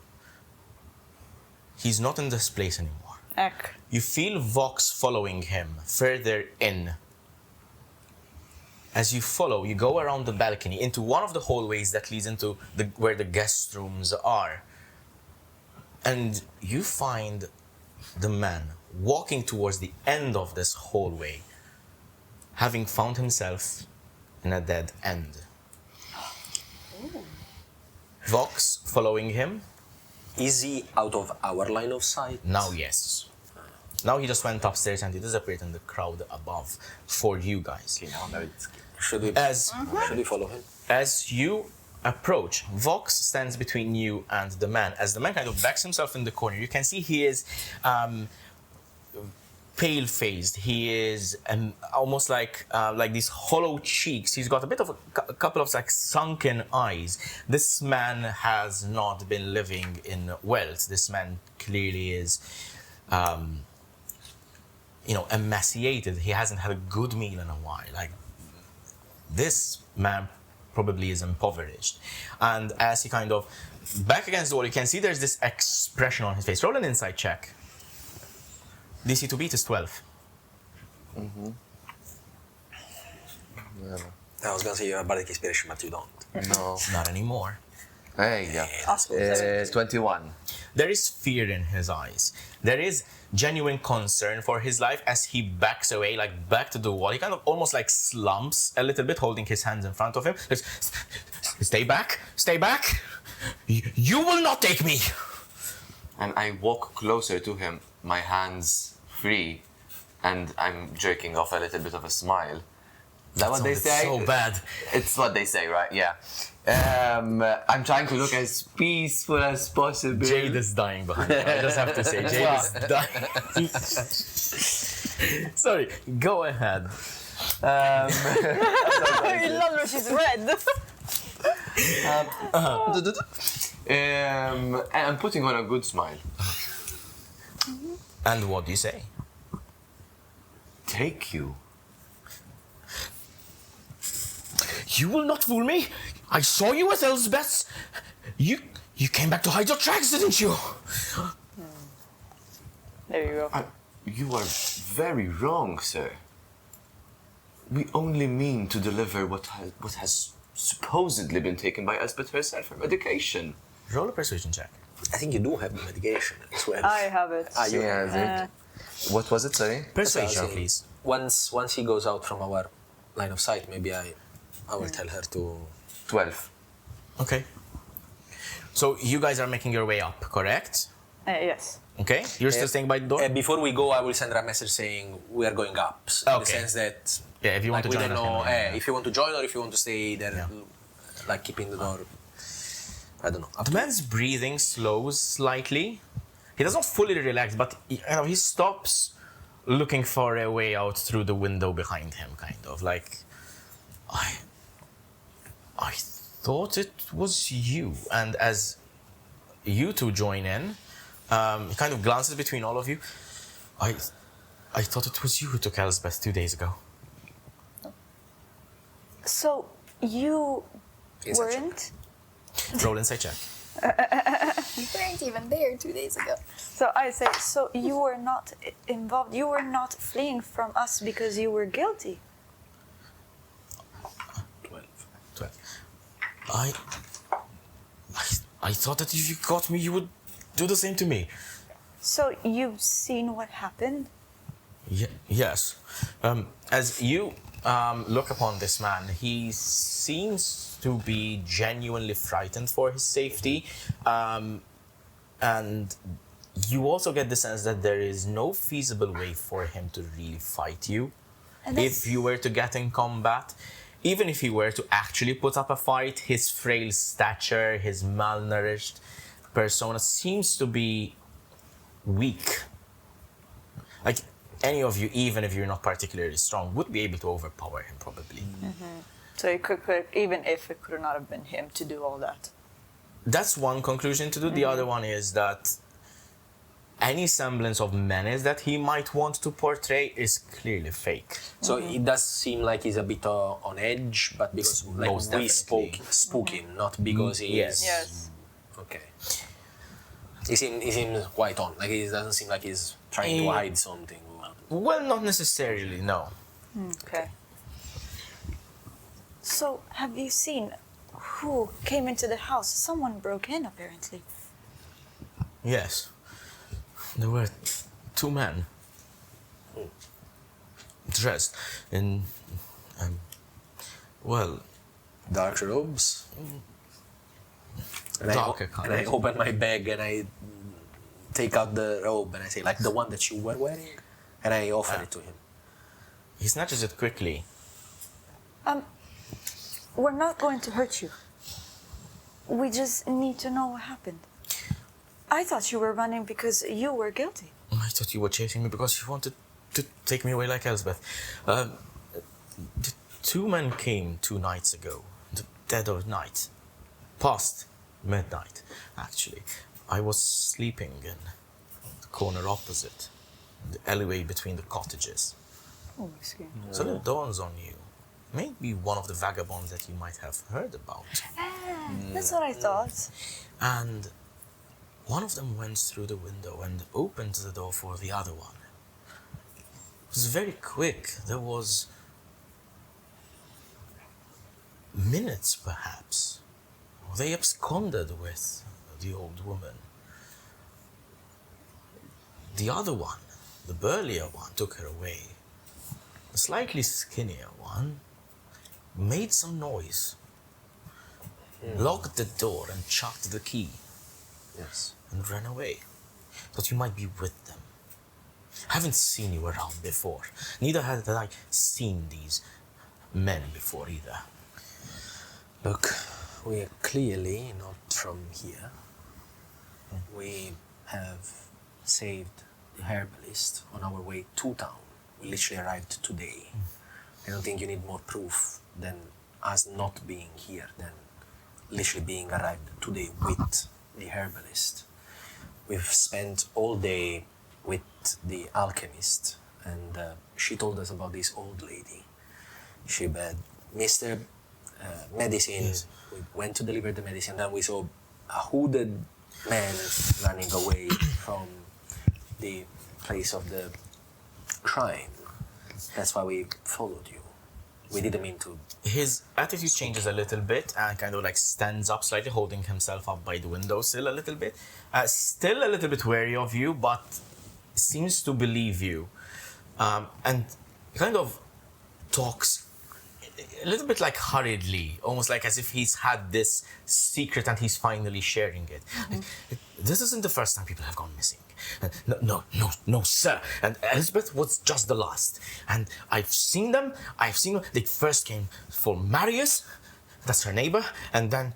He's not in this place anymore. Heck. You feel Vox following him further in. As you follow, you go around the balcony into one of the hallways that leads into where the guest rooms are. And you find the man walking towards the end of this hallway, having found himself in a dead end. Vox following him. Is he out of our line of sight? Now, yes. Now he just went upstairs and he disappeared in the crowd above for you guys. Should we, As should we follow him? As you approach, Vox stands between you and the man. As the man kind of backs himself in the corner, you can see he is pale-faced. He is almost like these hollow cheeks. He's got a bit of a couple of like sunken eyes. This man has not been living in wealth. This man clearly is emaciated. He hasn't had a good meal in a while. Like, this man probably is impoverished. And as he kind of back against the wall, you can see there's this expression on his face. Roll an insight check. DC to beat is 12. I was gonna say you have bardic inspiration, but you don't. No. Not anymore. Hey, yeah. 21. There is fear in his eyes. There is genuine concern for his life as he backs away, like back to the wall. He kind of almost like slumps a little bit, holding his hands in front of him. Like, stay back, stay back. You will not take me. And I walk closer to him, my hands free, and I'm jerking off a little bit of a smile. Is that what they say? So bad. It's what they say, right? Yeah. I'm trying to look as peaceful as possible. Jade is dying behind him. I just have to say, Jade is dying. Sorry, go ahead. I love her, she's red. And I'm putting on a good smile. And what do you say? Take you. You will not fool me. I saw you with Elspeth. You came back to hide your tracks, didn't you? There you go. You are very wrong, sir. We only mean to deliver what has supposedly been taken by Elspeth herself for medication. Roll a persuasion check. I think you do have the medication as well. I have it. You has it. What was it, sorry? Persuasion, Persuasion. please. Once he goes out from our line of sight, maybe I will tell her to. 12. Okay. So you guys are making your way up, correct? Yes. Okay. You're still staying by the door? Before we go, I will send her a message saying we are going up. In the Okay. sense that Yeah, if you want like, to we join don't us, know then, if you want to join or if you want to stay there, Yeah. like keeping the door. I don't know. Up The to you. man's breathing slows slightly. He does not fully relax, but he stops looking for a way out through the window behind him, kind of like, I thought it was you. And as you two join in, he kind of glances between all of you. I thought it was you who took Elspeth 2 days ago. So you Insight check. weren't? Roll insight check. You weren't even there 2 days ago. So I say, so you were not involved, you were not fleeing from us because you were guilty. 12. I thought that if you caught me, you would do the same to me. So you've seen what happened? Yes. As you look upon this man, he seems to be genuinely frightened for his safety. And you also get the sense that there is no feasible way for him to really fight you. And If you were to get in combat, even if he were to actually put up a fight, his frail stature, his malnourished persona seems to be weak. Like, any of you, even if you're not particularly strong, would be able to overpower him, probably. So it could, even if it could not have been him to do all that. That's one conclusion to do. The other one is that any semblance of menace that he might want to portray is clearly fake. So it does seem like he's a bit on edge, but because like Most we definitely. spoke him, not because he Yes. is. Yes. Okay. He seems quite on. Like he doesn't seem like he's trying to hide something. Well, not necessarily, no. Okay. So have you seen who came into the house? Someone broke in, apparently. Yes. There were 2 men. Dressed in, well, Dark robes. And Darker and I colours. open my bag and I take out the robe and I say, like the one that you were wearing, and I offer it to him. he snatches it quickly. We're not going to hurt you. We just need to know what happened. I thought you were running because you were guilty. I thought you were chasing me because you wanted to take me away like Elspeth. The 2 men came 2 nights ago, the dead of night. Past midnight, actually. I was sleeping in the corner opposite, the alleyway between the cottages. Oh, excuse me. So it dawns on you. Maybe one of the vagabonds that you might have heard about. That's what I thought. And one of them went through the window and opened the door for the other one. It was very quick. There was minutes, perhaps. They absconded with the old woman. The other one, the burlier one, took her away. The slightly skinnier one made some noise, locked the door and chucked the key. Yes. And ran away. Thought you might be with them. Haven't seen you around before. Neither had I seen these men before either. Look, we are clearly not from here. We have saved the herbalist on our way to town. We literally arrived today. I don't think you need more proof than us not being here, than literally being arrived today with the herbalist. We've spent all day with the alchemist, and she told us about this old lady. She had Mr. Medicine. Yes. We went to deliver the medicine, and we saw a hooded man running away from the place of the crime. That's why we followed you. We didn't mean to. His attitude changes a little bit and kind of like stands up slightly, holding himself up by the window still a little bit. Still a little bit wary of you, but seems to believe you. And kind of talks a little bit like hurriedly, almost like as if he's had this secret and he's finally sharing it. This isn't the first time people have gone missing. No, sir. And Elizabeth was just the last. And I've seen them. They first came for Marius, that's her neighbor, and then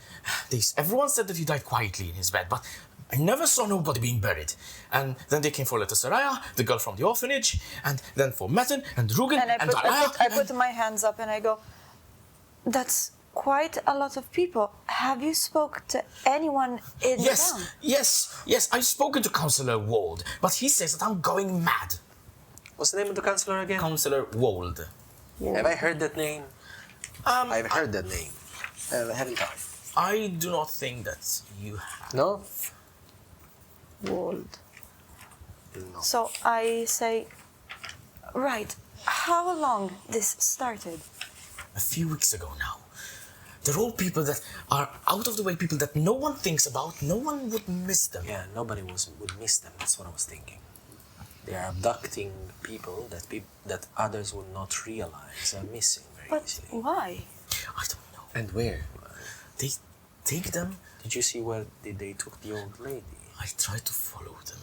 everyone said that he died quietly in his bed, but I never saw nobody being buried. And then they came for little Saraya, the girl from the orphanage, and then for Metin and Rugen And I put my hands up and I go, that's quite a lot of people. Have you spoke to anyone in town? Yes. I've spoken to Councillor Wold, but he says that I'm going mad. What's the name of the counselor again? Councillor Wold. Have I heard that name? I've heard that name. Haven't I? I do not think that you have. No? Wold. No. So I say, right, how long this started? A few weeks ago now. They're all people that are out of the way, people that no one thinks about, no one would miss them. Yeah, nobody would miss them. That's what I was thinking. They are abducting people that others would not realize are missing very But easily. why? I don't know. And where? They take them. Did you see where they took the old lady? I tried to follow them.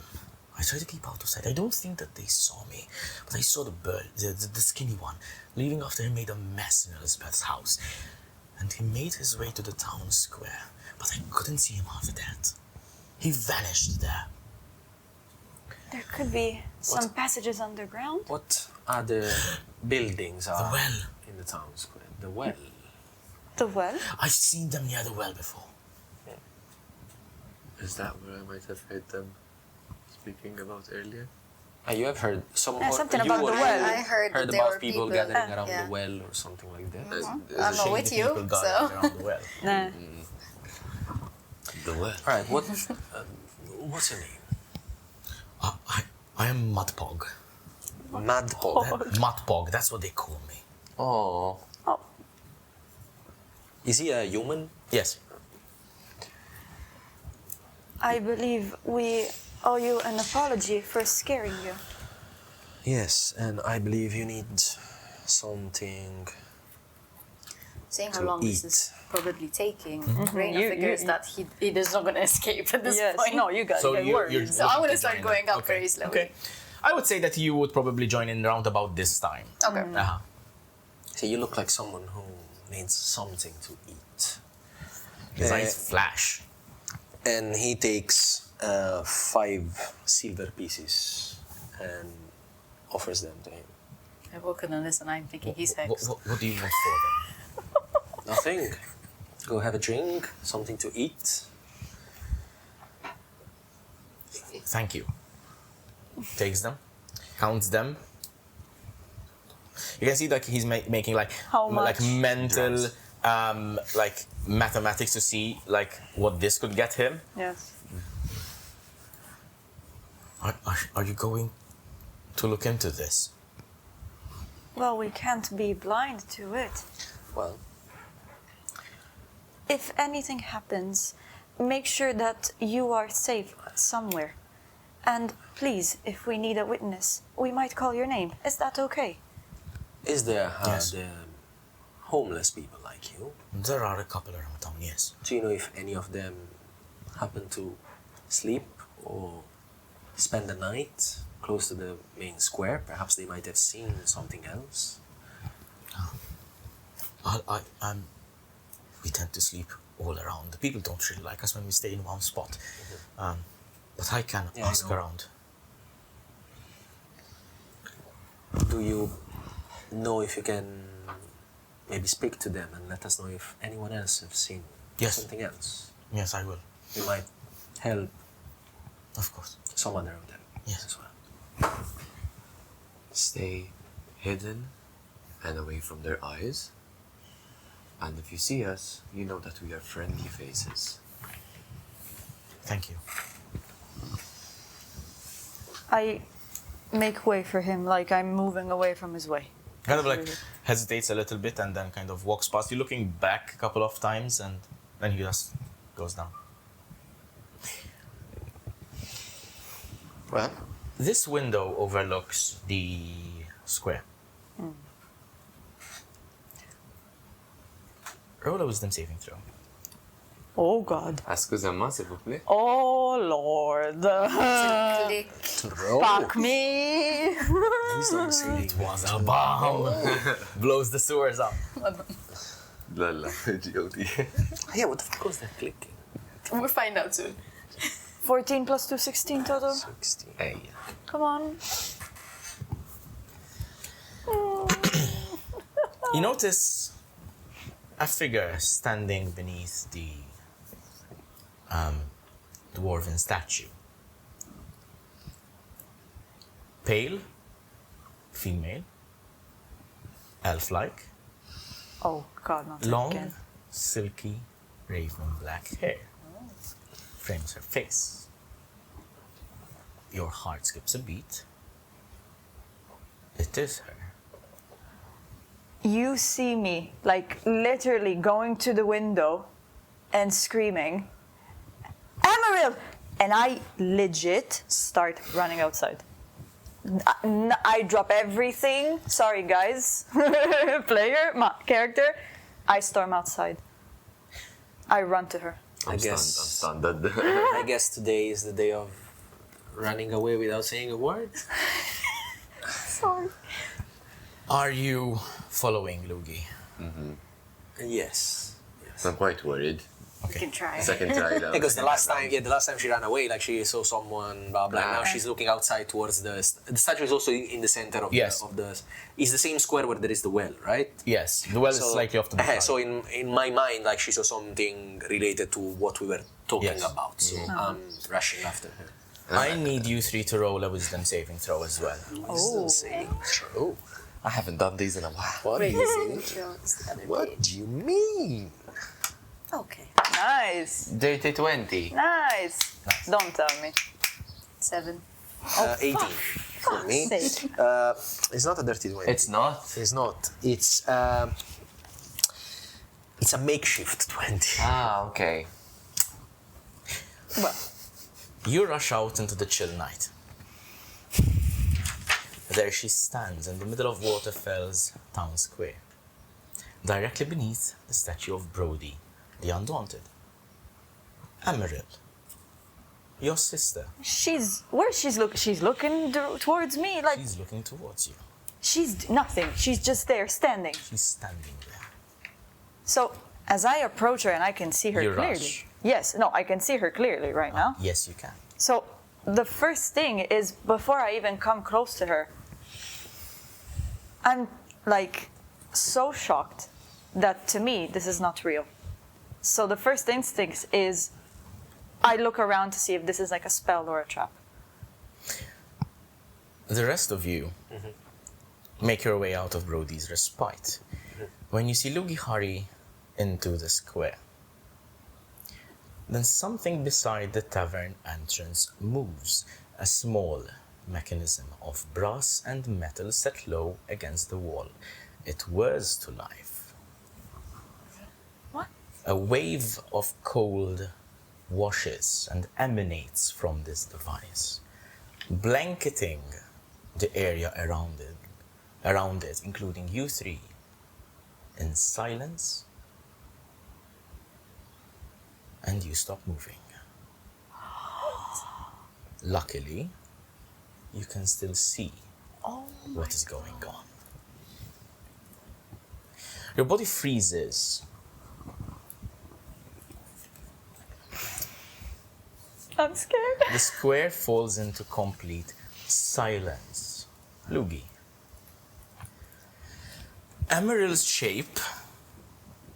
I tried to keep out of sight. I don't think that they saw me, but I saw the bird, the skinny one, leaving after he made a mess in Elizabeth's house. And he made his way to the town square, but I couldn't see him after that. He vanished there. There could be some passages underground. What other buildings are well. in the town square? The well. The well? I've seen them near the well before. Is that where I might have heard them speaking about earlier? You have heard something about the well. I heard that there about were people people gathering around yeah. the well or something like that. I'm not with you, People got so. around the well. Nah. The well. All right, what's your name? I am Mudpog. Madpog. Mudpog, that's what they call me. Oh. Oh, Is he a human? Yes. I believe we owe you an apology for scaring you. Yes, and I believe you need something Saying how to long this eat. is probably taking, Reyna You- figures you- that he is not going to escape at this Yes, point. no, you guys get worried. So I'm going to start join going them. up very slowly. Okay. I would say that you would probably join in around about this time. Okay. Uh-huh. So you look like someone who needs something to eat. His eyes flash. And he takes 5 silver pieces and offers them to him. I've woken on this and I'm thinking he's What, hexed. what do you want for them? Nothing. Go have a drink, something to eat. Thank you. takes them, counts them. You can see that he's making like How much? mental like mathematics to see like what this could get him. Yes. Are you going to look into this? Well, we can't be blind to it. Well, If anything happens, make sure that you are safe somewhere. And please, if we need a witness, we might call your name. Is that okay? is there Yes. the homeless people like you? There are a couple around town, yes. Do you know if any of them happen to sleep or spend the night close to the main square? Perhaps they might have seen something else. We tend to sleep all around. The people don't really like us when we stay in one spot. But I can Yeah, I ask know. around. Do you know if you can maybe speak to them and let us know if anyone else have seen Yes. something else? Yes, I will. We might help Of course. some other of them Yes. as well. Stay hidden and away from their eyes. And if you see us, you know that we are friendly faces. Thank you. I make way for him, like I'm moving away from his way. Kind of like hesitates a little bit and then kind of walks past you, looking back a couple of times, and then he just goes down. Well, This window overlooks the square. Roll a wisdom saving throw. Oh God. excusez-moi, s'il vous plaît. Oh Lord. Click. Fuck me. Wisdom saving. Was a bomb. Blows the sewers up. Lala, G.O.D. Yeah, what the fuck was that clicking? We'll find out soon. 14 plus 2, 16 total. 16. Hey. Come on. You notice a figure standing beneath the dwarven statue. Pale, female, elf-like, Oh God, not long, again. silky, raven black hair. Frames her face. Your heart skips a beat. It is her. You see me, like, literally going to the window and screaming, Amaryl! And I legit start running outside. I drop everything. Sorry, guys. Player, my character. I storm outside. I run to her. I I'm guess- stunned. I guess today is the day of running away without saying a word. Sorry. Are you following Lugii? Yes. I'm quite worried. We can try. Second try now. Because the last time she ran away, like she saw someone, blah blah. Now she's looking outside towards the statue is also in the center of Yes. the. It's the same square where there is the well, right? Yes, the well is slightly off to the side. So in my mind, like she saw something related to what we were talking Yes. about. So I'm rushing after her. I need you three to roll a wisdom saving throw as well. Wisdom saving throw. I haven't done these in a while. What? Wait, the other What day. do you mean? Okay. Nice. Dirty 20. Nice. Don't tell me. 7. 18 for me. Sake. It's not a dirty 20. It's not. It's not. It's a makeshift 20. Ah, okay. Well, You rush out into the chill night. There she stands in the middle of Waterfell's town square, directly beneath the statue of Brody, the Undaunted. Amaryl, your sister, she's looking towards me, like she's looking towards you. she's nothing. She's just there standing. She's standing there. So as I approach her and I can see her You clearly. rush. Yes, no, I can see her clearly right now. Yes, you can. So the first thing is before I even come close to her, I'm like so shocked that to me this is not real. So the first instinct is I look around to see if this is like a spell or a trap. The rest of you make your way out of Brody's respite. When you see Lugii hurry into the square, then something beside the tavern entrance moves, a small mechanism of brass and metal set low against the wall. It whirs to life. What? A wave of cold washes and emanates from this device, blanketing the area around it, including you three, in silence, and you stop moving. Luckily, you can still see what is going on. Your body freezes. I'm scared. The square falls into complete silence. Lugii. Emerald's shape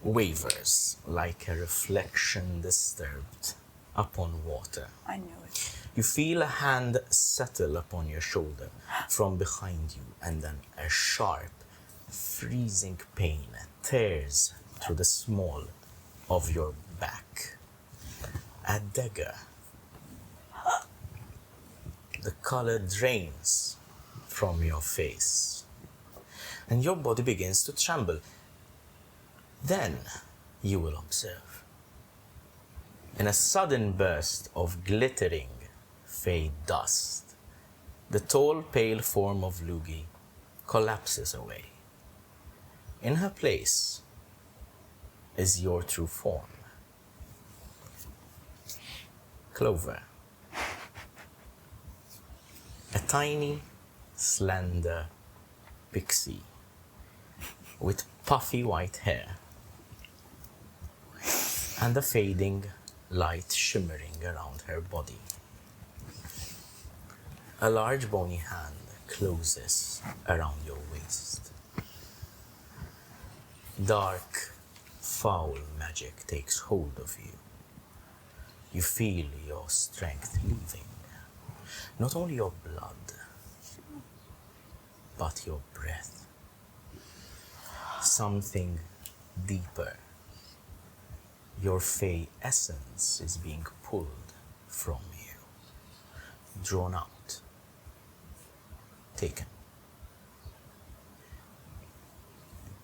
wavers like a reflection disturbed upon water. I knew it. You feel a hand settle upon your shoulder from behind you, and then a sharp, freezing pain tears through the small of your back. A dagger. The color drains from your face, and your body begins to tremble. Then you will observe, in a sudden burst of glittering fey dust, the tall, pale form of Lugii collapses away. In her place is your true form, Clover. A tiny, slender pixie with puffy white hair and a fading light shimmering around her body. A large bony hand closes around your waist. Dark, foul magic takes hold of you. You feel your strength leaving. Not only your blood, but your breath. Something deeper. Your fey essence is being pulled from you, drawn out, taken.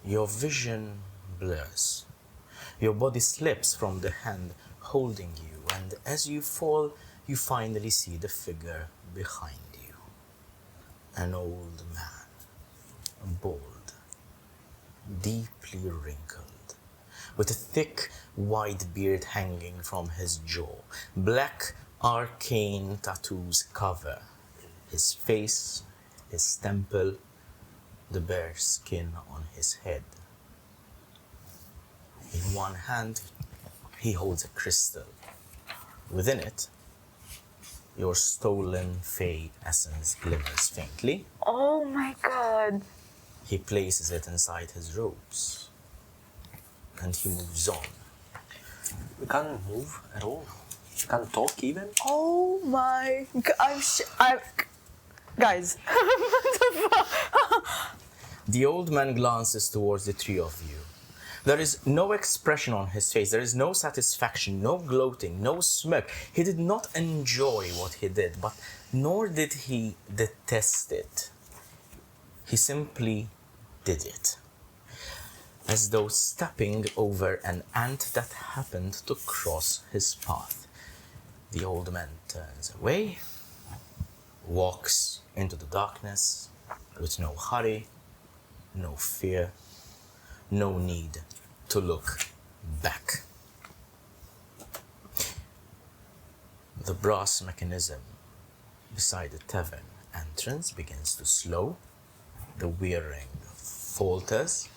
Your vision blurs. Your body slips from the hand holding you, and as you fall, you finally see the figure behind you. An old man, bald, deeply wrinkled, with a thick white beard hanging from his jaw. Black arcane tattoos cover his face, his temple, the bare skin on his head. In one hand, he holds a crystal. Within it, your stolen fey essence glimmers faintly. Oh my god. He places it inside his robes, and he moves on. We can't move at all. We can't talk even. Oh my god. Guys. The old man glances towards the three of you. There is no expression on his face. There is no satisfaction, no gloating, no smirk. He did not enjoy what he did, but nor did he detest it. He simply did it, as though stepping over an ant that happened to cross his path. The old man turns away, walks into the darkness with no hurry, no fear, no need to look back. The brass mechanism beside the tavern entrance begins to slow. The whirring falters.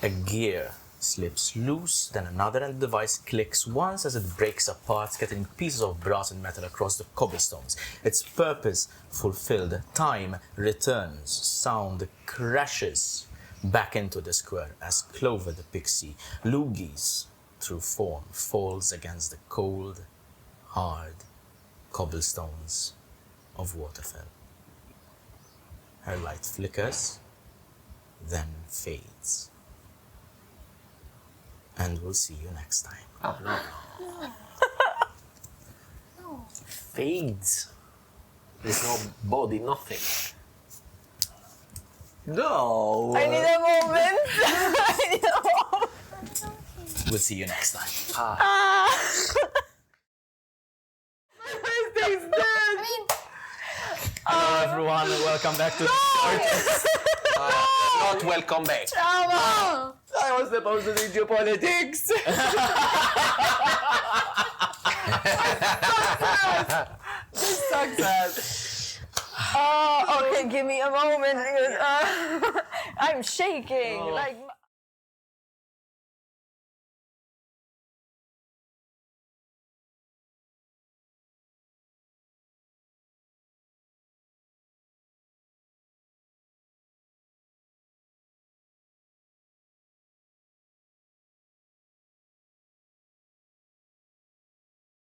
A gear slips loose, then another, and the device clicks once as it breaks apart, scattering pieces of brass and metal across the cobblestones. Its purpose fulfilled. Time returns. Sound crashes back into the square as Clover the Pixie, Lugii's true form, falls against the cold, hard cobblestones of Waterfell. Her light flickers, then fades. And we'll see you next time. Oh, no. Fades. There's no body, nothing. No. I need a moment. I need a moment. We'll see you next time. Hello everyone, welcome back to Not welcome back. I was supposed to do geopolitics. Success. Okay, give me a moment. I'm shaking. Like.